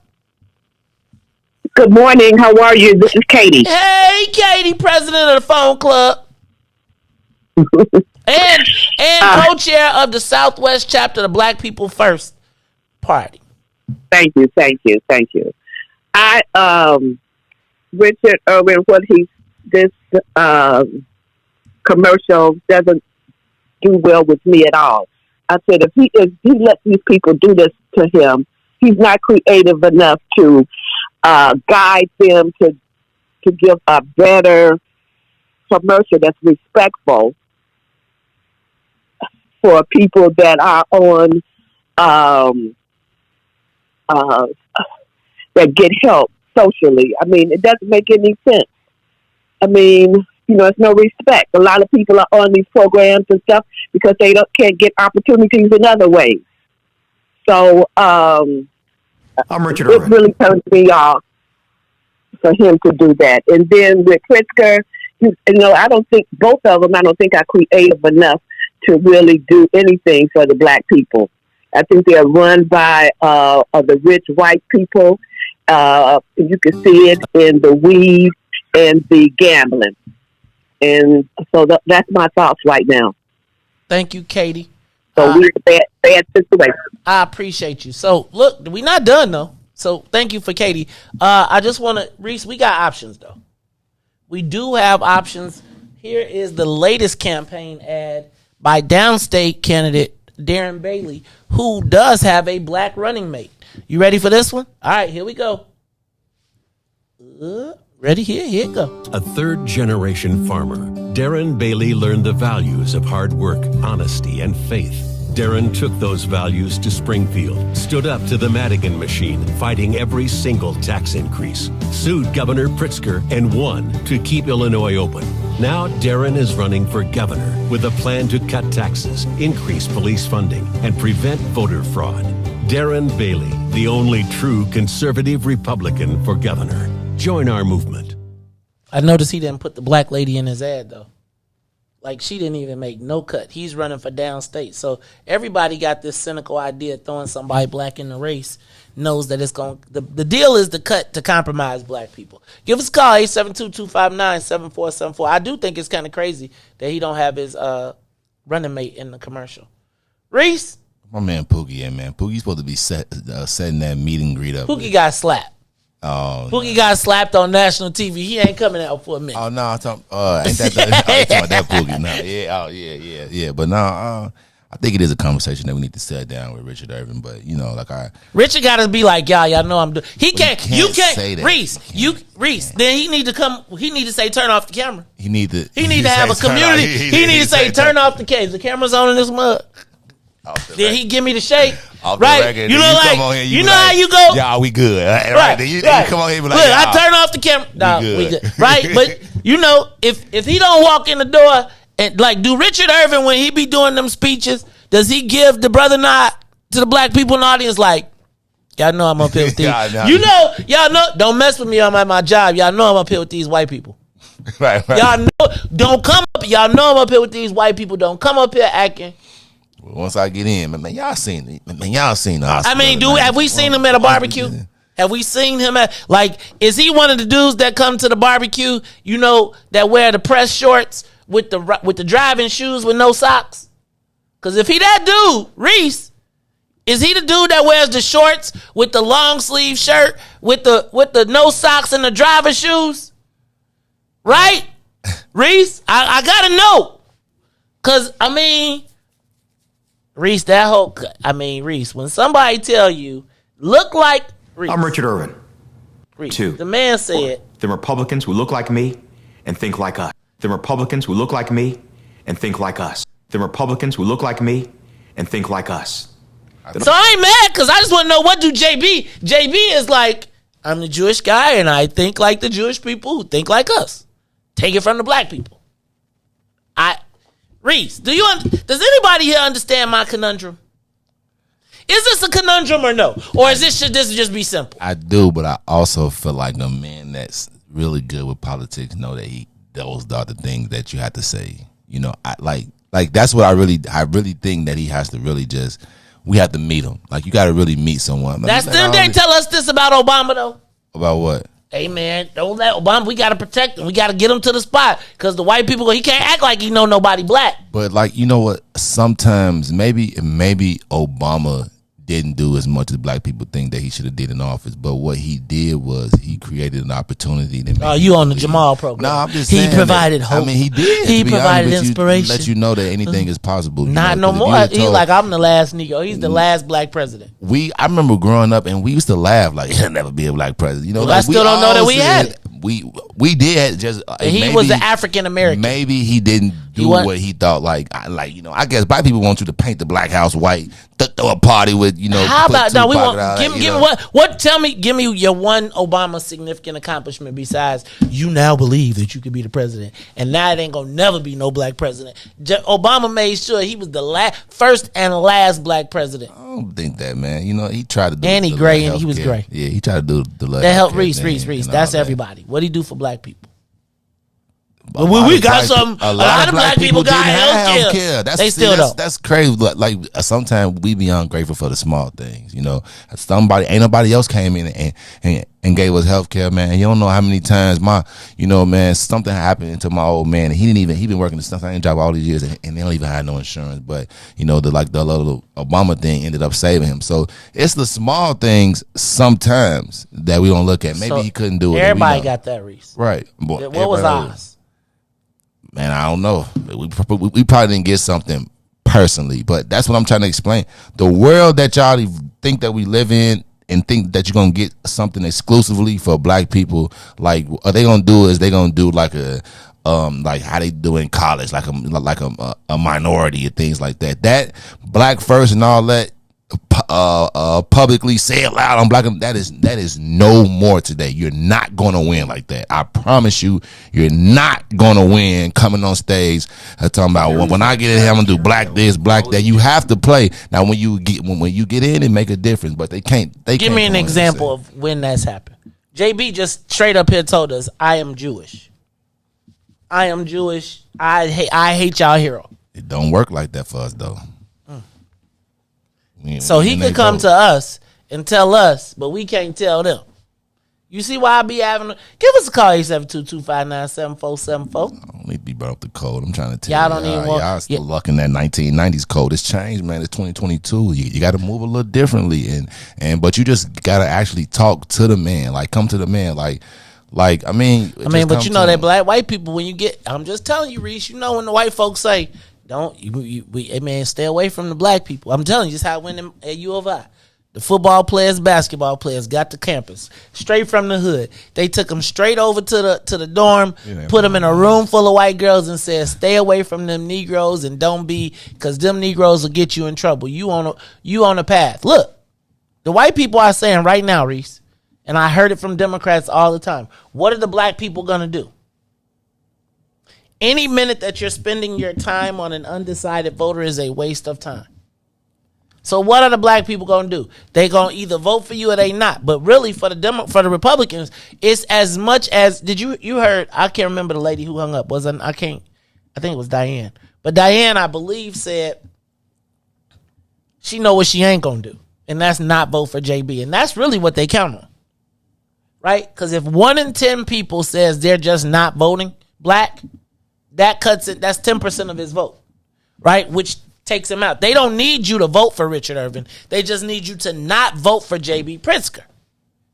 Speaker 14: Good morning. How are you? This is Katie.
Speaker 3: Hey, Katie, president of the phone club. and co-chair of the Southwest chapter of the Black People First Party.
Speaker 14: Thank you. Richard Irving, this commercial doesn't do well with me at all. I said if he lets these people do this to him, he's not creative enough to guide them to give a better commercial that's respectful for people that are on that get help socially. I mean, it doesn't make any sense. I mean, it's no respect. A lot of people are on these programs and stuff because they can't get opportunities in other ways. So
Speaker 8: I'm Richard
Speaker 14: it
Speaker 8: Irvin.
Speaker 14: really turns me off for him to do that. And then with Pritzker, I don't think both of them. I don't think are creative enough to really do anything for the black people. I think they're run by the rich white people. You can see it in the weed and the gambling. And so that's my thoughts right now.
Speaker 3: Thank you, Katie.
Speaker 14: So we're in a bad situation.
Speaker 3: I appreciate you. So, look, we're not done, though. So, thank you for Katie. I just want to, Riis, we got options, though. We do have options Here is the latest campaign ad by downstate candidate Darren Bailey, who does have a black running mate. You ready for this one? All right, here we go. Ready? Here it go.
Speaker 16: A third-generation farmer, Darren Bailey learned the values of hard work, honesty, and faith. Darren took those values to Springfield, stood up to the Madigan machine, fighting every single tax increase, sued Governor Pritzker, and won to keep Illinois open. Now Darren is running for governor with a plan to cut taxes, increase police funding, and prevent voter fraud. Darren Bailey, the only true conservative Republican for governor. Join our movement.
Speaker 3: I noticed he didn't put the black lady in his ad, though. Like, she didn't even make no cut. He's running for downstate. So everybody got this cynical idea throwing somebody black in the race, knows that it's going to... The deal is the cut to compromise black people. Give us a call, 872-259-7474. I do think it's kind of crazy that he don't have his running mate in the commercial. Riis?
Speaker 4: My man Pookie, yeah, man. Pookie's supposed to be setting that meet and greet up.
Speaker 3: Pookie got slapped.
Speaker 4: Oh,
Speaker 3: Pookie got slapped on national TV. He ain't coming out for a minute.
Speaker 4: Oh no, I'm talking. Ain't that that Pookie? No, yeah. But no, I think it is a conversation that we need to sit down with Richard Irvin. But
Speaker 3: Richard got to be like, y'all know I'm doing. He can't. You can't
Speaker 4: say that.
Speaker 3: Reis. Then he need to come. He need to say turn off the camera.
Speaker 4: He need to
Speaker 3: have a community. He need to say turn off the camera. The camera's on in this mug. Then he give me the shake. Right? You know, like, you know how you go?
Speaker 4: Yeah, we good. Right. Then you come on here and be like,
Speaker 3: look, I turn off the camera. Nah, we good. Right? But, you know, if he don't walk in the door and, like, do Richard Irvin, when he be doing them speeches, does he give the brother nod to the black people in the audience like, y'all know I'm up here with these. Y'all know, don't mess with me on my job. Y'all know I'm up here with these white people.
Speaker 4: Right.
Speaker 3: Y'all know, don't come up. Y'all know I'm up here with these white people. Don't come up here acting.
Speaker 4: Once I get in, man, y'all seen it. Man, y'all seen the Oscar.
Speaker 3: I mean, have we seen him at a barbecue? Have we seen him at, like, is he one of the dudes that come to the barbecue, you know, that wear the press shorts with the driving shoes with no socks? Because if he that dude, Riis, is he the dude that wears the shorts with the long sleeve shirt with the no socks and the driver shoes? Right? Riis, I gotta know. Because, I mean... Riis, Riis, when somebody tell you, look like Riis.
Speaker 8: I'm Richard Irvin.
Speaker 3: Riis.
Speaker 8: 2.
Speaker 3: The man said.
Speaker 8: The Republicans who look like me and think like us. The Republicans who look like me and think like us. The Republicans who look like me and think like us.
Speaker 3: So I ain't mad because I just want to know, what do JB? JB is like, I'm the Jewish guy and I think like the Jewish people who think like us. Take it from the black people. Riis, does anybody here understand my conundrum? Is this a conundrum or no? Or should this just be simple?
Speaker 4: I do, but I also feel like a man that's really good with politics know that those are the things that you have to say. You know, I like that's what I really think that he has to really we have to meet him. Like, you got to really meet someone.
Speaker 3: Didn't they tell us this about Obama though?
Speaker 4: About what?
Speaker 3: Hey man, don't let Obama. We gotta protect him. We gotta get him to the spot because the white people. He can't act like he know nobody black.
Speaker 4: But like, you know what? Sometimes maybe Obama didn't do as much as black people think that he should have did in office. But what he did was he created an opportunity.
Speaker 3: You on the Jamal program?
Speaker 4: No, I'm just saying.
Speaker 3: He provided hope.
Speaker 4: I mean, he did.
Speaker 3: He provided inspiration.
Speaker 4: Let you know that anything is possible.
Speaker 3: Not no more. He's like, I'm the last Negro. He's the last black president.
Speaker 4: I remember growing up and we used to laugh like, he'll never be a black president. You know,
Speaker 3: I still don't know that we had it.
Speaker 4: We did just.
Speaker 3: He was an African American.
Speaker 4: Maybe he didn't do what he thought. You know, I guess black people want you to paint the black house white, throw a party with, you know.
Speaker 3: How about no? We want give me what? Tell me, give me your one Obama significant accomplishment besides you now believe that you could be the president, and now it ain't gonna never be no black president. Obama made sure he was the first and last black president.
Speaker 4: I don't think that, man. You know, he tried to do.
Speaker 3: And he gray, and he was gray.
Speaker 4: Yeah, he tried to do the.
Speaker 3: That helped Riis. That's everybody. What he do for black people? We got some. A lot of black people got health care.
Speaker 4: They still don't. That's crazy. Like sometimes we be ungrateful for the small things. You know, ain't nobody else came in and gave us health care, man. And you don't know how many times something happened to my old man. And he been working the same job all these years, and they don't even have no insurance. But you know, the little Obama thing ended up saving him. So it's the small things sometimes that we don't look at. Maybe he couldn't do it.
Speaker 3: Everybody got that, Riis.
Speaker 4: Right.
Speaker 3: What was ours?
Speaker 4: Man, I don't know. We probably didn't get something personally, but that's what I'm trying to explain. The world that y'all think that we live in and think that you're going to get something exclusively for black people, like what they going to do is they going to do like a like how they do in college, like a minority and things like that. That black first and all that, publicly say it loud on black, that is no more today. You're not gonna win like that. I promise you, you're not gonna win coming on stage talking about, well, when I get in here, I'm gonna do black this, black that. You have to play. Now when you get in and make a difference, but they can't
Speaker 3: give me an example of when that's happened. JB just straight up here told us, I am Jewish. I hate y'all hero.
Speaker 4: It don't work like that for us though.
Speaker 3: So he could come to us and tell us, but we can't tell them. You see why I be having give us a call, 872-259-7474.
Speaker 4: I don't need to be brought up the code. I'm trying to tell
Speaker 3: y'all don't even want
Speaker 4: y'all still lucking that 1990s code. It's changed, man. It's 2022. You got to move a little differently, and but you just got to actually talk to the man, like come to the man, like I mean,
Speaker 3: but you know that black white people, when you get, I'm just telling you, Riis, you know when the white folks say, stay away from the black people. I'm telling you, just how it went at U of I. The football players, basketball players got to campus straight from the hood. They took them straight over to the dorm, put them in a room full of white girls, and said, "Stay away from them Negroes and don't be, because them Negroes will get you in trouble. You on a path." Look, the white people are saying right now, Riis, and I heard it from Democrats all the time. What are the black people gonna do? Any minute that you're spending your time on an undecided voter is a waste of time. So what are the black people going to do? They going to either vote for you or they not. But really for the Republicans, it's as much as, you heard, I can't remember the lady who hung up. I think it was Diane. But Diane, I believe, said she know what she ain't going to do. And that's not vote for JB. And that's really what they count on. Right? Because if 1 in 10 people says they're just not voting black, that cuts it. That's 10% of his vote, right? Which takes him out. They don't need you to vote for Richard Irvin. They just need you to not vote for JB Pritzker,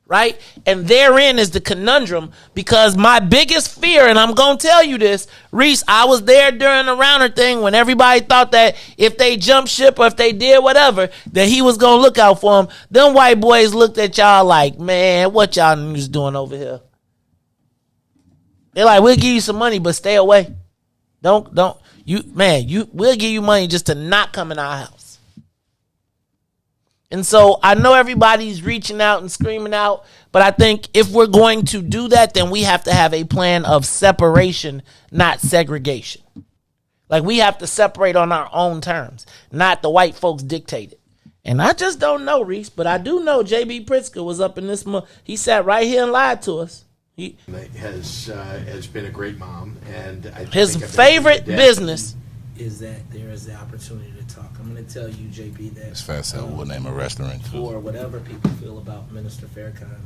Speaker 3: right? And therein is the conundrum, because my biggest fear, and I'm going to tell you this, Riis, I was there during the Rauner thing when everybody thought that if they jumped ship or if they did whatever, that he was going to look out for them. Them white boys looked at y'all like, man, what y'all niggas doing over here? They're like, we'll give you some money, but stay away. We'll give you money just to not come in our house. And so I know everybody's reaching out and screaming out, but I think if we're going to do that, then we have to have a plan of separation, not segregation. Like, we have to separate on our own terms, not the white folks dictate it. And I just don't know, Riis, but I do know JB Pritzker was up in this month. He sat right here and lied to us. He
Speaker 7: has been a great mom, and
Speaker 3: his favorite business
Speaker 9: is that there is the opportunity to talk. I'm going to tell you, JB, that
Speaker 4: it's fast. We'll name a restaurant too.
Speaker 9: For whatever people feel about Minister Farrakhan,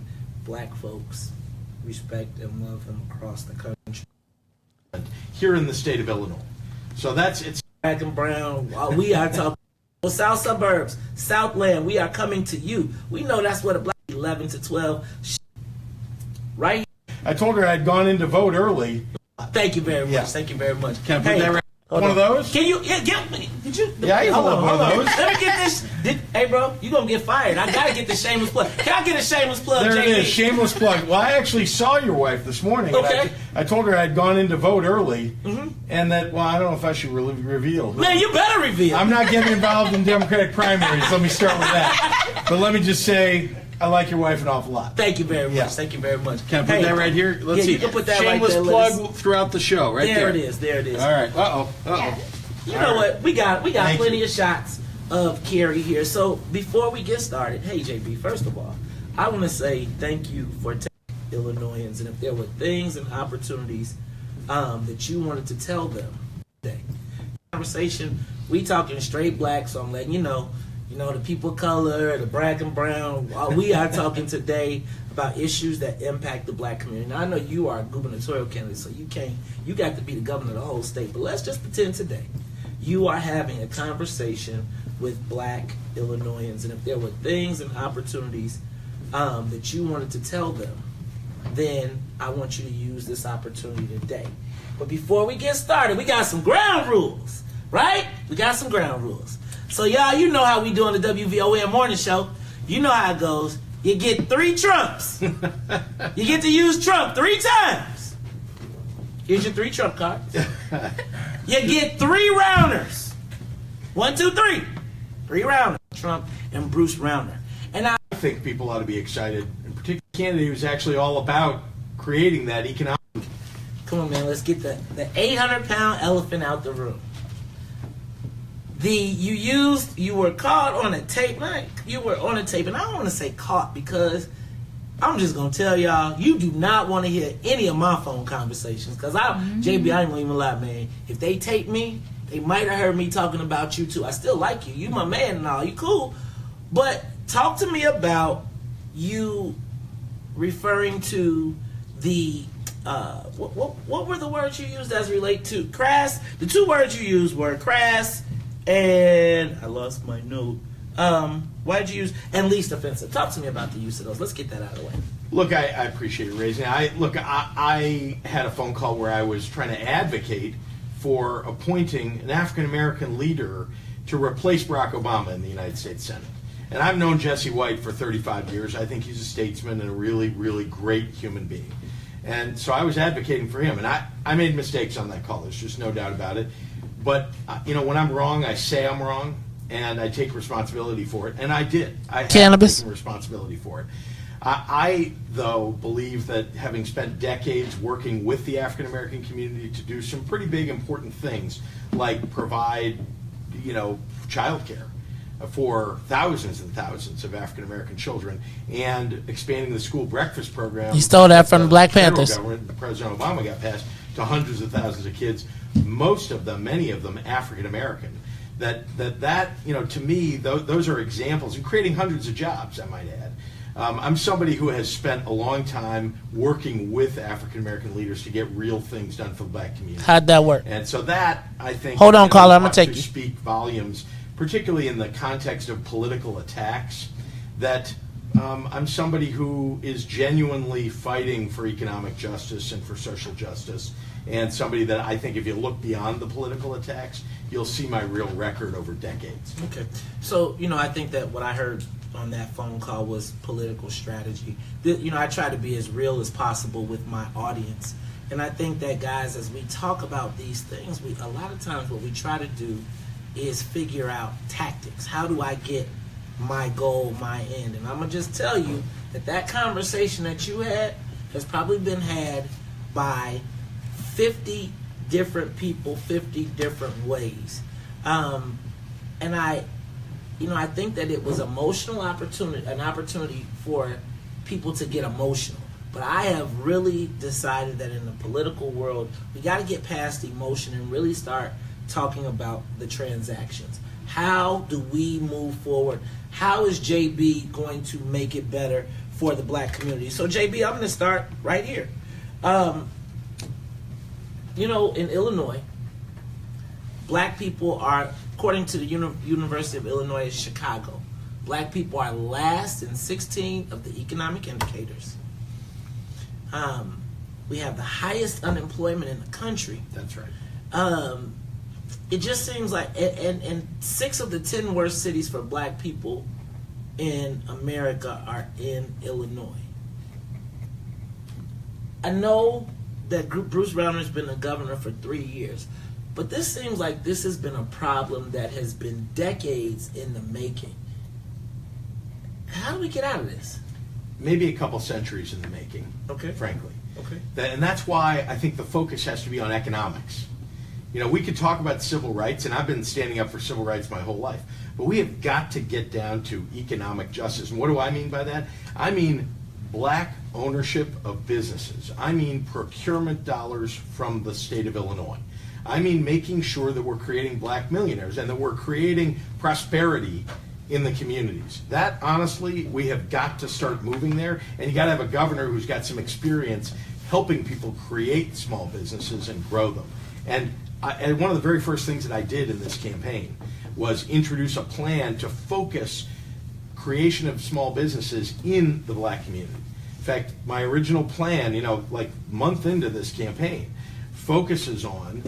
Speaker 9: black folks respect and love him across the country.
Speaker 7: Here in the state of Illinois, so it's
Speaker 9: black and brown. We are talking South suburbs, Southland. We are coming to you. We know that's what a black 11 to 12, right.
Speaker 7: I told her I'd gone in to vote early.
Speaker 9: Thank you very much.
Speaker 7: Yeah.
Speaker 9: Thank you very much.
Speaker 7: Can I put that right? One of those?
Speaker 9: Can you get me? Did you?
Speaker 7: Yeah, I hold one of those.
Speaker 9: Let me get this. Hey, bro, you gonna get fired. I gotta get the shameless plug. Can I get a shameless plug,
Speaker 7: There
Speaker 9: JB?
Speaker 7: it is, shameless plug. Well, I actually saw your wife this morning.
Speaker 9: Okay.
Speaker 7: And I told her I'd gone in to vote early, and that, well, I don't know if I should reveal.
Speaker 9: Man, you better reveal.
Speaker 7: I'm not getting involved in Democratic primaries. Let me start with that. But let me just say, I like your wife an awful lot.
Speaker 9: Thank you very much. Thank you very much.
Speaker 7: Can I put that right here? Let's see.
Speaker 9: You can put that
Speaker 7: shameless
Speaker 9: right there.
Speaker 7: plug throughout the show, right there.
Speaker 9: There it is.
Speaker 7: All right. Uh-oh.
Speaker 9: You know what? We got plenty of shots of Carrie here. So before we get started, hey JB, first of all, I want to say thank you for taking Illinoisans, and if there were things and opportunities that you wanted to tell them today. Conversation, we talking straight black, so I'm letting you know, the people of color, the black and brown. We are talking today about issues that impact the black community. Now, I know you are a gubernatorial candidate, so you got to be the governor of the whole state, but let's just pretend today you are having a conversation with black Illinoisans, and if there were things and opportunities that you wanted to tell them, then I want you to use this opportunity today. But before we get started, we got some ground rules, right? We got some ground rules. So y'all, you know how we do on the WVON morning show. You know how it goes. You get 3 trumps. You get to use Trump 3 times. Here's your 3 Trump cards. You get 3 rounders. 1, 2, 3. 3 rounders. Trump and Bruce Rauner. And I
Speaker 7: think people ought to be excited, in particular, a candidate who's actually all about creating that economic.
Speaker 9: Come on, man. Let's get the 800-pound elephant out the room. You were caught on a tape. You were on a tape, and I don't want to say caught because I'm just gonna tell y'all, you do not want to hear any of my phone conversations. Cause JB, I ain't gonna even lie, man. If they tape me, they might have heard me talking about you too. I still like you. You my man and all. You cool. But talk to me about you referring to the what were the words you used as relate to crass? The 2 words you used were crass and I lost my note. Why'd you use and least offensive? Talk to me about the use of those. Let's get that out of the way.
Speaker 7: Look, I appreciate it, raising. I had a phone call where I was trying to advocate for appointing an African American leader to replace Barack Obama in the United States Senate. And I've known Jesse White for 35 years. I think he's a statesman and a really, really great human being. And so I was advocating for him. And I made mistakes on that call. There's just no doubt about it. But, when I'm wrong, I say I'm wrong. And I take responsibility for it. And I did. I had taken responsibility for it. I, though, believe that having spent decades working with the African American community to do some pretty big, important things, like provide, child care for thousands and thousands of African American children, and expanding the school breakfast program.
Speaker 9: You stole that from the Black Panthers.
Speaker 7: President Obama got passed to hundreds of thousands of kids, many of them African American. That to me, those are examples, and creating hundreds of jobs, I might add. I'm somebody who has spent a long time working with African American leaders to get real things done for the black community.
Speaker 9: How'd that work?
Speaker 7: And so that, I think,
Speaker 9: hold on, caller, I'm gonna take you.
Speaker 7: Speak volumes, particularly in the context of political attacks. That I'm somebody who is genuinely fighting for economic justice and for social justice, and somebody that I think, if you look beyond the political attacks, you'll see my real record over decades.
Speaker 9: Okay. So, I think that what I heard on that phone call was political strategy. I try to be as real as possible with my audience. And I think that, guys, as we talk about these things, a lot of times what we try to do is figure out tactics. How do I get my goal, my end? And I'm going to just tell you that conversation that you had has probably been had by 50 different people, 50 different ways. And I think that it was an opportunity for people to get emotional. But I have really decided that in the political world, we got to get past emotion and really start talking about the transactions. How do we move forward? How is JB going to make it better for the black community? So JB, I'm going to start right here. In Illinois, black people are, according to the University of Illinois Chicago, black people are last in 16 of the economic indicators. We have the highest unemployment in the country.
Speaker 7: That's right.
Speaker 9: It just seems like, and 6 of the 10 worst cities for black people in America are in Illinois. I know that Bruce Rauner has been a governor for 3 years, but this seems like this has been a problem that has been decades in the making. How do we get out of this?
Speaker 7: Maybe a couple centuries in the making, frankly.
Speaker 9: Okay.
Speaker 7: And that's why I think the focus has to be on economics. We could talk about civil rights, and I've been standing up for civil rights my whole life, but we have got to get down to economic justice. And what do I mean by that? I mean black ownership of businesses. I mean procurement dollars from the state of Illinois. I mean making sure that we're creating black millionaires and that we're creating prosperity in the communities. That, honestly, we have got to start moving there, and you got to have a governor who's got some experience helping people create small businesses and grow them. And one of the very first things that I did in this campaign was introduce a plan to focus creation of small businesses in the black community. fact, my original plan, like month into this campaign, focuses on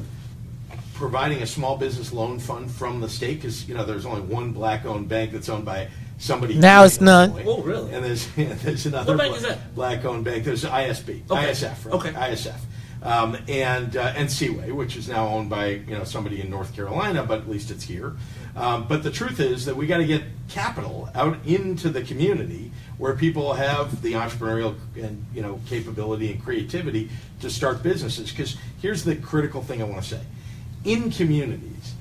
Speaker 7: providing a small business loan fund from the state, because there's only one black-owned bank that's owned by somebody.
Speaker 3: Now it's none.
Speaker 9: Oh, really?
Speaker 7: And there's another
Speaker 9: What bank is that?
Speaker 7: black-owned bank. There's ISB,
Speaker 9: Okay.
Speaker 7: ISF, right?
Speaker 9: Okay.
Speaker 7: ISF, and Seaway, which is now owned by somebody in North Carolina, but at least it's here. But the truth is that we got to get capital out into the community where people have the entrepreneurial and capability and creativity to start businesses. Because here's the critical thing I want to say: in communities,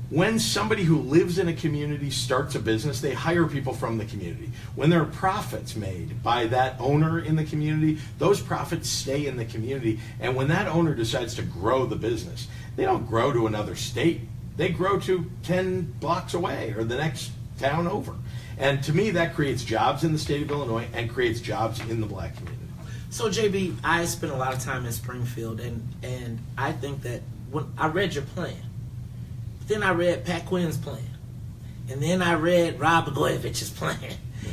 Speaker 7: when somebody who lives in a community starts a business, they hire people from the community. When there are profits made by that owner in the community, those profits stay in the community. And when that owner decides to grow the business, they don't grow to another state. They grow to 10 blocks away or the next town over. And to me, that creates jobs in the state of Illinois and creates jobs in the black community.
Speaker 9: So, JB, I spent a lot of time in Springfield, and I think that when I read your plan, then I read Pat Quinn's plan, and then I read Rod Blagojevich's plan,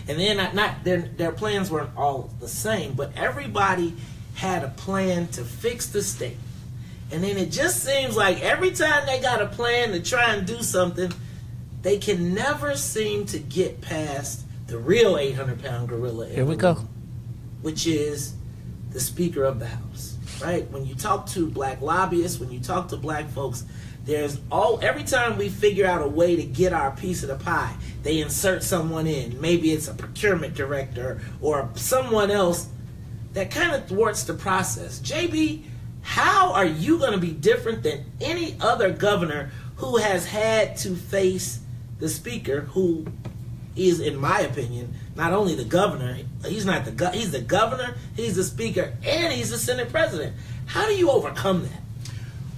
Speaker 9: and then their plans weren't all the same, but everybody had a plan to fix the state. And then it just seems like every time they got a plan to try and do something, they can never seem to get past the real 800-pound gorilla.
Speaker 3: Here we go.
Speaker 9: Which is the Speaker of the House, right? When you talk to black lobbyists, when you talk to black folks, every time we figure out a way to get our piece of the pie, they insert someone in. Maybe it's a procurement director or someone else that kind of thwarts the process. JB, how are you going to be different than any other governor who has had to face the Speaker, who is, in my opinion, not only the governor, he's the governor, he's the Speaker, and he's the Senate President? How do you overcome that?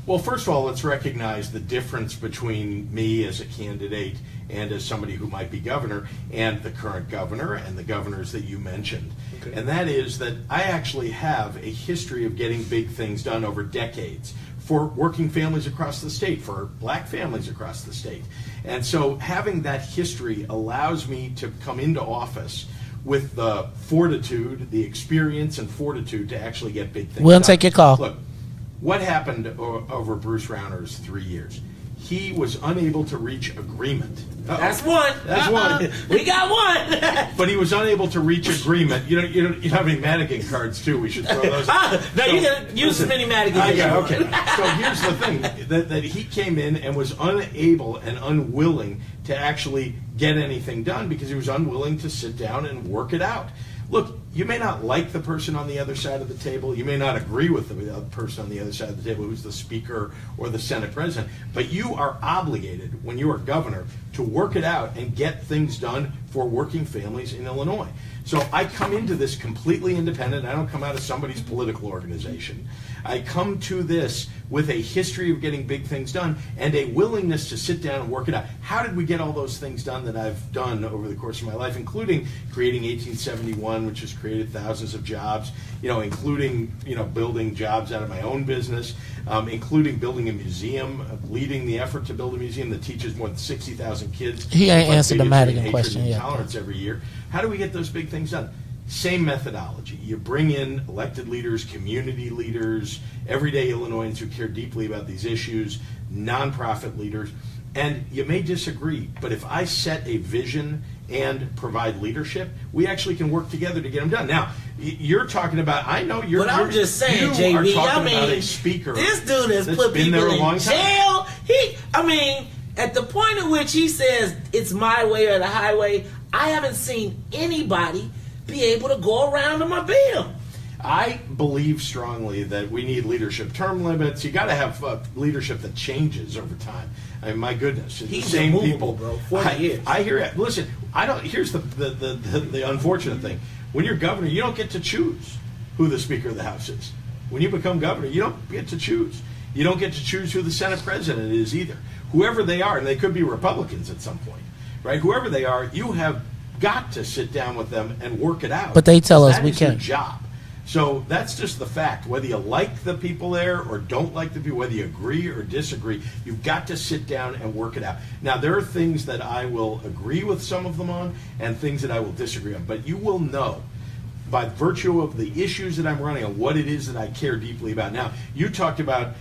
Speaker 7: Well, first of all, let's recognize the difference between me as a candidate and as somebody who might be governor and the current governor and the governors that you mentioned. Okay. And that is that I actually have a history of getting big things done over decades for working families across the state, for black families across the state. And so having that history allows me to come into office with the fortitude, the experience and fortitude to actually get big things
Speaker 3: We'll
Speaker 7: done.
Speaker 3: take your call.
Speaker 7: Look, what happened over Bruce Rauner's 3 years? He was unable to reach agreement.
Speaker 9: That's one.
Speaker 7: That's one.
Speaker 9: We got one.
Speaker 7: But he was unable to reach agreement. You have any Madigan cards too? We should throw those.
Speaker 9: No, you can use as many Madigan as you want.
Speaker 7: Okay. So here's the thing: that he came in and was unable and unwilling to actually get anything done because he was unwilling to sit down and work it out. Look, you may not like the person on the other side of the table. You may not agree with the person on the other side of the table who's the Speaker or the Senate President, but you are obligated, when you are governor, to work it out and get things done for working families in Illinois. So I come into this completely independent. I don't come out of somebody's political organization. I come to this with a history of getting big things done and a willingness to sit down and work it out. How did we get all those things done that I've done over the course of my life, including creating 1871, which has created thousands of jobs, including, building jobs out of my own business, including building a museum, leading the effort to build a museum that teaches more than 60,000 kids.
Speaker 3: He ain't answered the Madigan
Speaker 7: hatred
Speaker 3: question
Speaker 7: and
Speaker 3: yet.
Speaker 7: Intolerance every year. How do we get those big things done? Same methodology. You bring in elected leaders, community leaders, everyday Illinoisans who care deeply about these issues, nonprofit leaders, and you may disagree, but if I set a vision and provide leadership, we actually can work together to get them done. Now, you're talking about, I know you're...
Speaker 9: But I'm just saying,
Speaker 7: you
Speaker 9: JB,
Speaker 7: are talking about a speaker.
Speaker 9: This dude has
Speaker 7: that's
Speaker 9: put
Speaker 7: been
Speaker 9: people
Speaker 7: there a
Speaker 9: in
Speaker 7: long
Speaker 9: jail.
Speaker 7: time.
Speaker 9: At the point at which he says it's my way or the highway, I haven't seen anybody be able to go around him or beat him.
Speaker 7: I believe strongly that we need leadership term limits. You got to have leadership that changes over time. I mean, my goodness,
Speaker 9: He's
Speaker 7: the same
Speaker 9: immovable,
Speaker 7: people.
Speaker 9: bro. 40 years.
Speaker 7: I hear it. Listen, I don't. Here's the unfortunate thing: when you're governor, you don't get to choose who the Speaker of the House is. When you become governor, you don't get to choose. You don't get to choose who the Senate President is either. Whoever they are, and they could be Republicans at some point, right? Whoever they are, you have got to sit down with them and work it out.
Speaker 3: But they tell us
Speaker 7: That
Speaker 3: we
Speaker 7: is your
Speaker 3: can't.
Speaker 7: job. So that's just the fact. Whether you like the people there or don't like the people, whether you agree or disagree, you've got to sit down and work it out. Now, there are things that I will agree with some of them on and things that I will disagree on. But you will know by virtue of the issues that I'm running and what it is that I care deeply about. Now, you talked about,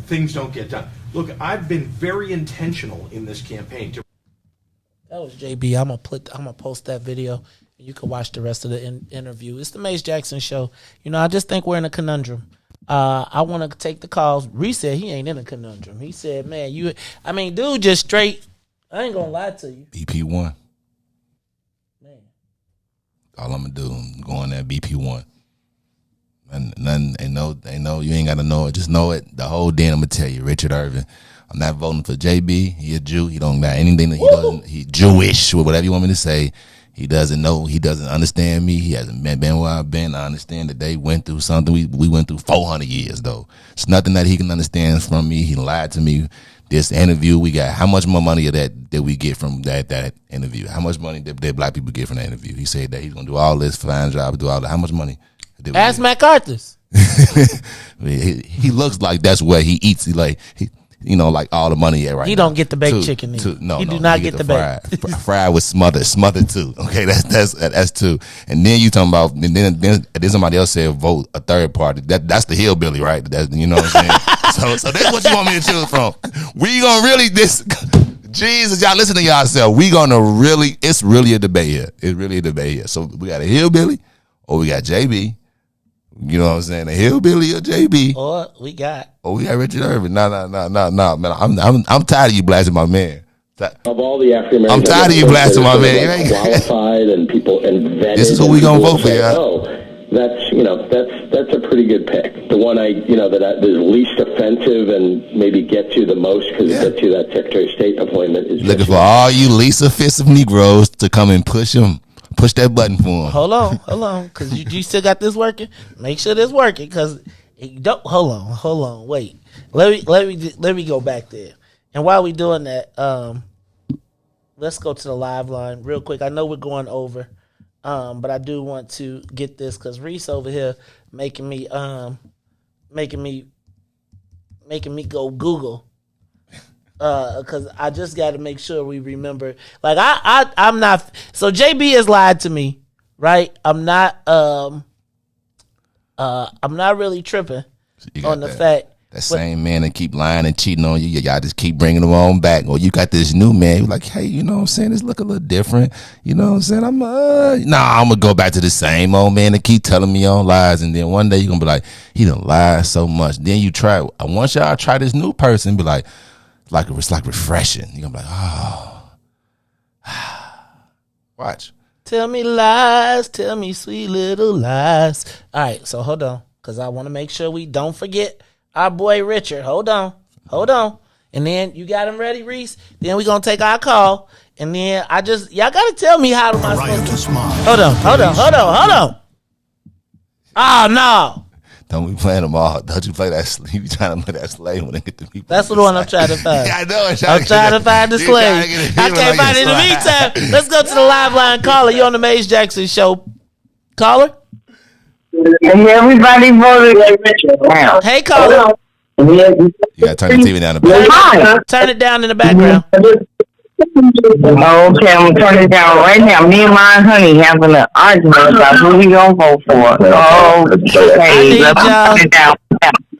Speaker 7: things don't get done. Look, I've been very intentional in this campaign.
Speaker 3: That was JB. I'm gonna post that video. You can watch the rest of the interview. It's the Mace Jackson Show. I just think we're in a conundrum. I want to take the calls. Riis said he ain't in a conundrum. He said, man, dude just straight, I ain't going to lie to you.
Speaker 4: BP1. Man. All I'm going to do is go on that BP1. And nothing, you ain't got to know it. Just know it. The whole day I'm going to tell you, Richard Irvin, I'm not voting for JB. He a Jew. He don't got anything that he doesn't, he Jewish, or whatever you want me to say. He doesn't know. He doesn't understand me. He hasn't been where I've been. I understand that they went through something. We went through 400 years, though. It's nothing that he can understand from me. He lied to me. This interview, we got how much more money did we get from that interview? How much money did black people get from that interview? He said that he's going to do all this fine job, do all that. How much money did we
Speaker 3: Ask
Speaker 4: get?
Speaker 3: MacArthur's.
Speaker 4: He looks like that's where he eats. Like all the money right
Speaker 3: He
Speaker 4: now.
Speaker 3: don't get the baked chicken.
Speaker 4: No,
Speaker 3: he do not get the
Speaker 4: baked. Fried with smothered too. Okay, that's two. And then you talking about, and then somebody else said vote a third party. That's the hillbilly, right? You know what I'm saying? so that's what you want me to choose from. We gonna really Jesus, y'all listen to yourself. We gonna really, it's really a debate here. It's really a debate here. So we got a hillbilly, or we got JB. You know what I'm saying? A hillbilly or JB.
Speaker 3: Or we got
Speaker 4: Richard Irvin. No, man. I'm tired of you blasting my man.
Speaker 17: Of all the African Americans,
Speaker 4: I'm tired of you blasting my man.
Speaker 17: Like qualified and people and vetted.
Speaker 4: This is who we gonna vote for, yeah.
Speaker 17: Oh, that's a pretty good pick. The one that is least offensive and maybe gets you the most because it gets you that Secretary of State appointment. Is
Speaker 4: looking for all you least offensive Negroes to come and push that button for him.
Speaker 3: Hold on, because you still got this working. Make sure this working, because don't. Hold on, wait. Let me go back there. And while we doing that, let's go to the live line real quick. I know we're going over, but I do want to get this because Riis over here making me go Google. Because I just got to make sure we remember. Like I'm not. So JB has lied to me, right? I'm not really tripping on the fact
Speaker 4: that same man that keep lying and cheating on you. Y'all just keep bringing them on back. Or you got this new man. You're like, hey, you know what I'm saying? This look a little different. You know what I'm saying? I'm gonna go back to the same old man that keep telling me on lies. And then one day you're gonna be like, he done lied so much. Then you try. Once y'all try this new person, be like. It's like refreshing. You're gonna be like, oh. Watch.
Speaker 3: Tell me lies, tell me sweet little lies. All right, so hold on, because I want to make sure we don't forget our boy Richard. Hold on. And then you got him ready, Riis. Then we gonna take our call. And then y'all gotta tell me how am I supposed to. Hold on. Oh no.
Speaker 4: Don't be playing them all. Don't you play that? You be trying to play that slave when they get the people.
Speaker 3: That's the one I'm trying to find.
Speaker 4: Yeah, I know.
Speaker 3: I'm trying to find the slave. I can't find it. In the meantime, let's go to the live line caller. You on the Mace Jackson Show. Caller?
Speaker 14: And everybody voted now.
Speaker 3: Hey, caller.
Speaker 4: You got to turn the TV down in the background.
Speaker 3: Turn it down in the background.
Speaker 14: Okay, I'm gonna turn it down right now. Me and my honey having an argument about who we gonna vote for. Okay, let's turn it down.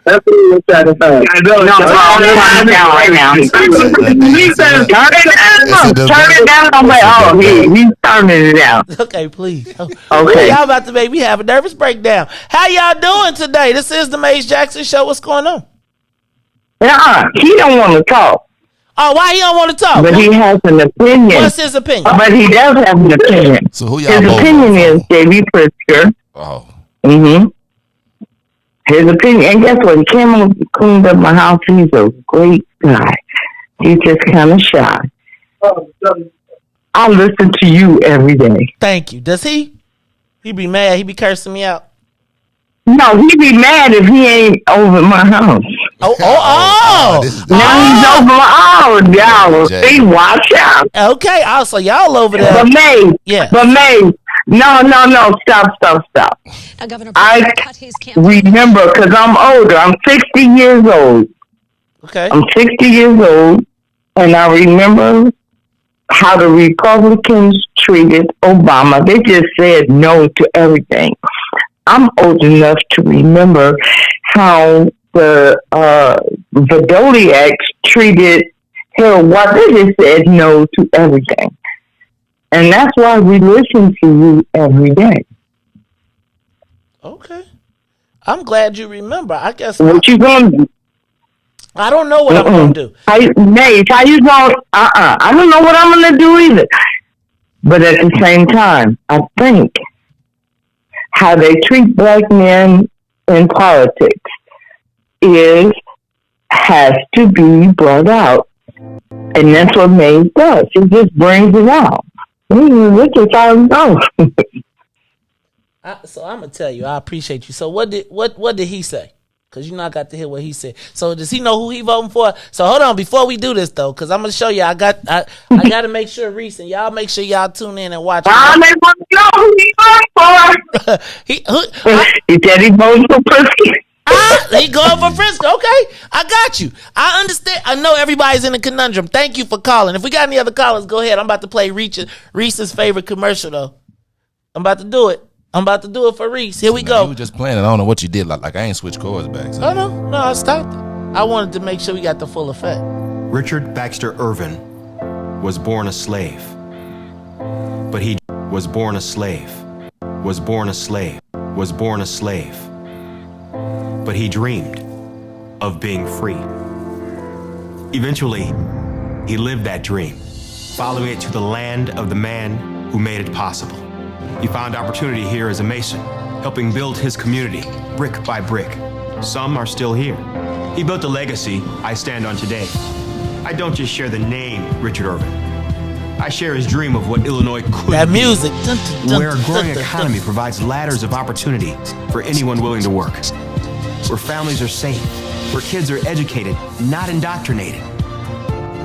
Speaker 14: That's what we're trying to find. No, turn it down right now. He says, turn it down. I'm like, he's turning it down.
Speaker 3: Okay, please.
Speaker 14: Okay.
Speaker 3: Y'all about to make me have a nervous breakdown. How y'all doing today? This is the Mace Jackson Show. What's going on?
Speaker 14: He don't want to talk.
Speaker 3: Oh, why he don't want to talk?
Speaker 14: But he has an opinion.
Speaker 3: What's his opinion?
Speaker 14: But he does have an opinion.
Speaker 4: So who y'all
Speaker 14: His opinion is JB Pritzker.
Speaker 4: Oh.
Speaker 14: Mm-hmm. His opinion. And guess what? He came and cleaned up my house. He's a great guy. He's just kind of shy. I listen to you every day.
Speaker 3: Thank you. Does he? He be mad. He be cursing me out.
Speaker 14: No, he be mad if he ain't over my house.
Speaker 3: Now
Speaker 14: he's over. Y'all, see, watch out.
Speaker 3: Okay, also y'all over there.
Speaker 14: But May, no, stop.
Speaker 18: Now, Governor
Speaker 14: I remember, because I'm older. I'm 60 years old.
Speaker 3: Okay.
Speaker 14: I'm 60 years old, and I remember how the Republicans treated Obama. They just said no to everything. I'm old enough to remember how the Zodiacs treated Harold White. They just said no to everything. And that's why we listen to you every day.
Speaker 3: Okay. I'm glad you remember. I guess.
Speaker 14: What you gonna do?
Speaker 3: I don't know what I'm gonna do.
Speaker 14: Maze, how you going? I don't know what I'm gonna do either. But at the same time, I think how they treat black men in politics has to be brought out. And that's what Maze does. He just brings it out. This is how it goes.
Speaker 3: So I'm gonna tell you, I appreciate you. So what did he say? Because I got to hear what he said. So does he know who he voting for? So hold on, before we do this though, because I'm gonna show you. I got to make sure Riis and y'all make sure y'all tune in and watch.
Speaker 14: They want to know who he voting for. He said he voting for Pritzker.
Speaker 3: He going for Pritzker. Okay, I got you. I understand. I know everybody's in a conundrum. Thank you for calling. If we got any other callers, go ahead. I'm about to play Riis's favorite commercial though. I'm about to do it. I'm about to do it for Riis. Here we go.
Speaker 4: You were just playing it. I don't know what you did. Like I ain't switched chords back. So.
Speaker 3: Oh, no, I stopped it. I wanted to make sure we got the full effect.
Speaker 8: Richard Baxter Irvin was born a slave. But he was born a slave. Was born a slave. Was born a slave. But he dreamed of being free. Eventually, he lived that dream, following it to the land of the man who made it possible. He found opportunity here as a Mason, helping build his community brick by brick. Some are still here. He built a legacy I stand on today. I don't just share the name Richard Irvin. I share his dream of what Illinois could
Speaker 3: that
Speaker 8: be,
Speaker 3: music.
Speaker 8: where a growing economy provides ladders of opportunity for anyone willing to work, where families are safe, where kids are educated, not indoctrinated,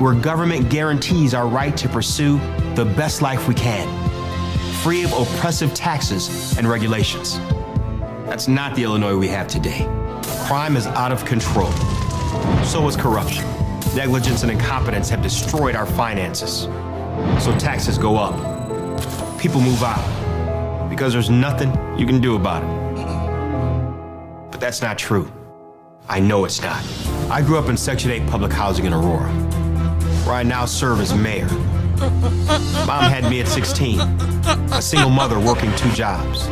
Speaker 8: where government guarantees our right to pursue the best life we can, free of oppressive taxes and regulations. That's not the Illinois we have today. Crime is out of control. So is corruption. Negligence and incompetence have destroyed our finances. So taxes go up. People move out because there's nothing you can do about it. But that's not true. I know it's not. I grew up in Section 8 public housing in Aurora, where I now serve as mayor. Mom had me at 16, a single mother working 2 jobs.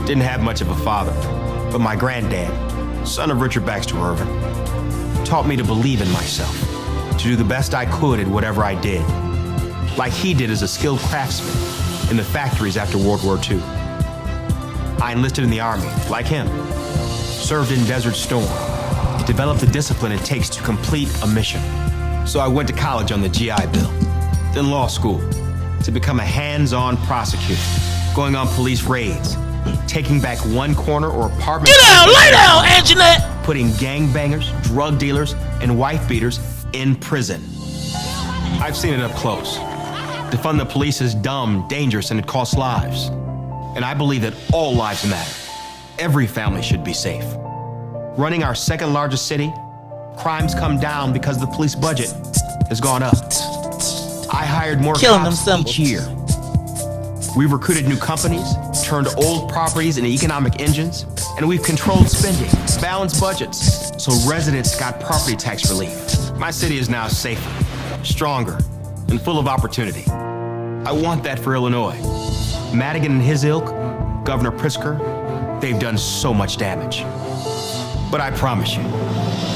Speaker 8: Didn't have much of a father, but my granddad, son of Richard Baxter Irvin, taught me to believe in myself, to do the best I could at whatever I did, like he did as a skilled craftsman in the factories after World War II. I enlisted in the Army, like him, served in Desert Storm, developed the discipline it takes to complete a mission. So I went to college on the GI Bill, then law school, to become a hands-on prosecutor, going on police raids, taking back one corner or apartment.
Speaker 3: Get down, lay down, Anjanette!
Speaker 8: Putting gangbangers, drug dealers, and wife beaters in prison. I've seen it up close. Defund the police is dumb, dangerous, and it costs lives. And I believe that all lives matter. Every family should be safe. Running our second largest city, crimes come down because the police budget has gone up. I hired more cops each year. We've recruited new companies, turned old properties into economic engines, and we've controlled spending, balanced budgets, so residents got property tax relief. My city is now safer, stronger, and full of opportunity. I want that for Illinois. Madigan and his ilk, Governor Pritzker, they've done so much damage. But I promise you,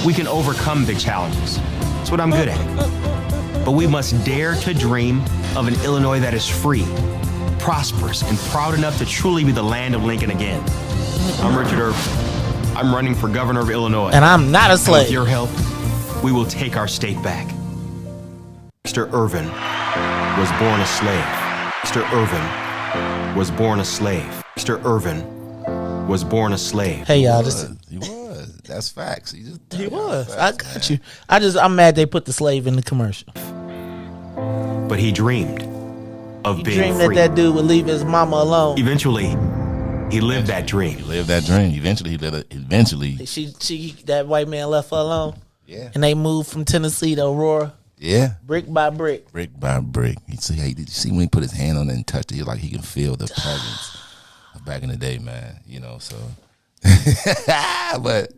Speaker 8: we can overcome big challenges. That's what I'm good at. But we must dare to dream of an Illinois that is free, prosperous, and proud enough to truly be the land of Lincoln again. I'm Richard Irvin. I'm running for governor of Illinois.
Speaker 3: And I'm not a slave.
Speaker 8: With your help, we will take our state back. Mr. Irvin was born a slave. Mr. Irvin was born a slave. Mr. Irvin was born a slave.
Speaker 3: Hey, y'all,
Speaker 4: He was. That's facts.
Speaker 3: He was. I got you. I'm mad they put the slave in the commercial.
Speaker 8: But he dreamed of being
Speaker 3: dreamed
Speaker 8: free.
Speaker 3: that dude would leave his mama alone.
Speaker 8: Eventually, he lived that dream.
Speaker 4: He lived that dream. Eventually, he lived it. Eventually,
Speaker 3: She that white man left her alone.
Speaker 4: Yeah.
Speaker 3: And they moved from Tennessee to Aurora.
Speaker 4: Yeah.
Speaker 3: Brick by brick.
Speaker 4: Brick by brick. You see when he put his hand on it and touched it, like he can feel the presence of back in the day, man. You know, so. But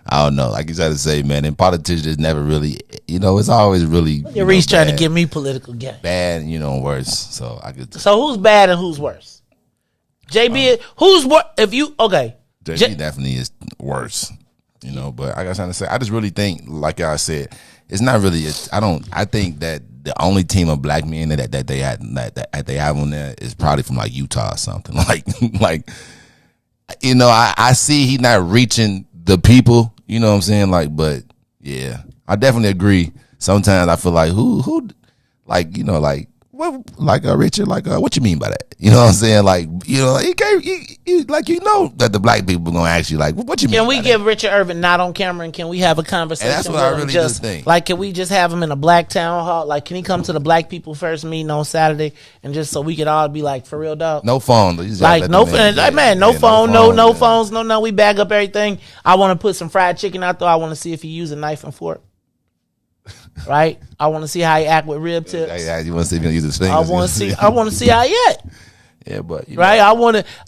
Speaker 4: I don't know. Like you tried to say, man, in politics, there's never really, you know, it's always really.
Speaker 3: Look at Riis trying to give me political game.
Speaker 4: Bad, you know, worse. So I could.
Speaker 3: So who's bad and who's worse? JB, who's worse? If you okay,
Speaker 4: JB definitely is worse. You know, but I got something to say. I just really think, like I said, it's not really. I think that the only team of black men that they had that they have on there is probably from like Utah or something. Like, you know, I see he not reaching the people. You know what I'm saying? Like, but yeah, I definitely agree. Sometimes I feel like who, like, you know, like. What, like Richard, like what you mean by that? You know what I'm saying? Like, you know, like you know that the black people gonna ask you like, what you mean?
Speaker 3: Can we give Richard Irvin not on camera and can we have a conversation?
Speaker 4: And that's what I really just think.
Speaker 3: Like, can we just have him in a black town hall? Like, can he come to the black people first meeting on Saturday and just so we could all be like, for real, dog?
Speaker 4: No phone,
Speaker 3: like no phone, no phone, no phones, no. We bag up everything. I want to put some fried chicken out there. I want to see if he use a knife and fork. Right, I want to see how he act with rib tips.
Speaker 4: Yeah, you want to see if he use his fingers.
Speaker 3: I want to see how he act.
Speaker 4: Yeah, but
Speaker 3: right, know.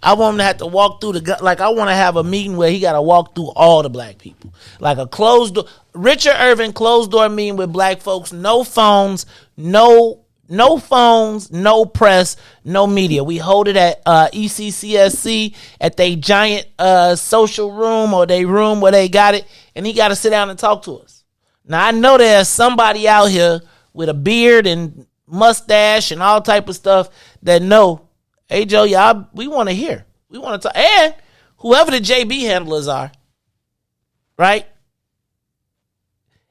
Speaker 3: I want him to have to walk through like I want to have a meeting where he got to walk through all the black people, like a closed door. Richard Irvin closed door meeting with black folks. No phones, no phones, no press, no media. We hold it at ECCSC at they giant social room or they room where they got it, and he got to sit down and talk to us. Now, I know there's somebody out here with a beard and mustache and all type of stuff that know, hey, Joe, y'all, we want to hear. We want to talk. And whoever the JB handlers are, right?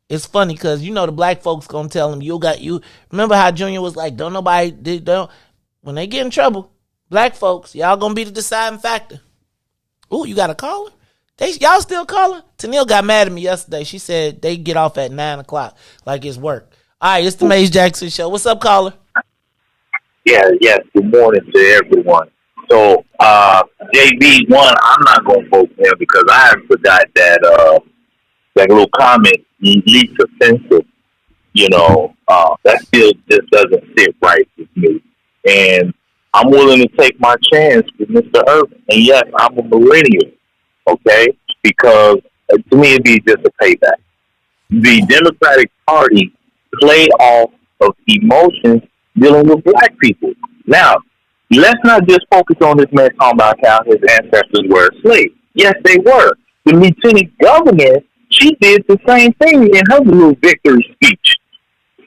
Speaker 3: It's funny because, you know, the black folks going to tell them, you. Remember how Junior was like, when they get in trouble, black folks, y'all going to be the deciding factor. Ooh, you got a caller? Y'all still calling? Tennille got mad at me yesterday. She said they get off at 9 o'clock like it's work. All right, it's the Maze Jackson Show. What's up, caller?
Speaker 18: Yes. Good morning to everyone. So, JB, I'm not going to vote for him because I forgot that little comment, least offensive, you know, that still just doesn't sit right with me. And I'm willing to take my chance with Mr. Irvin. And yes, I'm a millennial. Okay, because to me it'd be just a payback. The Democratic Party played off of emotions dealing with black people. Now, let's not just focus on this man talking about how his ancestors were slaves. Yes, they were. The lieutenant governor, she did the same thing in her little victory speech.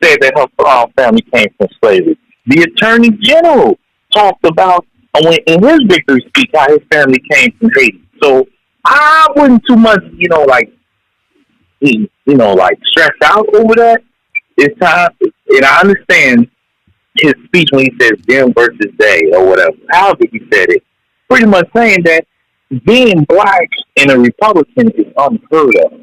Speaker 18: Said that her family came from slavery. The Attorney General talked about in his victory speech how his family came from Haiti. So I wouldn't too much, stress out over that. It's time, and I understand his speech when he says them versus they or whatever. However he said it, pretty much saying that being black and a Republican is unheard of.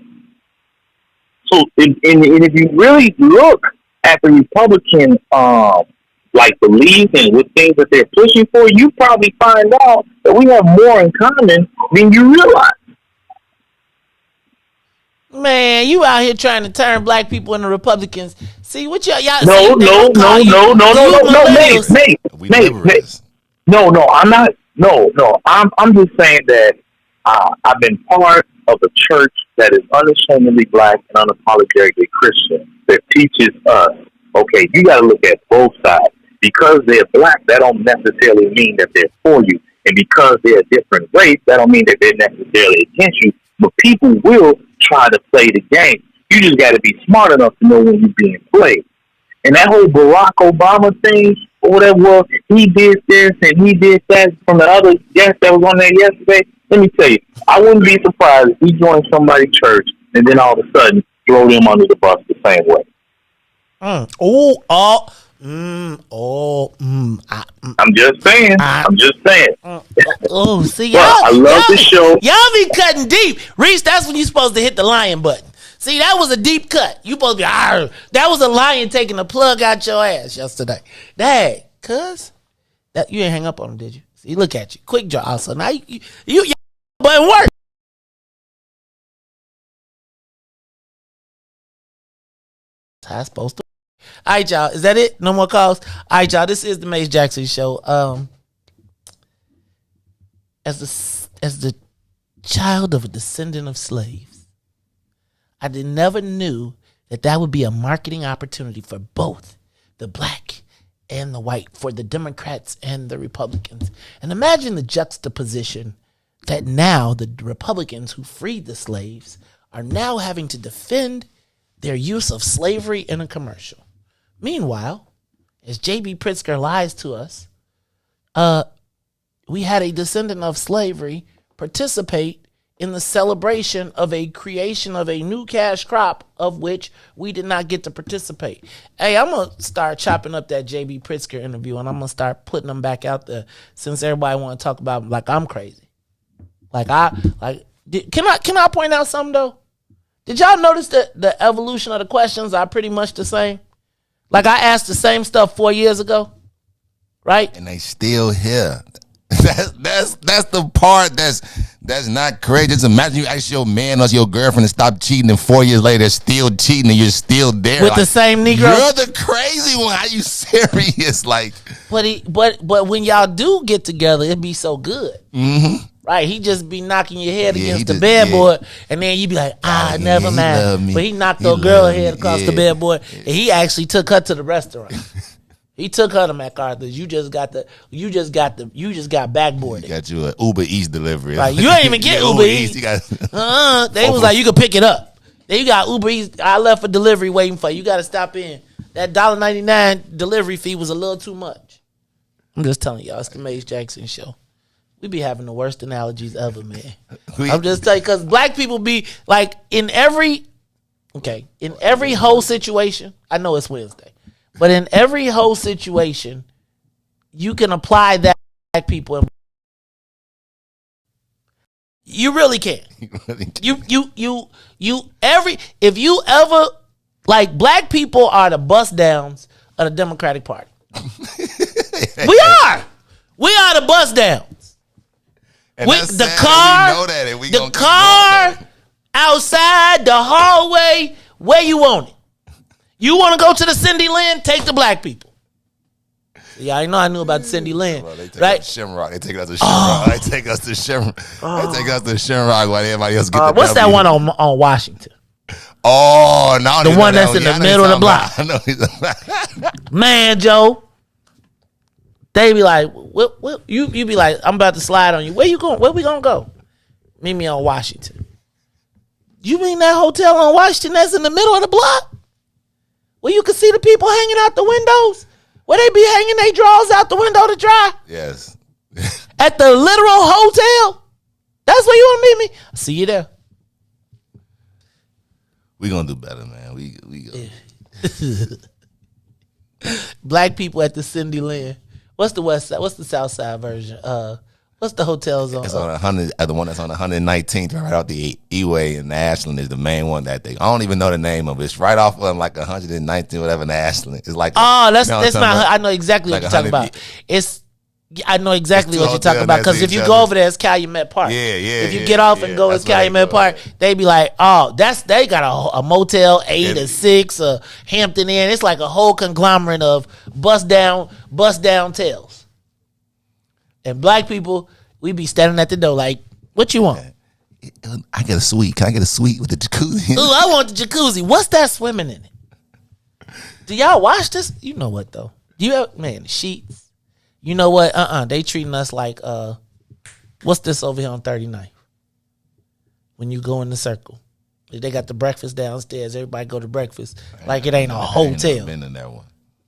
Speaker 18: So, and if you really look at the Republican, beliefs and what things that they're pushing for, you probably find out that we have more in common than you realize.
Speaker 3: Man, you out here trying to turn black people into Republicans. See what y'all
Speaker 18: No, Nate. No, I'm not. No, I'm just saying that I've been part of a church that is unashamedly black and unapologetically Christian that teaches us, okay, you got to look at both sides. Because they're black, that don't necessarily mean that they're for you. And because they're a different race, that don't mean that they're necessarily against you. But people will try to play the game. You just got to be smart enough to know when you're being played. And that whole Barack Obama thing, or whatever, well, he did this and he did that from the other guest that was on there yesterday. Let me tell you, I wouldn't be surprised if he joined somebody's church and then all of a sudden throw them under the bus the same way.
Speaker 3: I'm
Speaker 18: just saying.
Speaker 3: See, y'all.
Speaker 18: I love the show.
Speaker 3: Y'all be cutting deep. Riis, that's when you're supposed to hit the lion button. See, that was a deep cut. You supposed to be, that was a lion taking the plug out your ass yesterday. Dang, cuz. You didn't hang up on him, did you? See, look at you. Quick draw. So now you button work. That's supposed to All right, y'all. Is that it? No more calls? All right, y'all. This is the Mace Jackson Show. As the child of a descendant of slaves, I never knew that would be a marketing opportunity for both the black and the white, for the Democrats and the Republicans. And imagine the juxtaposition that now the Republicans who freed the slaves are now having to defend their use of slavery in a commercial. Meanwhile, as JB Pritzker lies to us, we had a descendant of slavery participate in the celebration of a creation of a new cash crop of which we did not get to participate. Hey, I'm going to start chopping up that JB Pritzker interview, and I'm going to start putting them back out there since everybody want to talk about like I'm crazy. Can I point out something though? Did y'all notice that the evolution of the questions are pretty much the same? Like I asked the same stuff 4 years ago, right?
Speaker 4: And they still here. That's the part that's not crazy. Just imagine you ask your man or your girlfriend to stop cheating, and 4 years later they're still cheating, and you're still there
Speaker 3: with the same Negro.
Speaker 4: You're the crazy one. Are you serious? Like,
Speaker 3: but when y'all do get together, it be so good.
Speaker 4: Mm-hmm.
Speaker 3: Right, he just be knocking your head against the bedboard, and then you be like, never mind. But he knocked your girl head across the bedboard, and he actually took her to the restaurant. He took her to MacArthur's. You just got backboarded.
Speaker 4: You got you an Uber Eats delivery.
Speaker 3: Right, you ain't even get Uber Eats. They was like, you can pick it up. Then you got Uber Eats. I left for delivery waiting for you. You got to stop in. That $1.99 delivery fee was a little too much. I'm just telling y'all, it's the Mace Jackson Show. We be having the worst analogies ever, man. I'm just telling you, because black people be like in every whole situation. I know it's Wednesday, but in every whole situation, you can apply that to black people. You really can. If you ever like black people are the bust downs of the Democratic Party. We are the bust downs.
Speaker 4: And
Speaker 3: with the car outside the hallway, where you want it. You want to go to the Cindy Lynn? Take the black people. Yeah, I knew about Cindy Lynn, right?
Speaker 4: Shamrock. They take us to Shamrock. They take us to Shamrock. They take us to Shamrock while everybody else get the
Speaker 3: what's that one on Washington?
Speaker 4: Oh, no.
Speaker 3: The one that's in the middle of the block.
Speaker 4: I know.
Speaker 3: Man, Joe. They be like, what? You be like, I'm about to slide on you. Where you going? Where we gonna go? Meet me on Washington. You mean that hotel on Washington that's in the middle of the block? Where you can see the people hanging out the windows? Where they be hanging their drawers out the window to dry?
Speaker 4: Yes.
Speaker 3: At the literal hotel? That's where you want to meet me? I'll see you there.
Speaker 4: We gonna do better, man. We gonna.
Speaker 3: Black people at the Cindy Lynn. What's the west side? What's the south side version? What's the hotels on?
Speaker 4: It's on 100. The one that's on 119th, right out the E-way in Ashland is the main one that they. I don't even know the name of it. It's right off of like 119th, whatever in Ashland. It's like
Speaker 3: that's not. I know exactly what you're talking about. I know exactly what you're talking about because if you go over there, it's Calumet Park. If you get off and go, it's Calumet Park. They be like, they got a Motel 8 or 6 or Hampton Inn. It's like a whole conglomerate of bust down tales. And black people, we be standing at the door like, what you want?
Speaker 4: I get a suite. Can I get a suite with the jacuzzi?
Speaker 3: Ooh, I want the jacuzzi. What's that swimming in it? Do y'all watch this? You know what though? Sheets. You know what? They treating us like what's this over here on 39th? When you go in the circle. They got the breakfast downstairs. Everybody go to breakfast. Like it ain't a hotel.
Speaker 4: I ain't been in that one.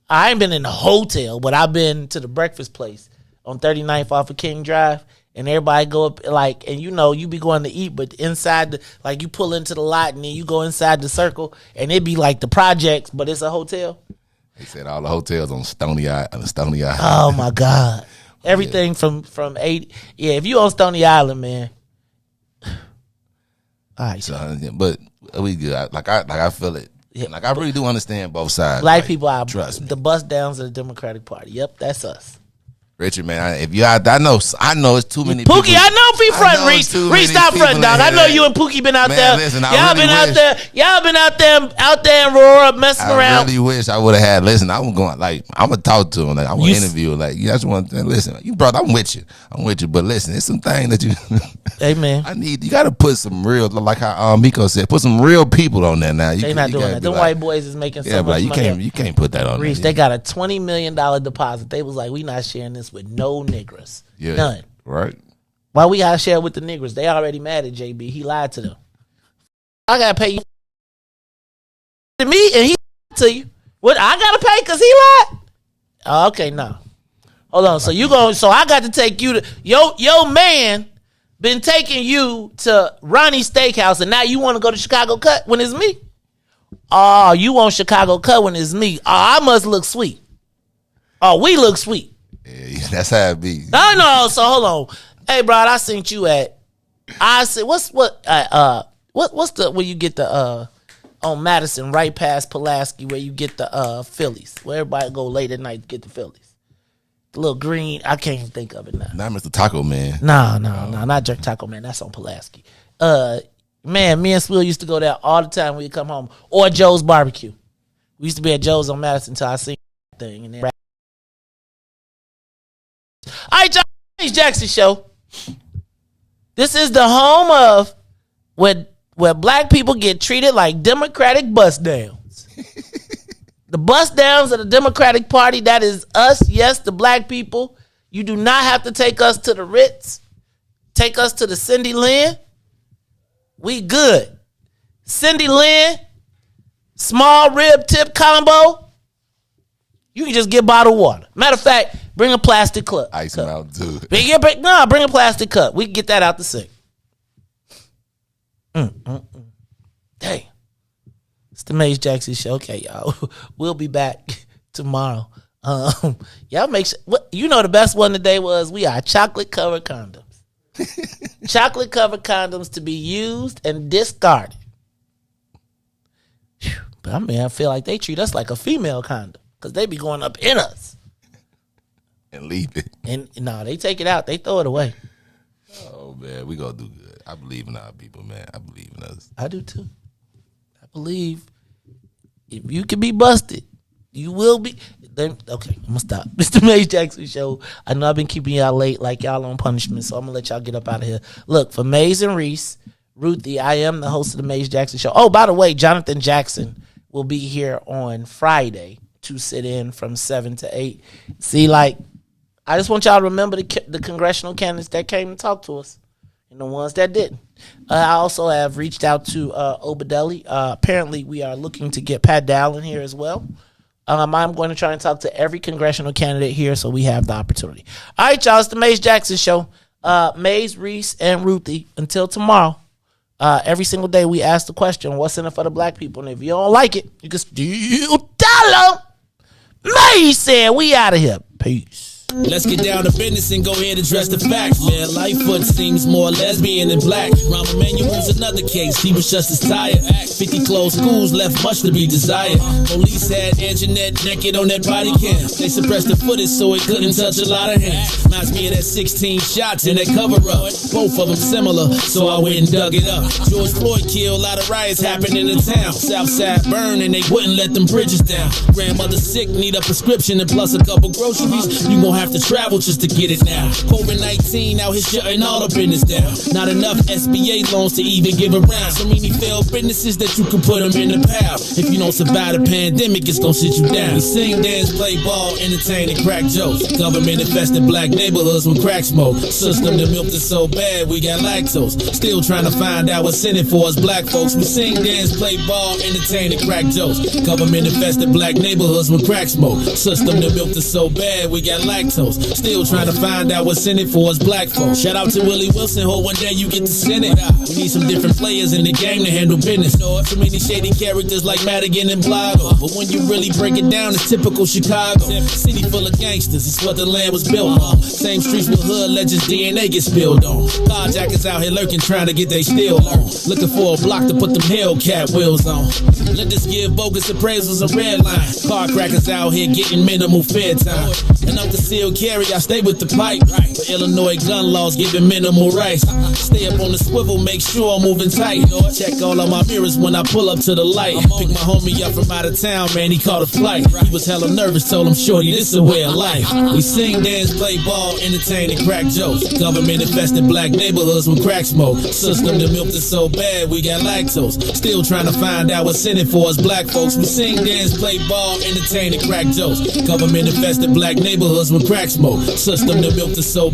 Speaker 3: I ain't been in the hotel, but I've been to the breakfast place on 39th off of King Drive. And everybody go up and you be going to eat, but inside you pull into the lot and then you go inside the circle and it be like the projects, but it's a hotel.
Speaker 4: They said all the hotels on Stony Island.
Speaker 3: Oh my God. Everything from 8. Yeah, if you on Stony Island, man. All right.
Speaker 4: So, but we good. I feel it. Yeah. Like I really do understand both sides.
Speaker 3: Black people are
Speaker 4: trust me.
Speaker 3: The bust downs of the Democratic Party. Yep, that's us.
Speaker 4: Richard, man, if you, I know it's too many.
Speaker 3: Pookie,
Speaker 4: people.
Speaker 3: I know if he front Reese. Reese, stop front, dog. I know you and Pookie been out there.
Speaker 4: Listen,
Speaker 3: y'all been out there. Y'all been out there in Aurora messing around.
Speaker 4: I really wish I would have had. Listen, I'm going I'm gonna talk to him. Like, I'm gonna interview. Like, you just want to listen. You brought. I'm with you. But listen, it's some thing that you.
Speaker 3: Hey man,
Speaker 4: you got to put some real, like how Miko said, put some real people on there now.
Speaker 3: They not doing that. Them white boys is making so much money.
Speaker 4: You can't put that on.
Speaker 3: Reese, they got a $20 million deposit. They was like, we not sharing this with no niggers.
Speaker 4: Yeah,
Speaker 3: none.
Speaker 4: Right.
Speaker 3: Why we gotta share with the niggers? They already mad at JB. He lied to them. I gotta pay you to me, and he lied to you. What I gotta pay because he lied? Oh, okay, no. Hold on. So I got to take you to your man been taking you to Ronnie's Steakhouse, and now you want to go to Chicago Cut when it's me? Oh, you want Chicago Cut when it's me? Oh, I must look sweet. Oh, we look sweet.
Speaker 4: Yeah, that's how it be.
Speaker 3: No. So hold on. Hey, bro, I seen you at. I said, what's the where you get the on Madison right past Pulaski where you get the Phillies where everybody go late at night to get the Phillies. The little green. I can't even think of it now.
Speaker 4: Not Mr. Taco Man.
Speaker 3: No, not Jerk Taco Man. That's on Pulaski. Man, me and Swill used to go there all the time when we come home. Or Joe's Barbecue. We used to be at Joe's on Madison until I seen that thing. And then all right, y'all, James Jackson Show. This is the home of where black people get treated like Democratic bust downs. The bust downs of the Democratic Party, that is us, yes, the black people. You do not have to take us to the Ritz. Take us to the Cindy Lynn. We good. Cindy Lynn, small rib tip combo. You can just get bottled water. Matter of fact, bring a plastic cup.
Speaker 4: Ice them out too.
Speaker 3: Bring a plastic cup. We can get that out the sink. Dang. It's the Maze Jackson Show. Okay, y'all. We'll be back tomorrow. Y'all make sure. You know the best one today was we are chocolate covered condoms. Chocolate covered condoms to be used and discarded. Whew. But I feel like they treat us like a female condom because they be going up in us.
Speaker 4: And leave it.
Speaker 3: And no, they take it out. They throw it away.
Speaker 4: Oh, man. We going to do good. I believe in our people, man. I believe in us.
Speaker 3: I do, too. I believe if you can be busted, you will be. Then, okay, I'm going to stop. Mr. Maze Jackson Show. I know I've been keeping y'all late like y'all on punishment, so I'm going to let y'all get up out of here. Look, for Maze and Reese, Ruthie, I am the host of the Maze Jackson Show. Oh, by the way, Jonathan Jackson will be here on Friday to sit in from 7 to 8. See, like, I just want y'all to remember the congressional candidates that came and talked to us and the ones that didn't. I also have reached out to Obadeli. Apparently, we are looking to get Pat Dowling here as well. I'm going to try and talk to every congressional candidate here so we have the opportunity. All right, y'all. It's the Maze Jackson Show. Maze, Reese, and Ruthie. Until tomorrow, every single day we ask the question, what's in it for the black people? And if you don't like it, you can still tell them. Maze said we out of here. Peace.
Speaker 2: Let's get down to business and go ahead and address the facts, man. Lightfoot seems more lesbian than black. Rahm Emanuel's another case. He was just as tired. 50 closed schools left much to be desired. Police had Anjanette naked on that body cam. They suppressed the footage so it couldn't touch a lot of hands. Reminds me of that 16 shots in that cover-up. Both of them similar, so I went and dug it up. George Floyd killed, a lot of riots happened in the town. Southside burned and they wouldn't let them bridges down. Grandmother sick, need a prescription and plus a couple groceries. You gon' have to travel just to get it now. COVID-19 out here shutting all the business down. Not enough SBA loans to even give around. So many failed businesses that you can put them in the pile. If you don't survive the pandemic, it's gonna sit you down. We sing, dance, play ball, entertain, and crack jokes. Government infested black neighborhoods with crack smoke. System that milked us so bad, we got lactose. Still trying to find out what's in it for us black folks. We sing, dance, play ball, entertain, and crack jokes. Government infested black neighborhoods with crack smoke. System that milked us so bad, we got lactose. Still trying to find out what's in it for us black folks. Shout out to Willie Wilson, hope one day you get to Senate. We need some different players in the game to handle business. So many shady characters like Madigan and Blago. But when you really break it down, it's typical Chicago. City full of gangsters, it's what the land was built on. Same streets with hood legends, DNA gets spilled on. Carjackers out here lurking, trying to get they steal on. Looking for a block to put them Hellcat wheels on. Let us give bogus appraisals a red line. Car crackers out here getting minimal fair time. And up the seal concealed carry, I stay with the pipe. But Illinois gun laws giving minimal rights. Stay up on the swivel, make sure I'm moving tight. Check all of my mirrors when I pull up to the light. Pick my homie up from out of town, man, he caught a flight. He was hella nervous, told him, shorty, this a way of life. We sing, dance, play ball, entertain, and crack jokes. Government infested black neighborhoods with crack smoke. System that milked us so bad, we got lactose. Still trying to find out what's in it for us black folks. We sing, dance, play ball, entertain, and crack jokes. Government infested black neighborhoods with crack smoke. System that milked us so